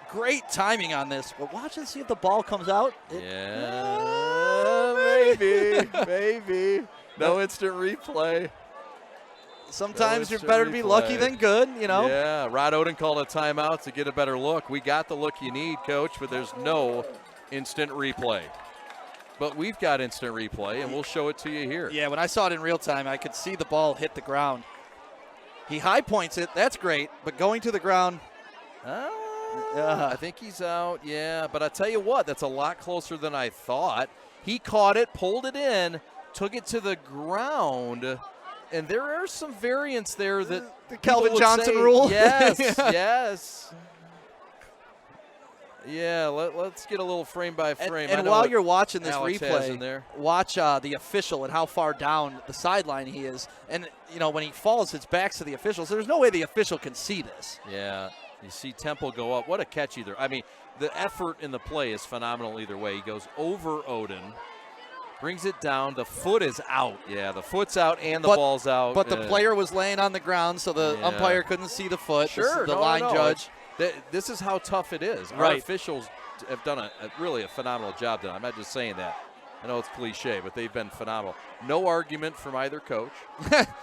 great timing on this. But watch and see if the ball comes out. Maybe. No instant replay. Sometimes you're better to be lucky than good, you know. Yeah, Rod Oden called a timeout to get a better look. We got the look you need, Coach, but there's no instant replay. But we've got instant replay, and we'll show it to you here. Yeah, when I saw it in real time, I could see the ball hit the ground. He high points it. That's great. But going to the ground. I think he's out, yeah. But I tell you what, that's a lot closer than I thought. He caught it, pulled it in, took it to the ground, and there are some variants there that the Calvin Johnson rule. Yes, yes. Yeah, let's get a little frame by frame. And while you're watching this Alex replay, watch the official and how far down the sideline he is. And, you know, when he falls, his back's to the official, so there's no way the official can see this. Yeah. You see Temple go up. What a catch either. I mean, the effort in the play is phenomenal either way. He goes over Oden, brings it down. The foot is out. Yeah, the foot's out and the ball's out. But the player was laying on the ground, so the umpire couldn't see the foot. Sure, the line judge. This is how tough it is. Right. Our officials have done really a phenomenal job tonight. I'm not just saying that. I know it's cliche, but they've been phenomenal. No argument from either coach.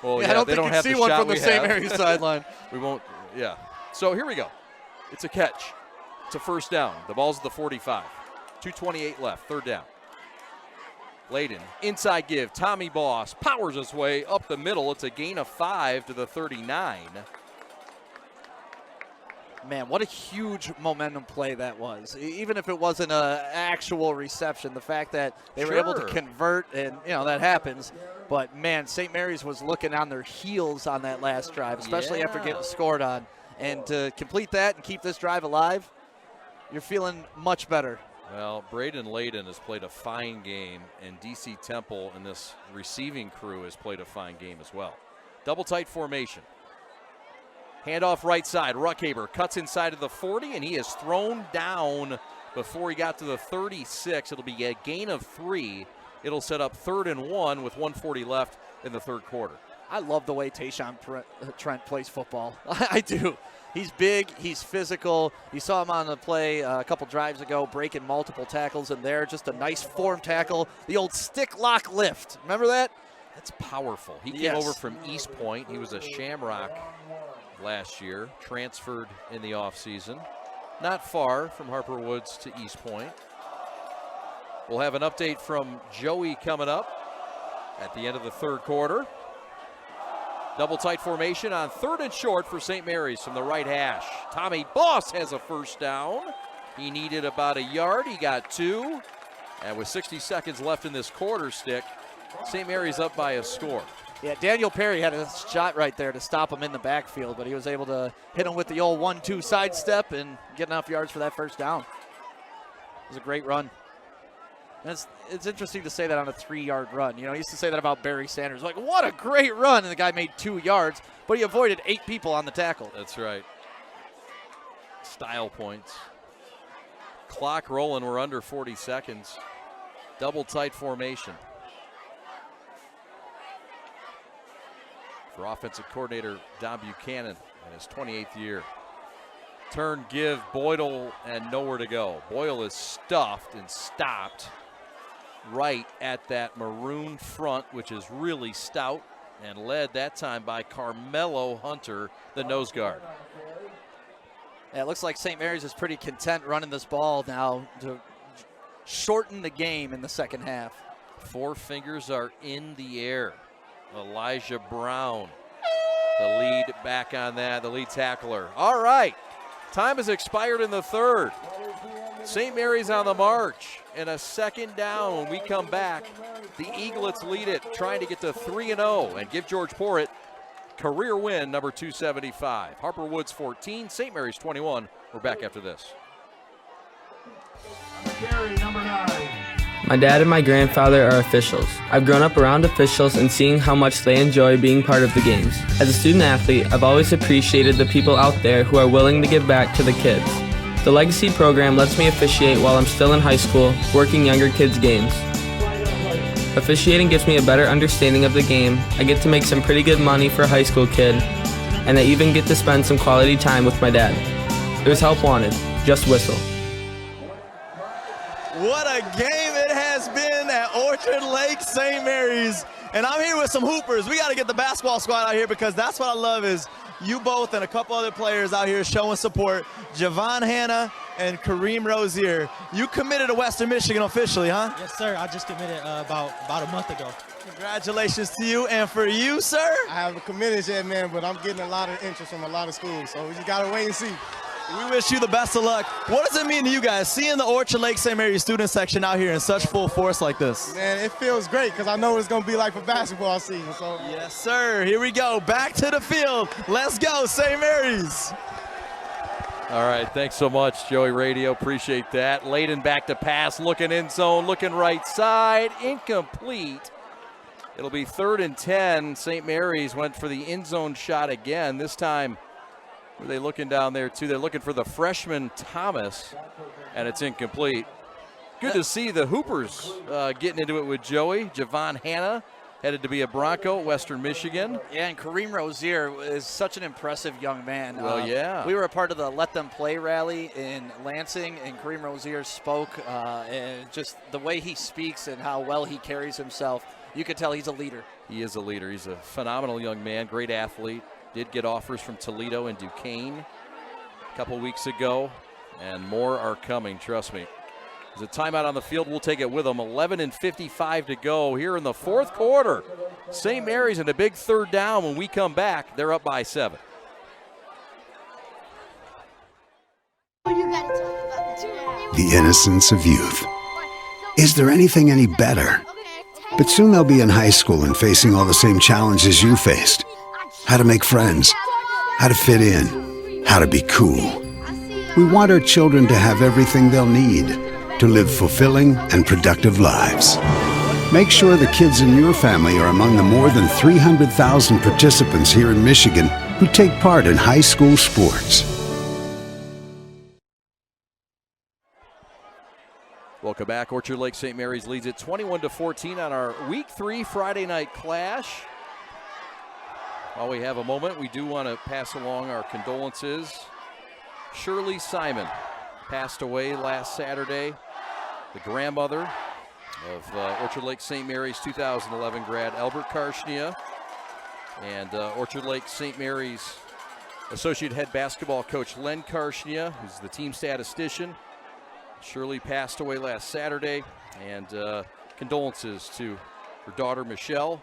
Well, I don't they think don't you'd have see the one shot from the we St. have. Mary's sideline. We won't. Yeah. So here we go. It's a catch. It's a first down. The ball's at the 45. 2:28 left. Third down. Layden, inside give. Tommy Boss powers his way up the middle. It's a gain of 5 to the 39. Man, what a huge momentum play that was. Even if it wasn't an actual reception, the fact that they were able to convert, and, you know, that happens. But, man, St. Mary's was looking on their heels on that last drive, especially after getting scored on. And to complete that and keep this drive alive, you're feeling much better. Well, Braden Layden has played a fine game, and DC Temple and this receiving crew has played a fine game as well. Double tight formation. Handoff right side. Ruckhaber cuts inside of the 40, and he is thrown down before he got to the 36. It'll be a gain of 3. It'll set up 3rd and 1 with 1:40 left in the third quarter. I love the way Tayshawn Trent plays football. I do. He's big. He's physical. You saw him on the play a couple drives ago, breaking multiple tackles in there. Just a nice form tackle. The old stick lock lift. Remember that? That's powerful. He came over from East Point. He was a Shamrock last year, transferred in the offseason. Not far from Harper Woods to East Point. We'll have an update from Joey coming up at the end of the third quarter. Double tight formation on 3rd and short for St. Mary's from the right hash. Tommy Boss has a first down. He needed about a yard. He got 2. And with 60 seconds left in this quarter stick, St. Mary's up by a score. Yeah, Daniel Perry had a shot right there to stop him in the backfield, but he was able to hit him with the old 1-2 sidestep and get enough yards for that first down. It was a great run. And it's interesting to say that on a 3-yard run. You know, I used to say that about Barry Sanders. Like, what a great run. And the guy made 2 yards, but he avoided 8 people on the tackle. That's right. Style points. Clock rolling. We're under 40 seconds. Double tight formation. For offensive coordinator Don Buchanan in his 28th year. Turn, give, Boyle, and nowhere to go. Boyle is stuffed and stopped right at that maroon front, which is really stout, and led that time by Carmelo Hunter, the nose guard. Yeah, it looks like St. Mary's is pretty content running this ball now to shorten the game in the second half. Four fingers are in the air. Elijah Brown, the lead back on that, the lead tackler. All right, time has expired in the third. St. Mary's on the march, and a second down when we come back. The Eaglets lead it, trying to get to 3-0 and give George Porritt career win number 275. Harper Woods 14, St. Mary's 21. We're back after this. My dad and my grandfather are officials. I've grown up around officials and seeing how much they enjoy being part of the games. As a student athlete, I've always appreciated the people out there who are willing to give back to the kids. The Legacy program lets me officiate while I'm still in high school, working younger kids' games. Officiating gives me a better understanding of the game. I get to make some pretty good money for a high school kid, and I even get to spend some quality time with my dad. There's help wanted. Just whistle. What a game it has been at Orchard Lake St. Mary's. And I'm here with some hoopers. We got to get the basketball squad out here because that's what I love is you both and a couple other players out here showing support. Javon Hanna and Kareem Rozier. You committed to Western Michigan officially, huh? Yes, sir. I just committed about a month ago. Congratulations to you. And for you, sir? I haven't committed yet, man, but I'm getting a lot of interest from a lot of schools. So we just got to wait and see. We wish you the best of luck. What does it mean to you guys seeing the Orchard Lake St. Mary's student section out here in such full force like this? Man, it feels great because I know what it's going to be like for basketball season. So yes, sir. Here we go. Back to the field. Let's go, St. Mary's. All right, thanks so much, Joey Radio. Appreciate that. Layden back to pass, looking in zone, looking right side. Incomplete. It'll be 3rd and 10. St. Mary's went for the end zone shot again. This time, were they looking down there too? They're looking for the freshman Thomas, and it's incomplete. Good to see the Hoopers getting into it with Joey. Javon Hanna headed to be a Bronco at Western Michigan. Yeah, and Kareem Rozier is such an impressive young man. Well, yeah. We were a part of the Let Them Play rally in Lansing, and Kareem Rozier spoke, and just the way he speaks and how well he carries himself, you could tell he's a leader. He is a leader. He's a phenomenal young man, great athlete. Did get offers from Toledo and Duquesne a couple weeks ago, and more are coming, trust me. There's a timeout on the field. We'll take it with them. 11:55 to go here in the fourth quarter. St. Mary's in a big third down. When we come back, they're up by 7. The innocence of youth. Is there anything any better? But soon they'll be in high school and facing all the same challenges you faced. How to make friends, how to fit in, how to be cool. We want our children to have everything they'll need to live fulfilling and productive lives. Make sure the kids in your family are among the more than 300,000 participants here in Michigan who take part in high school sports. Welcome back. Orchard Lake St. Mary's leads it 21-14 on our Week 3 Friday night clash. While we have a moment, we do want to pass along our condolences. Shirley Simon passed away last Saturday, the grandmother of Orchard Lake St. Mary's 2011 grad Albert Karshnia, and Orchard Lake St. Mary's associate head basketball coach Len Karshnia, who's the team statistician. Shirley passed away last Saturday, and condolences to her daughter Michelle,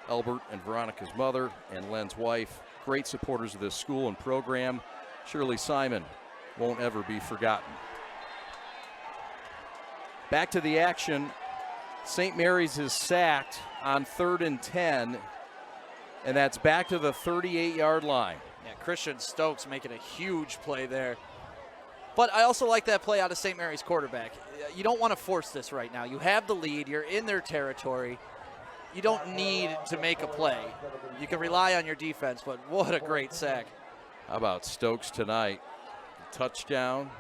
Albert and Veronica's mother, and Len's wife. Great supporters of this school and program. Shirley Simon won't ever be forgotten. Back to the action. St. Mary's is sacked on 3rd and 10, and that's back to the 38-yard line. Yeah, Christian Stokes making a huge play there. But I also like that play out of St. Mary's quarterback. You don't want to force this right now. You have the lead. You're in their territory. You don't need to make a play. You can rely on your defense, but what a great sack. How about Stokes tonight? Touchdown.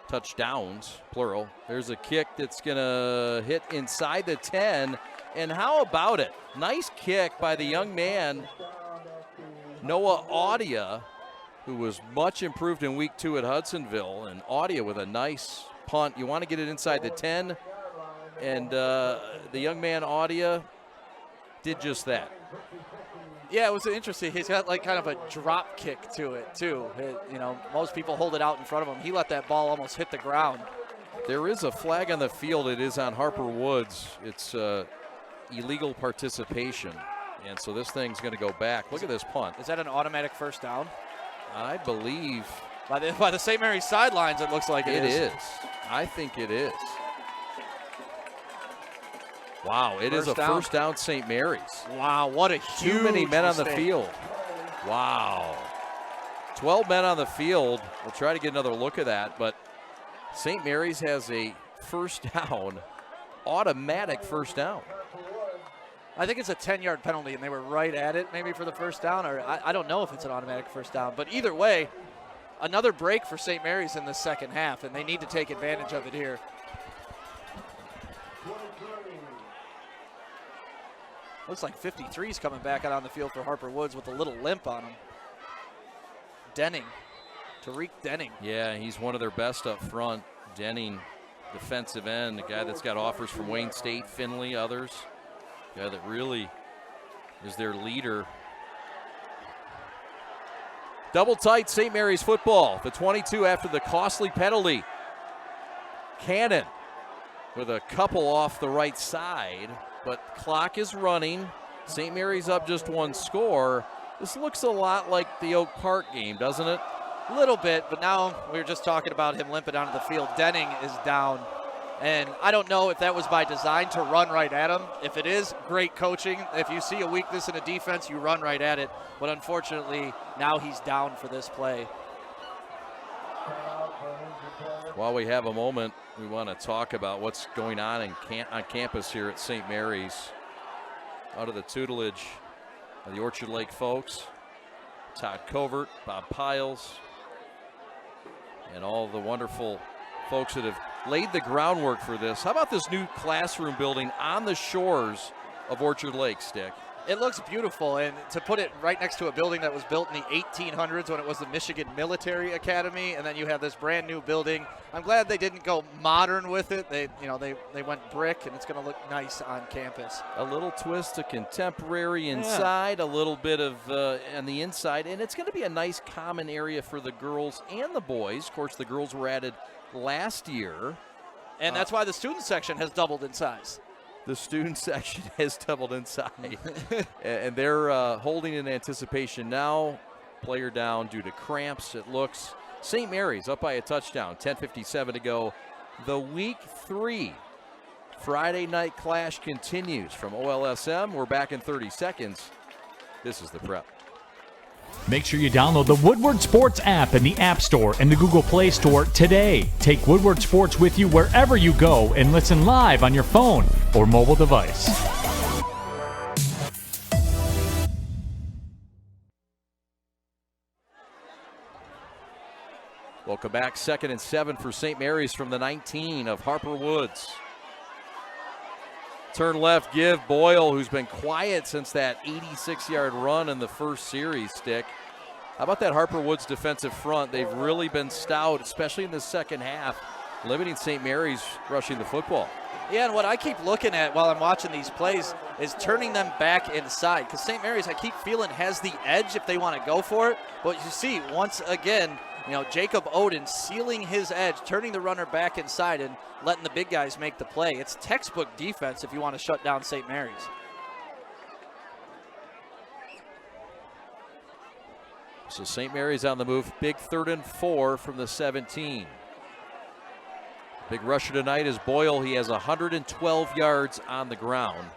Touchdowns, plural. There's a kick that's going to hit inside the 10. And how about it? Nice kick by the young man, Noah Audia, who was much improved in week 2 at Hudsonville. And Audia with a nice punt. You want to get it inside the 10. And the young man, Audia, did just that. Yeah, it was interesting. He's got like kind of a drop kick to it too. Most people hold it out in front of him. He let that ball almost hit the ground. There is a flag on the field. It is on Harper Woods. It's illegal participation. And so this thing's going to go back. Look at this punt. Is that an automatic first down? I believe. By the St. Mary's sidelines, it looks like it is. It is. I think it is. Wow, it is a first down St. Mary's. Wow, what a huge Too many men mistake. on the field. Wow. 12 men on the field. We'll try to get another look at that, but St. Mary's has a first down, automatic first down. I think it's a 10-yard penalty, and they were right at it maybe for the first down, or I don't know if it's an automatic first down. But either way, another break for St. Mary's in the second half, and they need to take advantage of it here. Looks like 53's coming back out on the field for Harper Woods with a little limp on him. Denning, Tariq Denning. Yeah, he's one of their best up front. Denning, defensive end, the guy that's got offers from Wayne State, Finley, others. Guy that really is their leader. Double tight St. Mary's football. The 22 after the costly penalty. Cannon with a couple off the right side, but clock is running. St. Mary's up just one score. This looks a lot like the Oak Park game, doesn't it? A little bit, but now we were just talking about him limping onto the field. Denning is down. And I don't know if that was by design to run right at him. If it is, great coaching. If you see a weakness in a defense, you run right at it. But unfortunately, now he's down for this play. While we have a moment, we want to talk about what's going on on campus here at St. Mary's. Under the tutelage of the Orchard Lake folks, Todd Covert, Bob Piles, and all the wonderful folks that have laid the groundwork for this. How about this new classroom building on the shores of Orchard Lake, Stick? It looks beautiful, and to put it right next to a building that was built in the 1800s when it was the Michigan Military Academy, and then you have this brand new building. I'm glad they didn't go modern with it. They went brick, and it's going to look nice on campus. A little twist to contemporary inside, a little bit of on the inside, and it's going to be a nice common area for the girls and the boys. Of course, the girls were added last year. And that's why the student section has doubled in size. The student section has doubled in size. And they're holding in anticipation now. Player down due to cramps, it looks. St. Mary's up by a touchdown, 10:57 to go. The Week 3 Friday night clash continues from OLSM. We're back in 30 seconds. This is the prep. Make sure you download the Woodward Sports app in the App Store and the Google Play Store today. Take Woodward Sports with you wherever you go and listen live on your phone or mobile device. Welcome back. 2nd and 7 for St. Mary's from the 19 of Harper Woods. Turn left, give Boyle, who's been quiet since that 86-yard run in the first series, Stick. How about that Harper Woods defensive front? They've really been stout, especially in the second half, limiting St. Mary's rushing the football. Yeah, and what I keep looking at while I'm watching these plays is turning them back inside, because St. Mary's, I keep feeling, has the edge if they want to go for it. But you see, once again, Jacob Oden sealing his edge, turning the runner back inside and letting the big guys make the play. It's textbook defense if you want to shut down St. Mary's. So St. Mary's on the move. Big 3rd and 4 from the 17. Big rusher tonight is Boyle. He has 112 yards on the ground.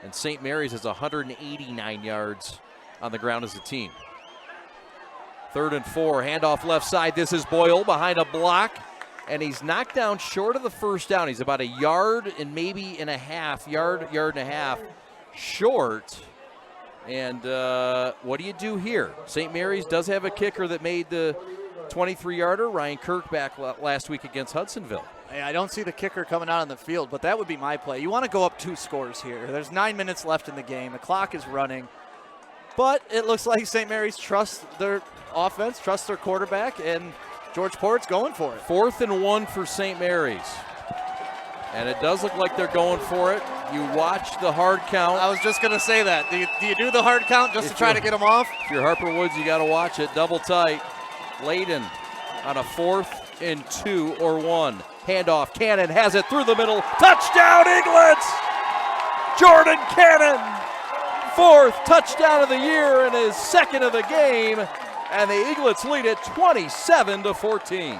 And St. Mary's has 189 yards on the ground as a team. 3rd and 4, handoff left side. This is Boyle behind a block, and he's knocked down short of the first down. He's about a yard and maybe and a half, yard and a half short. And what do you do here? St. Mary's does have a kicker that made the 23-yarder, Ryan Kirk, back last week against Hudsonville. Hey, I don't see the kicker coming out on the field, but that would be my play. You want to go up 2 scores here. There's 9 minutes left in the game. The clock is running. But it looks like St. Mary's trusts their offense, trusts their quarterback, and George Porritt's going for it. 4th and 1 for St. Mary's. And it does look like they're going for it. You watch the hard count. I was just going to say that. Do you do the hard count just to try to get them off? If you're Harper Woods, you got to watch it. Double tight. Layden on a 4th and 2 or 1. Handoff. Cannon has it through the middle. Touchdown, Eaglets! Jordan Cannon, 4th touchdown of the year and his 2nd of the game. And the Eaglets lead it 27-14.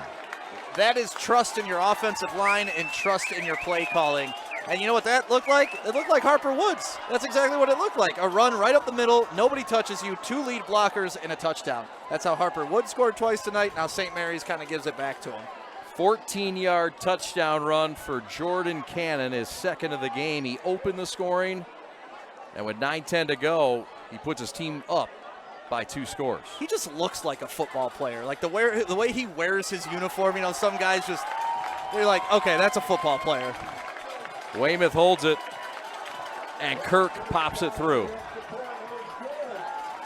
That is trust in your offensive line and trust in your play calling. And you know what that looked like? It looked like Harper Woods. That's exactly what it looked like. A run right up the middle, nobody touches you, 2 lead blockers, and a touchdown. That's how Harper Woods scored twice tonight. Now St. Mary's kind of gives it back to him. 14-yard touchdown run for Jordan Cannon, his 2nd of the game. He opened the scoring, and with 9:10 to go, he puts his team up by 2 scores. He just looks like a football player. Like the way he wears his uniform, you know, some guys just, they're like, okay, that's a football player. Weymouth holds it, and Kirk pops it through.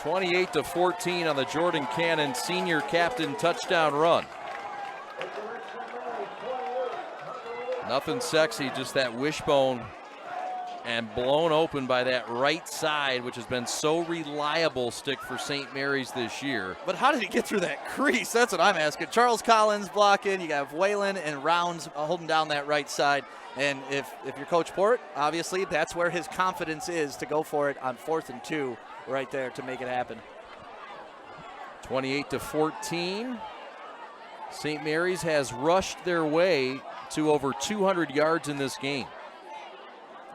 28-14 on the Jordan Cannon senior captain touchdown run. Nothing sexy, just that wishbone and blown open by that right side, which has been so reliable stick for St. Mary's this year. But how did he get through that crease? That's what I'm asking. Charles Collins blocking. You got Whalen and Rounds holding down that right side. And if you're Coach Porritt, obviously that's where his confidence is to go for it on 4th and 2 right there to make it happen. 28-14. St. Mary's has rushed their way to over 200 yards in this game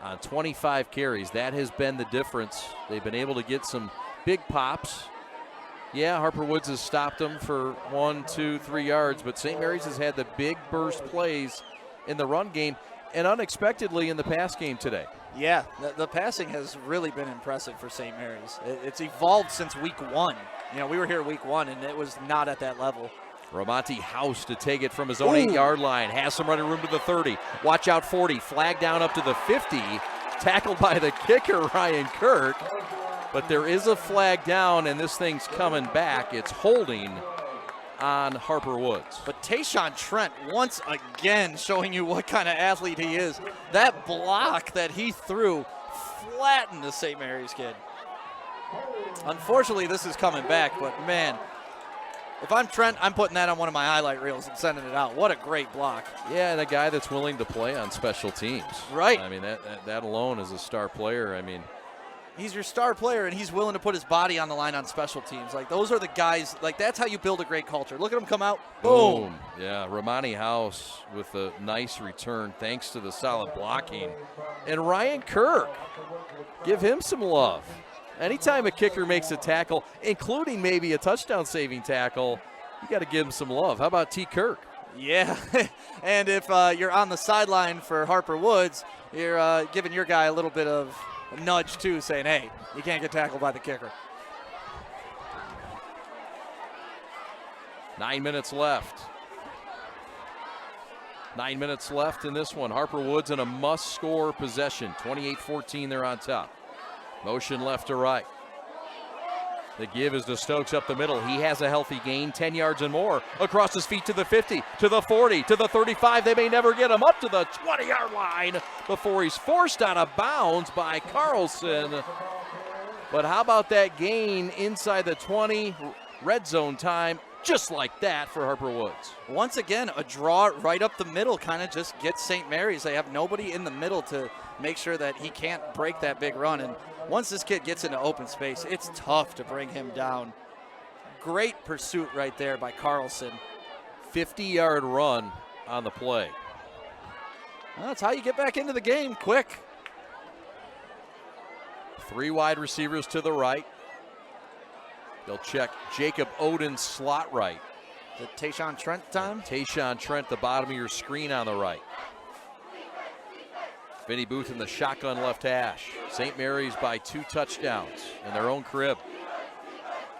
on 25 carries. That has been the difference. They've been able to get some big pops. Yeah, Harper Woods has stopped them for 1, 2, 3 yards, but St. Mary's has had the big burst plays in the run game and unexpectedly in the pass game today. Yeah, the passing has really been impressive for St. Mary's. It's evolved since week 1. You know, we were here week 1, and it was not at that level. Ramonte House to take it from his own 8-yard line. Has some running room to the 30. Watch out, 40. Flag down up to the 50. Tackled by the kicker, Ryan Kirk. But there is a flag down, and this thing's coming back. It's holding on Harper Woods. But Tayshawn Trent, once again, showing you what kind of athlete he is. That block that he threw flattened the St. Mary's kid. Unfortunately, this is coming back, but man, if I'm Trent, I'm putting that on one of my highlight reels and sending it out. What a great block. Yeah, and a guy that's willing to play on special teams. Right. I mean, that alone is a star player. I mean, he's your star player, and he's willing to put his body on the line on special teams. Like, those are the guys, like, that's how you build a great culture. Look at him come out. Boom. Yeah, Ramonte House with a nice return thanks to the solid blocking. And Ryan Kirk, give him some love. Anytime a kicker makes a tackle, including maybe a touchdown-saving tackle, you got to give him some love. How about T. Kirk? Yeah, and if you're on the sideline for Harper Woods, you're giving your guy a little bit of a nudge, too, saying, hey, you can't get tackled by the kicker. 9 minutes left. 9 minutes left in this one. Harper Woods in a must-score possession. 28-14, they're on top. Motion left to right. The give is to Stokes up the middle. He has a healthy gain, 10 yards and more. Across his feet to the 50, to the 40, to the 35. They may never get him up to the 20-yard line before he's forced out of bounds by Carlson. But how about that gain inside the 20? Red zone time, just like that for Harper Woods. Once again, a draw right up the middle kind of just gets St. Mary's. They have nobody in the middle to make sure that he can't break that big run. And once this kid gets into open space, it's tough to bring him down. Great pursuit right there by Carlson. 50-yard run on the play. Well, that's how you get back into the game, quick. 3 wide receivers to the right. They'll check Jacob Oden slot right. The Tayshawn Trent time? Tayshawn Trent, the bottom of your screen on the right. Vinny Booth in the shotgun left hash. St. Mary's by 2 touchdowns in their own crib.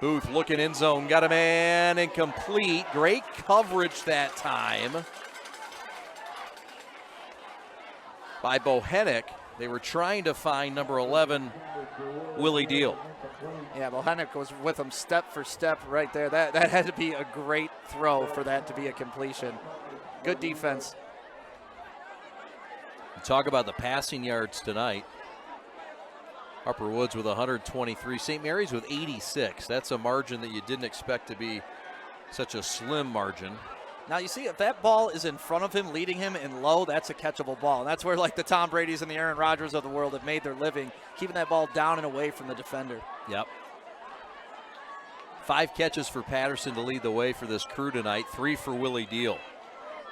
Booth looking in zone, got a man incomplete. Great coverage that time by Bohenick. They were trying to find number 11, Willie Deal. Yeah, Bohenick was with him step for step right there. That had to be a great throw for that to be a completion. Good defense. You talk about the passing yards tonight. Harper Woods with 123, St. Mary's with 86. That's a margin that you didn't expect to be such a slim margin. Now, you see, if that ball is in front of him, leading him in low, that's a catchable ball. And that's where, like, the Tom Brady's and the Aaron Rodgers of the world have made their living, keeping that ball down and away from the defender. Yep. 5 catches for Patterson to lead the way for this crew tonight, 3 for Willie Deal.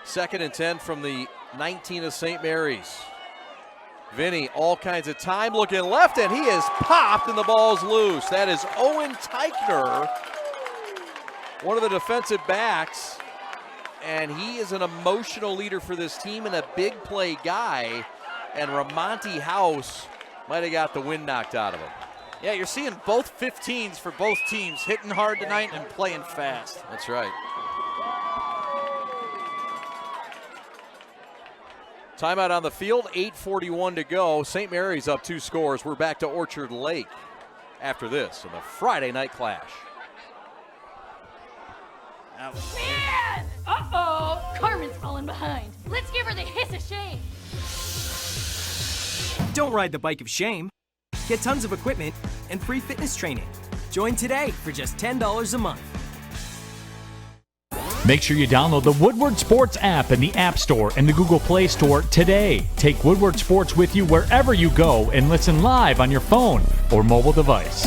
2nd and 10 from the 19 of St. Mary's. Vinny, all kinds of time, looking left, and he is popped, and the ball's loose. That is Owen Teichner, one of the defensive backs, and he is an emotional leader for this team and a big play guy, and Ramonte House might have got the wind knocked out of him. Yeah, you're seeing both 15s for both teams hitting hard tonight and playing fast. That's right. Timeout on the field, 8:41 to go. St. Mary's up 2 scores. We're back to Orchard Lake after this in the Friday night clash. Man! Uh-oh! Carmen's falling behind. Let's give her the hiss of shame. Don't ride the bike of shame. Get tons of equipment and free fitness training. Join today for just $10 a month. Make sure you download the Woodward Sports app in the App Store and the Google Play Store today. Take Woodward Sports with you wherever you go and listen live on your phone or mobile device.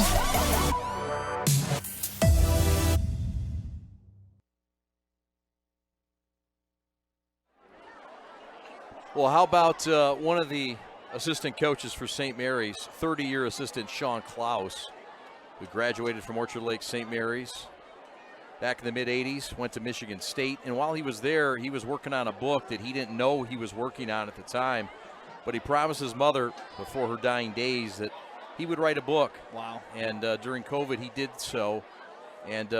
Well, how about one of the assistant coaches for St. Mary's, 30-year assistant Sean Klaus, who graduated from Orchard Lake St. Mary's back in the mid-'80s, went to Michigan State, and while he was there, he was working on a book that he didn't know he was working on at the time, but he promised his mother before her dying days that he would write a book. Wow. And during COVID, he did so, and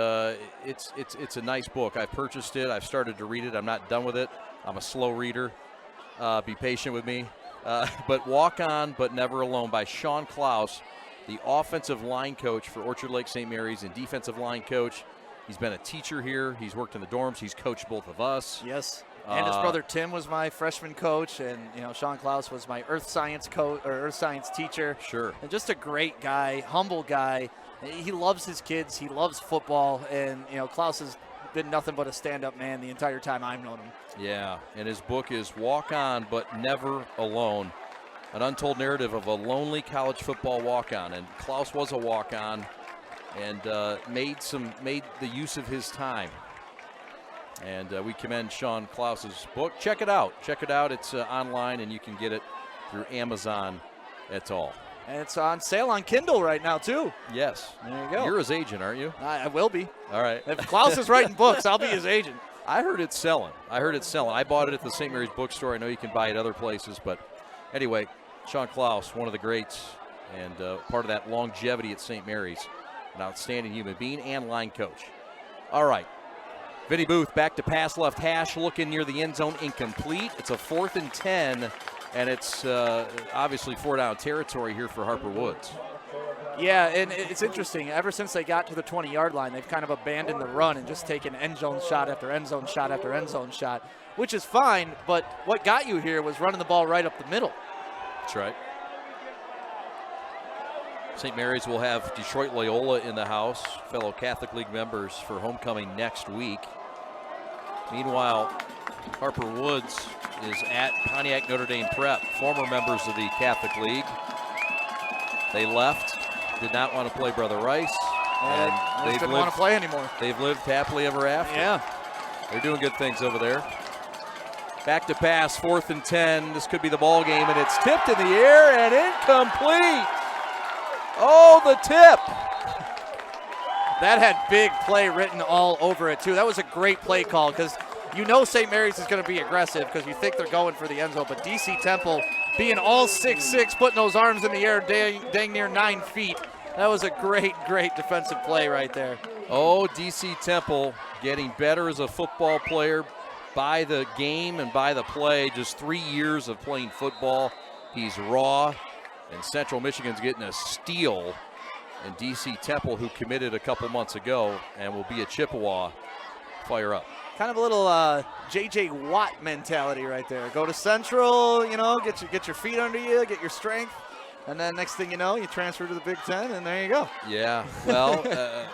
it's a nice book. I purchased it. I've started to read it. I'm not done with it. I'm a slow reader. Be patient with me. But Walk On But Never Alone by Sean Klaus, the offensive line coach for Orchard Lake St. Mary's and defensive line coach. He's been a teacher here. He's worked in the dorms. He's coached both of us. Yes. And his brother Tim was my freshman coach, and Sean Klaus was my earth science coach or earth science teacher. Sure. And just a great guy, humble guy. He loves his kids. He loves football, and Klaus has been nothing but a stand-up man the entire time I've known him. Yeah, and his book is Walk On But Never Alone, an untold narrative of a lonely college football walk-on. And Klaus was a walk-on and made the use of his time. And we commend Sean Klaus's book. Check it out. It's online, and you can get it through Amazon et al. And it's on sale on Kindle right now, too. Yes. There you go. You're his agent, aren't you? I will be. All right. If Klaus is writing books, I'll be his agent. I heard it's selling. I bought it at the St. Mary's bookstore. I know you can buy it other places. But anyway, Sean Klaus, one of the greats and part of that longevity at St. Mary's. An outstanding human being and line coach. All right. Vinny Booth back to pass left hash, looking near the end zone, incomplete. It's a 4th and 10, and it's obviously 4-down territory here for Harper Woods. Yeah, and it's interesting. Ever since they got to the 20-yard line, they've kind of abandoned the run and just taken end zone shot after end zone shot after end zone shot, which is fine, but what got you here was running the ball right up the middle. That's right. St. Mary's will have Detroit Loyola in the house, fellow Catholic League members for homecoming next week. Meanwhile, Harper Woods is at Pontiac Notre Dame Prep, former members of the Catholic League. They left, did not want to play Brother Rice. And they didn't want to play anymore. They've lived happily ever after. Yeah. They're doing good things over there. Back to pass, 4th and 10. This could be the ball game, and it's tipped in the air and incomplete. Oh, the tip. That had big play written all over it, too. That was a great play call because St. Mary's is going to be aggressive because you think they're going for the end zone. But DC Temple being all 6'6", putting those arms in the air dang near 9 feet. That was a great, great defensive play right there. Oh, DC Temple getting better as a football player by the game and by the play. Just 3 years of playing football. He's raw. And Central Michigan's getting a steal. And DC Temple, who committed a couple months ago and will be a Chippewa, fire up. Kind of a little J.J. Watt mentality right there. Go to Central, you know, get your feet under you, get your strength, and then next thing you know, you transfer to the Big Ten, and there you go. Yeah, well,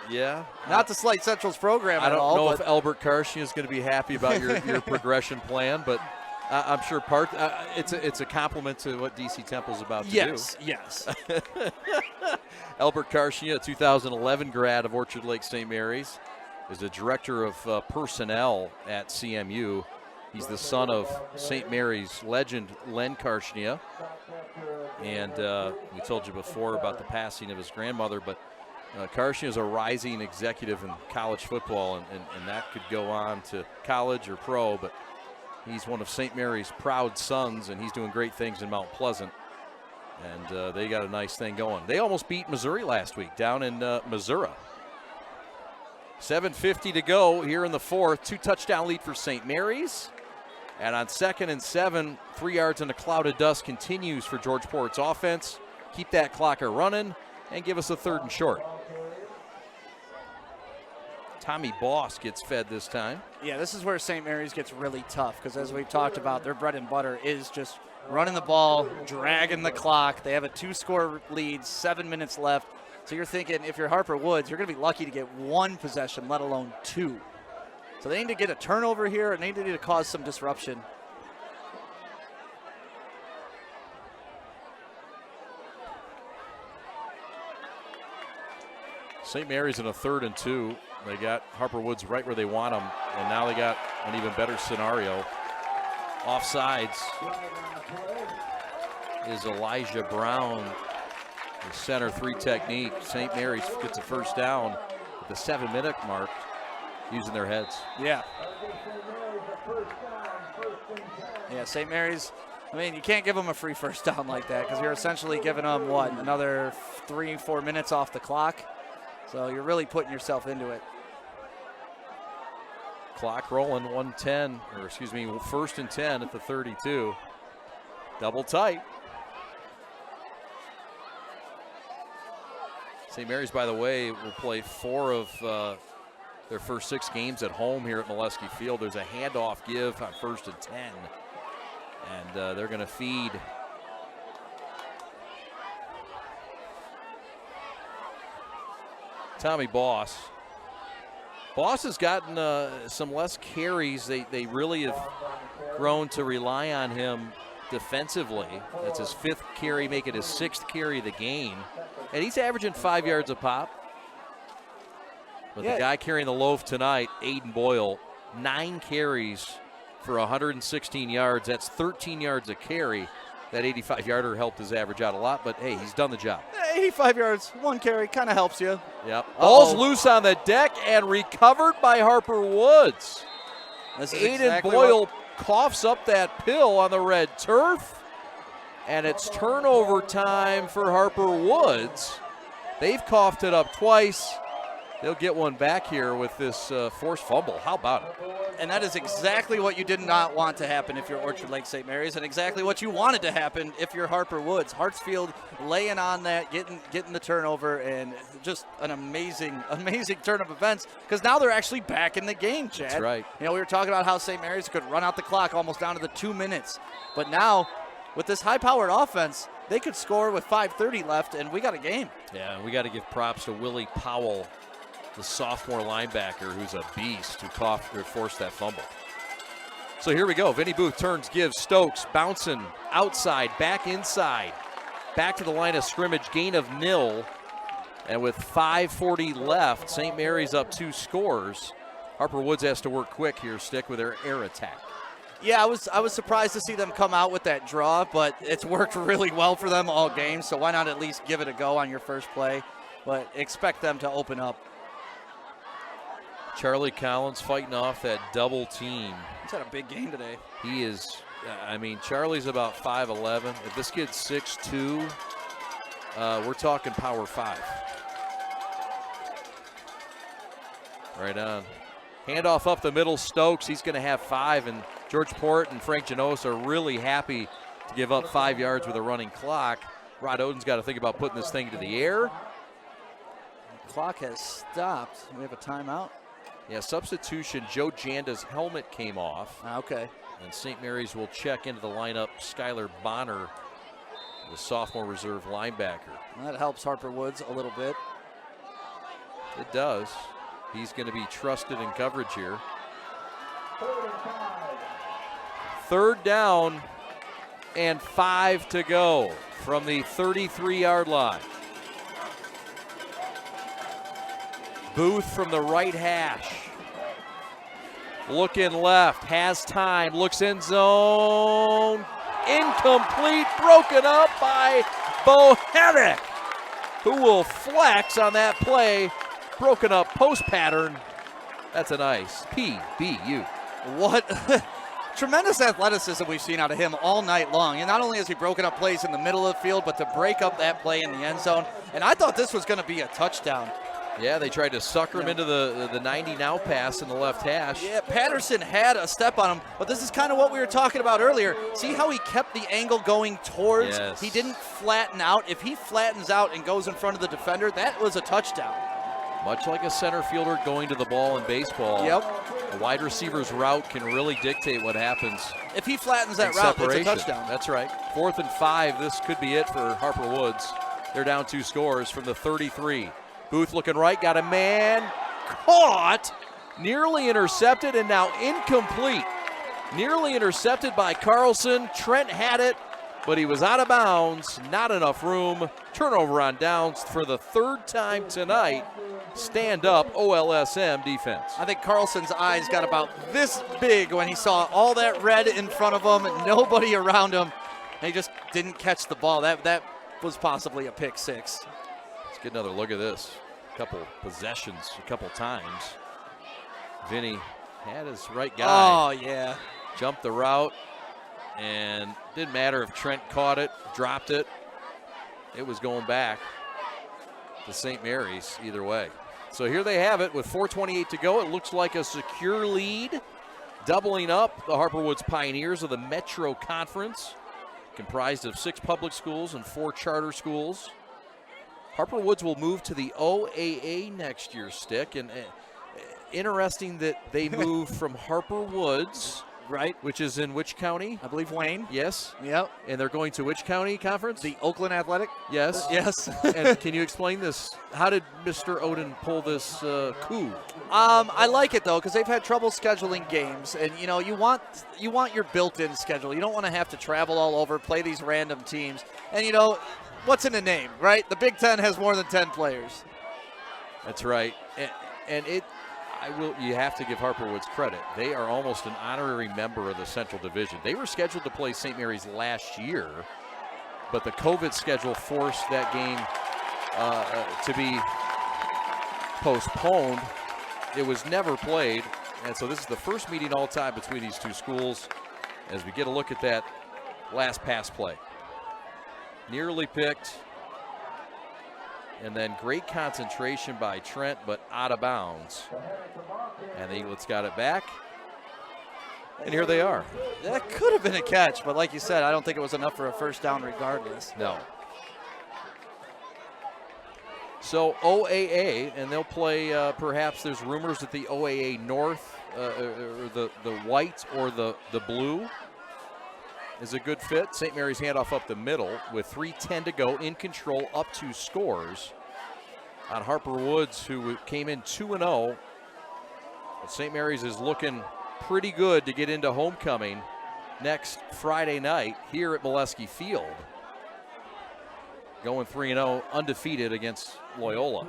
yeah. Not to slight Central's program I at all. don't know if Albert Karshia is going to be happy about your progression plan, but I'm sure it's a compliment to what DC Temple's about to do. Yes. Albert Karshia, a 2011 grad of Orchard Lake St. Mary's, is the director of personnel at CMU. He's the son of St. Mary's legend Len Karshia. And we told you before about the passing of his grandmother, but Karshia is a rising executive in college football, and that could go on to college or pro, but he's one of St. Mary's proud sons, and he's doing great things in Mount Pleasant. And they got a nice thing going. They almost beat Missouri last week down in Missouri. 7:50 to go here in the fourth. 2-touchdown lead for St. Mary's. And on 2nd and 7, 3 yards in a cloud of dust continues for George Porritt's offense. Keep that clock running and give us a 3rd and short. Tommy Boss gets fed this time. Yeah, this is where St. Mary's gets really tough because as we've talked about, their bread and butter is just running the ball, dragging the clock. They have a 2-score lead, 7 minutes left. So you're thinking if you're Harper Woods, you're going to be lucky to get 1 possession, let alone 2. So they need to get a turnover here, and they need to cause some disruption. St. Mary's in a 3rd and 2. They got Harper Woods right where they want them, and now they got an even better scenario. Offsides is Elijah Brown, the center 3 technique. St. Mary's gets a 1st down at the 7-minute mark using their heads. Yeah, St. Mary's, I mean, you can't give them a free 1st down like that because you're essentially giving them, what, another 3-4 minutes off the clock? So you're really putting yourself into it. Clock rolling, 1st and 10 at the 32. Double tight. St. Mary's, by the way, will play 4 of their first 6 games at home here at Molesky Field. There's a handoff give on 1st and 10. And they're going to feed Tommy Boss. Boss has gotten some less carries. They really have grown to rely on him defensively. That's his 5th carry, make it his 6th carry of the game. And he's averaging 5 yards a pop. But the guy carrying the loaf tonight, Aiden Boyle, 9 carries for 116 yards. That's 13 yards a carry. That 85-yarder helped his average out a lot, but hey, he's done the job. 85 yards, 1 carry, kind of helps you. Yep. Ball's loose on the deck and recovered by Harper Woods. Aiden Boyle coughs up that pill on the red turf, and it's turnover time for Harper Woods. They've coughed it up twice. They'll get one back here with this forced fumble. How about it? And that is exactly what you did not want to happen if you're Orchard Lake St. Mary's, and exactly what you wanted to happen if you're Harper Woods. Hartsfield laying on that, getting the turnover, and just an amazing turn of events because now they're actually back in the game, Chad. That's right. You know, we were talking about how St. Mary's could run out the clock almost down to the 2 minutes, but now with this high-powered offense, they could score with 5:30 left, and we got a game. Yeah, and we got to give props to Willie Powell, the sophomore linebacker, who's a beast, who forced that fumble. So here we go. Vinny Booth turns, gives Stokes, bouncing outside, back inside, back to the line of scrimmage, gain of 0. And with 5:40 left, St. Mary's up 2 scores. Harper Woods has to work quick here, Stick, with their air attack. Yeah, I was surprised to see them come out with that draw, but it's worked really well for them all game, so why not at least give it a go on your first play? But expect them to open up. Charlie Collins fighting off that double team. He's had a big game today. He is, I mean, Charlie's about 5'11". If this kid's 6'2", we're talking power 5. Right on. Handoff up the middle, Stokes. He's going to have 5, and George Porritt and Frank Janos are really happy to give up 5 yards with a running clock. Rod Oden's got to think about putting this thing to the air. The clock has stopped. We have a timeout. Yeah, substitution. Joe Janda's helmet came off. Okay. And St. Mary's will check into the lineup Skylar Bonner, the sophomore reserve linebacker. That helps Harper Woods a little bit. It does. He's going to be trusted in coverage here. 3rd down and 5 to go from the 33-yard line. Booth from the right hash. Looking left, has time, looks end zone. Incomplete, broken up by Bohenick, who will flex on that play. Broken up post pattern. That's a nice PBU. What tremendous athleticism we've seen out of him all night long. And not only has he broken up plays in the middle of the field, but to break up that play in the end zone. And I thought this was going to be a touchdown. Yeah, they tried to sucker him into the 90 now pass in the left hash. Yeah, Patterson had a step on him, but this is kind of what we were talking about earlier. See how he kept the angle going towards? Yes. He didn't flatten out. If he flattens out and goes in front of the defender, that was a touchdown. Much like a center fielder going to the ball in baseball. Yep. A wide receiver's route can really dictate what happens. If he flattens that route, it's a touchdown. That's right. 4th and 5. This could be it for Harper Woods. They're down 2 scores from the 33. Booth looking right, got a man caught, nearly intercepted, and now incomplete. Nearly intercepted by Carlson. Trent had it, but he was out of bounds. Not enough room. Turnover on downs for the 3rd time tonight. Stand up OLSM defense. I think Carlson's eyes got about this big when he saw all that red in front of him and nobody around him. And he just didn't catch the ball. That was possibly a pick 6. Let's get another look at this. A couple possessions, a couple times. Vinny had his right guy. Oh, yeah. Jumped the route, and didn't matter if Trent caught it, dropped it. It was going back to St. Mary's either way. So here they have it with 4:28 to go. It looks like a secure lead. Doubling up the Harper Woods Pioneers of the Metro Conference, comprised of 6 public schools and 4 charter schools. Harper Woods will move to the OAA next year, Stick. And interesting that they move from Harper Woods, right, which is in which county? I believe Wayne. Yes. Yep. And they're going to which county conference? The Oakland Athletic. Yes. Yes. And can you explain this? How did Mr. Oden pull this coup? I like it, though, because they've had trouble scheduling games. And, you know, you want your built-in schedule. You don't want to have to travel all over, play these random teams. And, you know, what's in the name, right? The Big Ten has more than 10 players. That's right. And you have to give Harper Woods credit. They are almost an honorary member of the Central Division. They were scheduled to play St. Mary's last year, but the COVID schedule forced that game to be postponed. It was never played, and so this is the first meeting all time between these two schools as we get a look at that last pass play. Nearly picked, and then great concentration by Trent, but out of bounds. And the Eaglets got it back, and here they are. That could have been a catch, but like you said, I don't think it was enough for a first down regardless. No. So OAA, and they'll play, perhaps there's rumors that the OAA North, or the white or the blue is a good fit. St. Mary's handoff up the middle with 3:10 to go, in control, up 2 scores on Harper Woods, who came in 2-0. St. Mary's is looking pretty good to get into homecoming next Friday night here at Molesky Field. Going 3-0, undefeated against Loyola.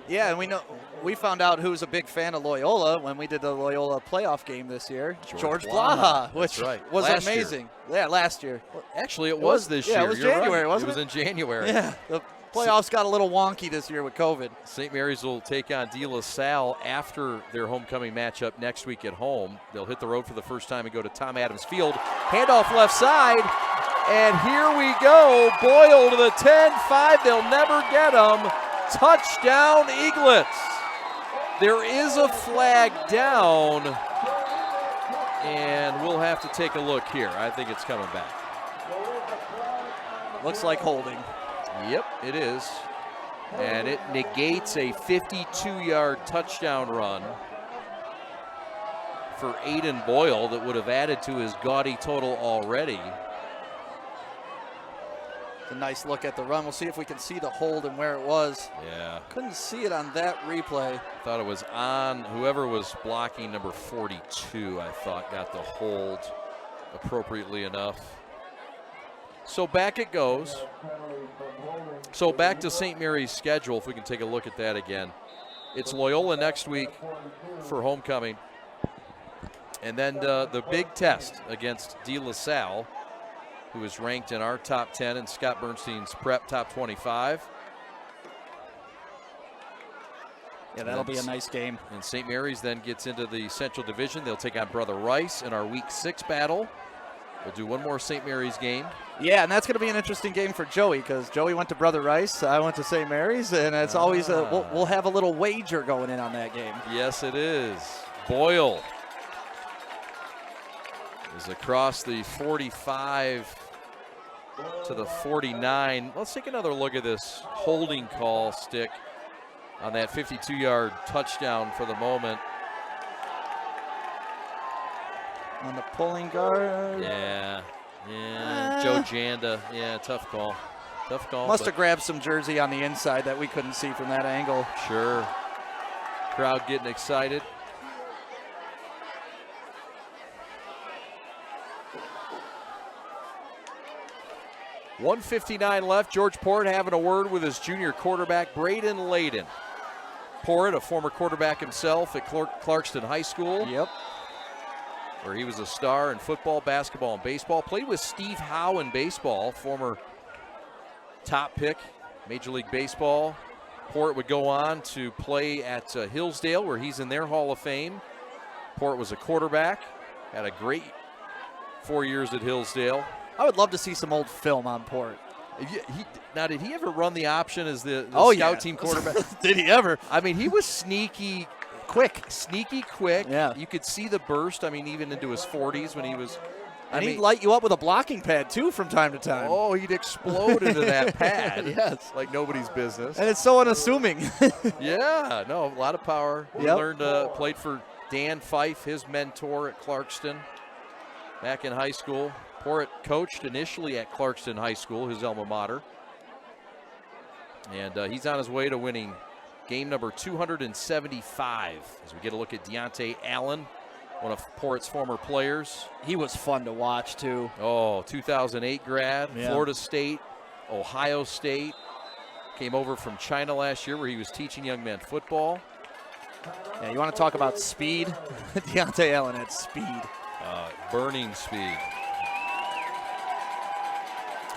Yeah, and we found out who was a big fan of Loyola when we did the Loyola playoff game this year. George Blaha, which was last amazing. Year. Yeah, last year. Actually, it was this year. Yeah, it was January, wasn't it? It was in January. Yeah, the playoffs got a little wonky this year with COVID. St. Mary's will take on De La Salle after their homecoming matchup next week at home. They'll hit the road for the first time and go to Tom Adams Field. Handoff left side. And here we go. Boyle to the 10-5. They'll never get him. Touchdown, Eaglets. There is a flag down. And we'll have to take a look here. I think it's coming back. Looks like holding. Yep, it is. And it negates a 52-yard touchdown run for Aiden Boyle that would have added to his gaudy total already. A nice look at the run. We'll see if we can see the hold and where it was. Yeah. Couldn't see it on that replay. Thought it was on whoever was blocking number 42, I thought got the hold appropriately enough. So back it goes. So back to St. Mary's schedule, if we can take a look at that again. It's Loyola next week for homecoming. And then the big test against De La Salle, who is ranked in our top 10 and Scott Bernstein's prep top 25. Yeah, that'll be a nice game. And St. Mary's then gets into the Central Division. They'll take on Brother Rice in our Week 6 battle. We'll do one more St. Mary's game. Yeah, and that's going to be an interesting game for Joey because Joey went to Brother Rice, I went to St. Mary's, and it's always we'll have a little wager going in on that game. Yes, it is. Boyle is across the 45 to the 49. Let's take another look at this holding call stick on that 52-yard touchdown for the moment. On the pulling guard. Yeah. Joe Janda. Yeah, tough call. Tough call. Must have grabbed some jersey on the inside that we couldn't see from that angle. Sure. Crowd getting excited. .159 left. George Porritt having a word with his junior quarterback, Braden Layden. Porritt, a former quarterback himself at Clarkston High School. Yep. Where he was a star in football, basketball, and baseball. Played with Steve Howe in baseball, former top pick, Major League Baseball. Porritt would go on to play at Hillsdale, where he's in their Hall of Fame. Porritt was a quarterback, had a great 4 years at Hillsdale. I would love to see some old film on Porritt. Now, did he ever run the option as the scout team quarterback? Did he ever? I mean, he was sneaky quick. Yeah. You could see the burst, I mean, even into his 40s when he was. And he'd light you up with a blocking pad, too, from time to time. Oh, he'd explode into that pad. Yes. Like nobody's business. And it's so unassuming. Yeah, no, a lot of power. He Yep. played for Dan Fife, his mentor at Clarkston back in high school. Porritt coached initially at Clarkston High School, his alma mater. And he's on his way to winning game number 275 as we get a look at Deontay Allen, one of Porritt's former players. He was fun to watch, too. Oh, 2008 grad, Yeah. Florida State, Ohio State. Came over from China last year where he was teaching young men football. Yeah, you want to talk about speed? Deontay Allen had speed. Burning speed.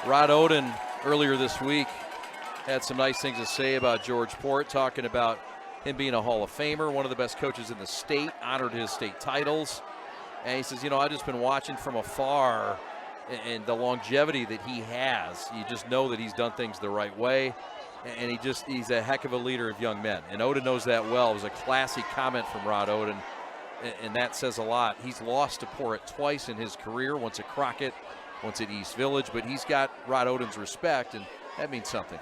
Rod Oden earlier this week had some nice things to say about George Porritt, talking about him being a Hall of Famer, one of the best coaches in the state, honored his state titles. And he says, I've just been watching from afar and the longevity that he has. You just know that he's done things the right way. And he's a heck of a leader of young men. And Oden knows that well. It was a classy comment from Rod Oden, and that says a lot. He's lost to Porritt twice in his career, once at Crockett, once at East Village, but he's got Rod Oden's respect, and that means something.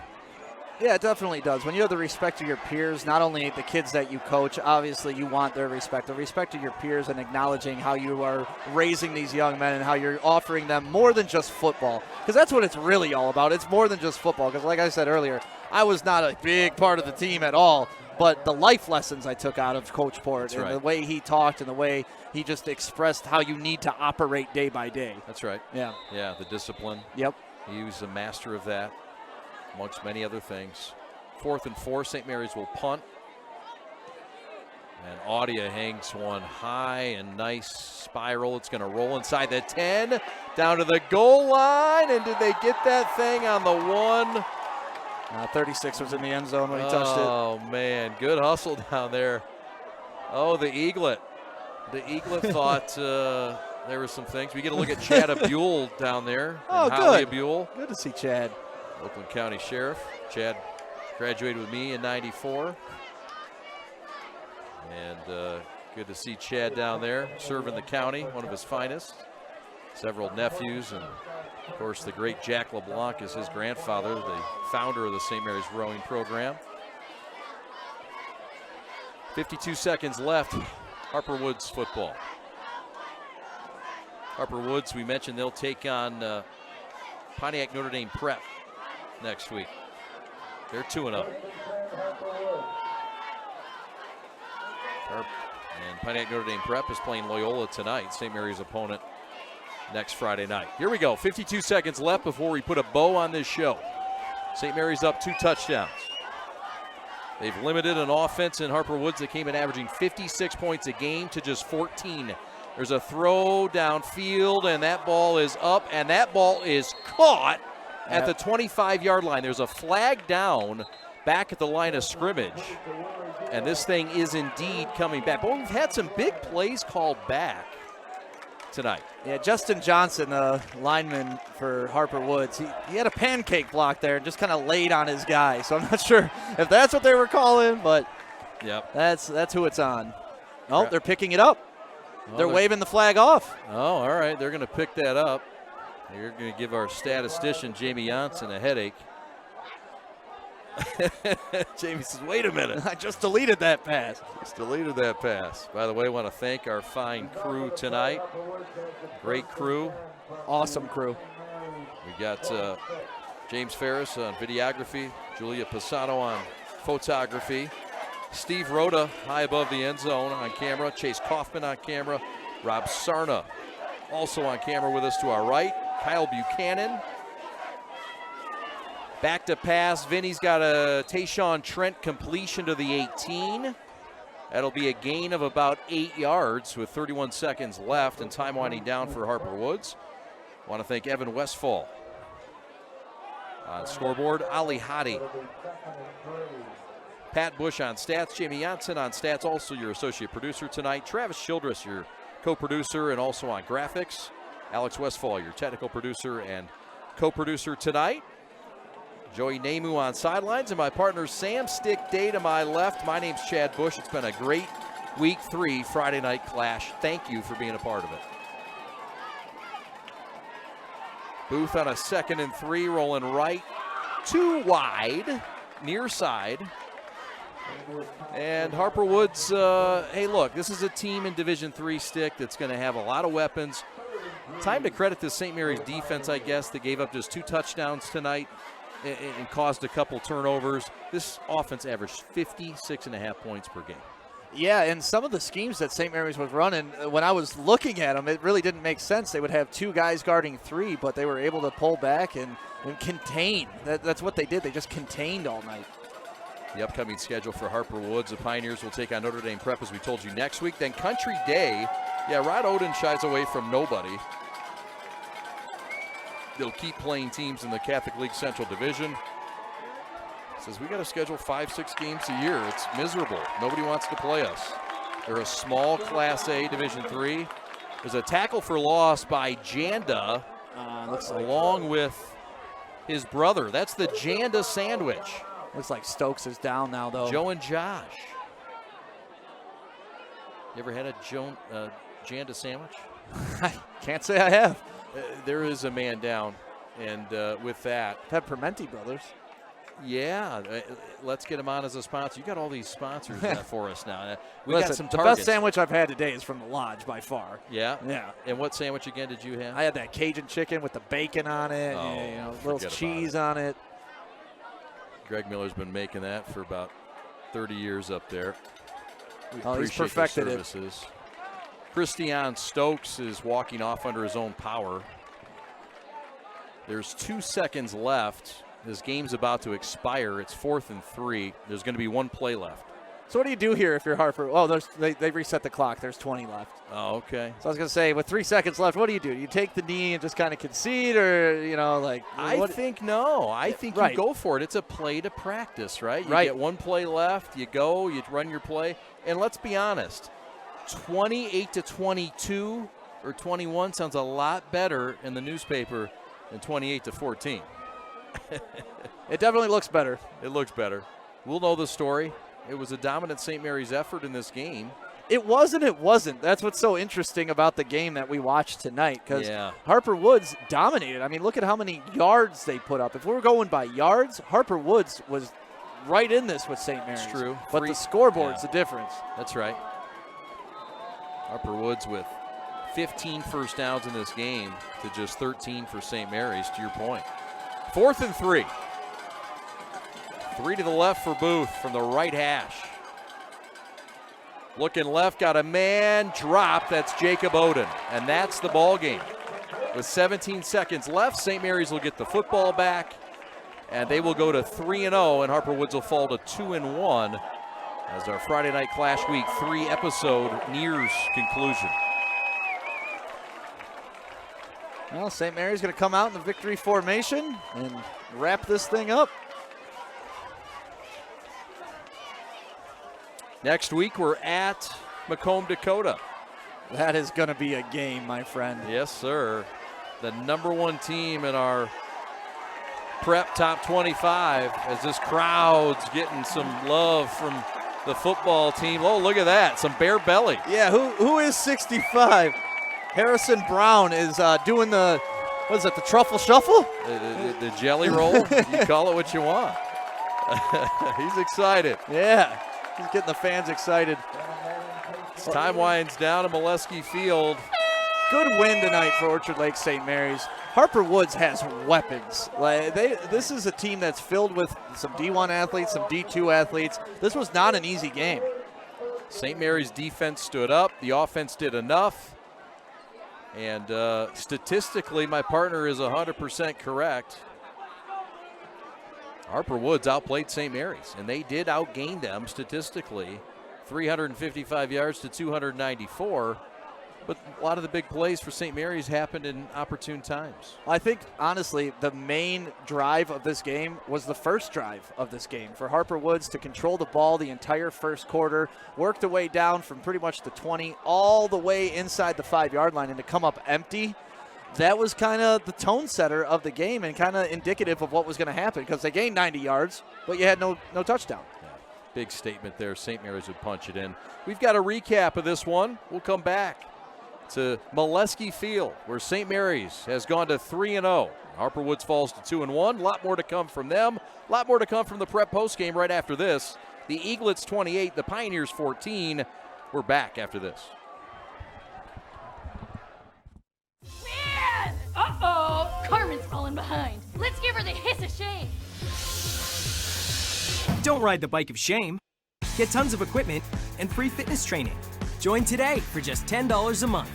Yeah, it definitely does. When you have the respect of your peers, not only the kids that you coach, obviously you want their respect, the respect of your peers and acknowledging how you are raising these young men and how you're offering them more than just football. Because that's what it's really all about. It's more than just football. Because like I said earlier, I was not a big part of the team at all, but the life lessons I took out of Coach Porritt and the way he talked and the way he just expressed how you need to operate day by day. That's right. Yeah. Yeah, the discipline. Yep. He was a master of that, amongst many other things. 4th and 4, St. Mary's will punt. And Audia hangs one high and nice spiral. It's going to roll inside the 10, down to the goal line. And did they get that thing on the 1? 36 was in the end zone when he touched it. Oh, man, good hustle down there. Oh, the Eaglet. The Eaglet thought there were some things. We get a look at Chad Abule down there. Oh, Holly good. Abule. Good to see Chad. Oakland County Sheriff. Chad graduated with me in '94. And good to see Chad down there serving the county, one of his finest. Several nephews, and of course the great Jack LeBlanc is his grandfather, the founder of the St. Mary's rowing program. 52 seconds left. Harper Woods football. Harper Woods, we mentioned they'll take on Pontiac Notre Dame Prep next week. They're 2-0. And Pontiac Notre Dame Prep is playing Loyola tonight, St. Mary's opponent, next Friday night. Here we go, 52 seconds left before we put a bow on this show. St. Mary's up 2 touchdowns. They've limited an offense in Harper Woods that came in averaging 56 points a game to just 14. There's a throw downfield, and that ball is up, and that ball is caught at the 25-yard line. There's a flag down back at the line of scrimmage, and this thing is indeed coming back. But we've had some big plays called back tonight. Yeah, Justin Johnson, lineman for Harper Woods, he had a pancake block there and just kind of laid on his guy. So I'm not sure if that's what they were calling, but yep, that's who it's on. Oh, they're picking it up. Oh, they're waving the flag off. Oh, all right. They're going to pick that up. You're going to give our statistician, Jamie Janssen, a headache. Jamie says, wait a minute. I just deleted that pass. Just deleted that pass. By the way, I want to thank our fine crew tonight. Great crew. Awesome crew. We got James Ferris on videography, Julia Pisano on photography, Steve Rhoda high above the end zone on camera, Chase Kaufman on camera, Rob Sarna also on camera with us to our right, Kyle Buchanan. Back to pass. Vinny's got a Tayshawn Trent completion to the 18. That'll be a gain of about 8 yards with 31 seconds left and time winding down for Harper Woods. Want to thank Evan Westfall. On scoreboard, Ali Hadi. Pat Bush on stats, Jamie Janssen on stats, also your associate producer tonight. Travis Childress, your co-producer and also on graphics. Alex Westfall, your technical producer and co-producer tonight. Joey Nemu on sidelines, and my partner Sam Stick Day to my left. My name's Chad Bush. It's been a great Week 3 Friday Night Clash. Thank you for being a part of it. Booth on a 2nd and 3, rolling right, 2 wide, near side. And Harper Woods, hey, look, this is a team in Division III Stick that's going to have a lot of weapons. Time to credit this St. Mary's defense, I guess, that gave up just 2 touchdowns tonight and caused a couple turnovers. This offense averaged 56.5 points per game. Yeah, and some of the schemes that St. Mary's was running, when I was looking at them, it really didn't make sense. They would have 2 guys guarding 3, but they were able to pull back and contain. That's what they did. They just contained all night. The upcoming schedule for Harper Woods, the Pioneers will take on Notre Dame Prep, as we told you, next week. Then Country Day. Yeah, Rod Oden shies away from nobody. They'll keep playing teams in the Catholic League Central Division. Says we got to schedule 5-6 games a year. It's miserable. Nobody wants to play us. They're a small Class A Division III. There's a tackle for loss by Janda, along with his brother. That's the Janda sandwich. Looks like Stokes is down now, though. Joe and Josh. You ever had a Janda sandwich? I can't say I have. There is a man down, and with that. I've had Permenti brothers. Yeah, let's get him on as a sponsor. You got all these sponsors for us now. We Listen, got some the targets. best sandwich I've had today is from the Lodge by far. Yeah? Yeah. And what sandwich again did you have? I had that Cajun chicken with the bacon on it, little cheese on it. Greg Miller's been making that for about 30 years up there. He's perfected it. Christian Stokes is walking off under his own power. There's 2 seconds left. This game's about to expire. It's 4th and 3. There's going to be 1 play left. So what do you do here if you're Harper? Oh, they reset the clock. There's 20 left. Oh, okay. So I was going to say, with 3 seconds left, what do? You take the knee and just kind of concede, or, I think no. I think you go for it. It's a play to practice, right? You get 1 play left. You go. You run your play. And let's be honest, 28-22 or 21 sounds a lot better in the newspaper than 28-14. It definitely looks better. It looks better. We'll know the story. It was a dominant St. Mary's effort in this game. It was and it wasn't. That's what's so interesting about the game that we watched tonight, because Harper Woods dominated. I mean, look at how many yards they put up. If we were going by yards, Harper Woods was right in this with St. Mary's. It's true. But the scoreboard's the difference. That's right. Harper Woods with 15 first downs in this game to just 13 for St. Mary's, to your point. 4th and 3. 3 to the left for Booth from the right hash. Looking left, got a man drop. That's Jacob Oden, and that's the ball game. With 17 seconds left, St. Mary's will get the football back, and they will go to 3-0, and Harper Woods will fall to 2-1 as our Friday Night Clash Week 3 episode nears conclusion. Well, St. Mary's going to come out in the victory formation and wrap this thing up. Next week, we're at Macomb, Dakota. That is going to be a game, my friend. Yes, sir. The #1 team in our prep top 25 as this crowd's getting some love from the football team. Oh, look at that, some bare belly. Yeah, who is 65? Harrison Brown is doing the, what is it, the truffle shuffle? The jelly roll, you call it what you want. He's excited. Yeah, he's getting the fans excited. As time winds down to Molesky Field. Good win tonight for Orchard Lake St. Mary's. Harper Woods has weapons. This is a team that's filled with some D1 athletes, some D2 athletes. This was not an easy game. St. Mary's defense stood up. The offense did enough. And statistically, my partner is 100% correct. Harper Woods outplayed St. Mary's, and they did outgain them statistically. 355 yards to 294. But a lot of the big plays for St. Mary's happened in opportune times. I think, honestly, the main drive of this game was the first drive of this game. For Harper Woods to control the ball the entire first quarter, work the way down from pretty much the 20 all the way inside the 5-yard line and to come up empty, that was kind of the tone setter of the game and kind of indicative of what was going to happen because they gained 90 yards, but you had no touchdown. Yeah, big statement there. St. Mary's would punch it in. We've got a recap of this one. We'll come back to Molesky Field, where St. Mary's has gone to 3-0. Harper Woods falls to 2-1. A lot more to come from them. A lot more to come from the prep postgame right after this. The Eaglets 28, the Pioneers 14. We're back after this. Man! Uh-oh! Carmen's falling behind. Let's give her the hiss of shame. Don't ride the bike of shame. Get tons of equipment and free fitness training. Join today for just $10 a month.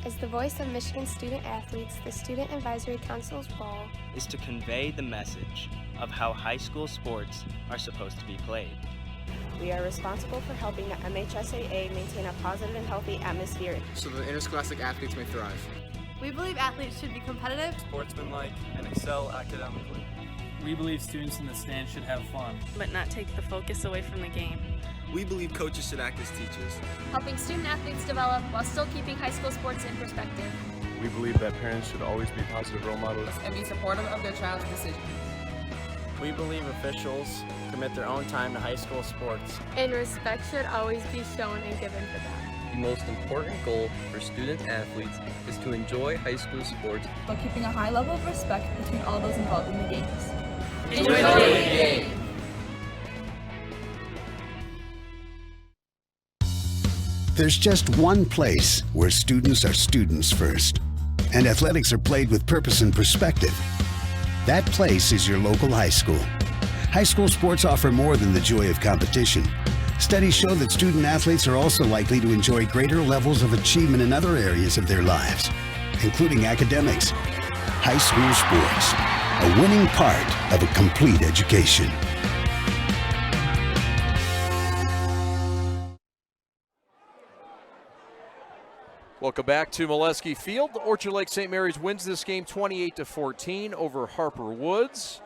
As the voice of Michigan student athletes, the Student Advisory Council's role is to convey the message of how high school sports are supposed to be played. We are responsible for helping the MHSAA maintain a positive and healthy atmosphere so the interscholastic athletes may thrive. We believe athletes should be competitive, sportsmanlike, and excel academically. We believe students in the stands should have fun, but not take the focus away from the game. We believe coaches should act as teachers, helping student athletes develop while still keeping high school sports in perspective. We believe that parents should always be positive role models and be supportive of their child's decisions. We believe officials commit their own time to high school sports, and respect should always be shown and given to them. The most important goal for student athletes is to enjoy high school sports while keeping a high level of respect between all those involved in the games. Enjoy the game! There's just one place where students are students first, and athletics are played with purpose and perspective. That place is your local high school. High school sports offer more than the joy of competition. Studies show that student athletes are also likely to enjoy greater levels of achievement in other areas of their lives, including academics. High school sports, a winning part of a complete education. Welcome back to Molesky Field. Orchard Lake St. Mary's wins this game 28-14 over Harper Woods.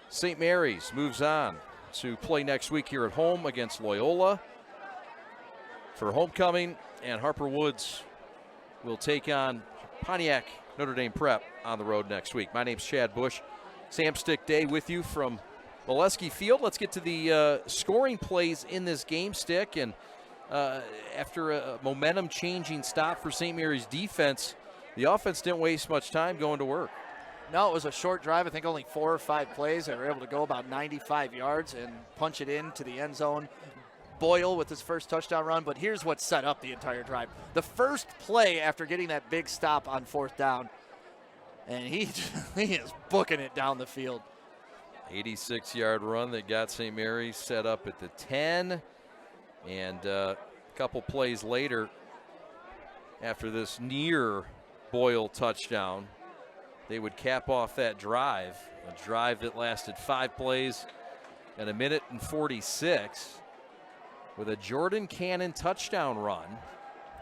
St. Mary's moves on to play next week here at home against Loyola for homecoming, and Harper Woods will take on Pontiac Notre Dame Prep on the road next week. My name's Chad Bush. Sam Stick Day with you from Molesky Field. Let's get to the scoring plays in this game, Stick. And after a momentum-changing stop for St. Mary's defense, the offense didn't waste much time going to work. No, it was a short drive. I think only 4 or 5 plays. They were able to go about 95 yards and punch it into the end zone. Boyle with his first touchdown run, but here's what set up the entire drive. The first play after getting that big stop on 4th down, and he is booking it down the field. 86-yard run that got St. Mary's set up at the 10. And a couple plays later, after this near Boyle touchdown, they would cap off that drive, a drive that lasted 5 plays and 1 minute and 46 with a Jordan Cannon touchdown run,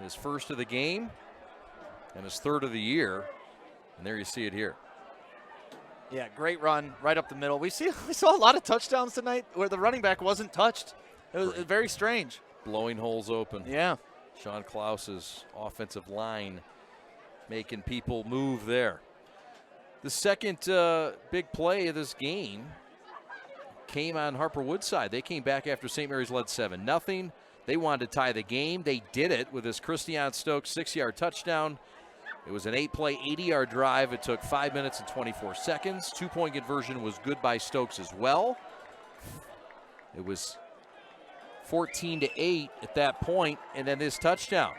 his first of the game and his 3rd of the year. And there you see it here. Yeah, great run right up the middle. We saw a lot of touchdowns tonight where the running back wasn't touched. It was very strange. Blowing holes open. Yeah. Sean Klaus's offensive line making people move there. The second big play of this game came on Harper Woods' side. They came back after St. Mary's led 7-0. They wanted to tie the game. They did it with this Christian Stokes 6-yard touchdown. It was an 8-play, 80-yard drive. It took 5 minutes and 24 seconds. 2-point conversion was good by Stokes as well. It was 14-8 at that point, and then this touchdown.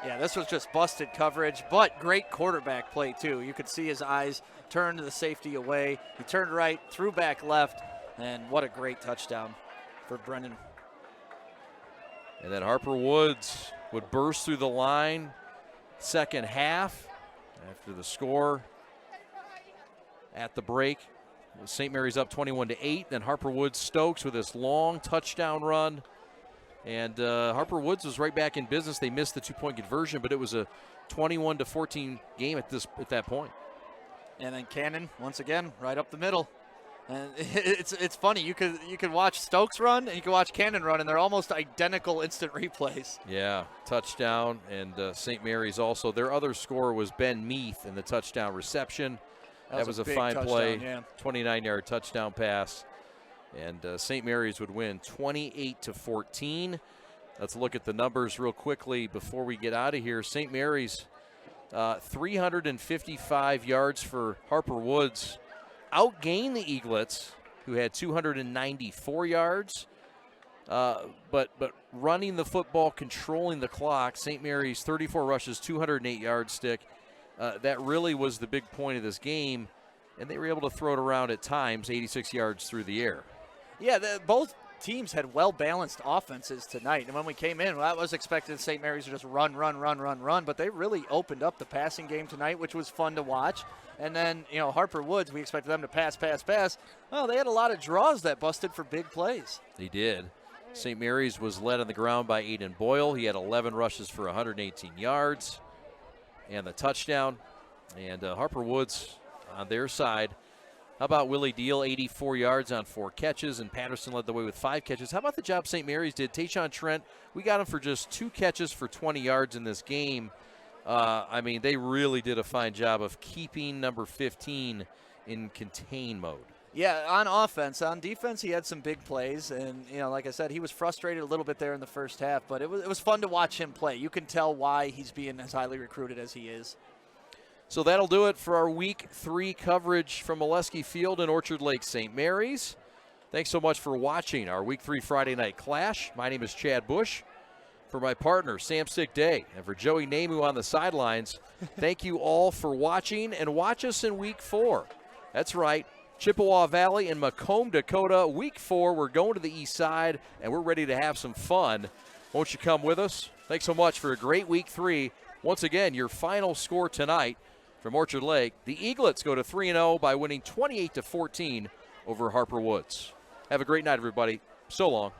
Yeah, this was just busted coverage, but great quarterback play, too. You could see his eyes turn to the safety away. He turned right, threw back left, and what a great touchdown for Brennan. And then Harper Woods would burst through the line second half after the score at the break. St. Mary's up 21-8. Then Harper Woods Stokes with this long touchdown run. And Harper Woods was right back in business. They missed the 2-point conversion, but it was a 21-14 game at that point. And then Cannon, once again, right up the middle. And it's funny. You could watch Stokes run and you can watch Cannon run, and they're almost identical instant replays. Yeah, touchdown. And St. Mary's also. Their other scorer was Ben Meath in the touchdown reception. That was a fine play, yeah. 29-yard touchdown pass. And St. Mary's would win 28-14. Let's look at the numbers real quickly before we get out of here. St. Mary's, 355 yards for Harper Woods. Outgained the Eaglets, who had 294 yards. But running the football, controlling the clock, St. Mary's 34 rushes, 208 yards stick. That really was the big point of this game, and they were able to throw it around at times, 86 yards through the air. Yeah, both teams had well-balanced offenses tonight, and when we came in, I was expecting St. Mary's to just run, but they really opened up the passing game tonight, which was fun to watch. And then, Harper Woods, we expected them to pass. Well, they had a lot of draws that busted for big plays. They did. St. Mary's was led on the ground by Aiden Boyle. He had 11 rushes for 118 yards and the touchdown. And Harper Woods on their side. How about Willie Deal, 84 yards on 4 catches, and Patterson led the way with 5 catches. How about the job St. Mary's did? Tayshawn Trent, we got him for just 2 catches for 20 yards in this game. They really did a fine job of keeping number 15 in contain mode. Yeah, on offense. On defense, he had some big plays, and like I said, he was frustrated a little bit there in the first half, but it was fun to watch him play. You can tell why he's being as highly recruited as he is. So that'll do it for our Week 3 coverage from Molesky Field in Orchard Lake St. Mary's. Thanks so much for watching our Week 3 Friday Night Clash. My name is Chad Bush. For my partner, Sam Stick Day, and for Joey Namamu on the sidelines, thank you all for watching, and watch us in Week 4. That's right, Chippewa Valley and Macomb, Dakota. Week 4, we're going to the east side, and we're ready to have some fun. Won't you come with us? Thanks so much for a great Week 3. Once again, your final score tonight from Orchard Lake, the Eaglets go to 3-0 by winning 28-14 over Harper Woods. Have a great night, everybody. So long.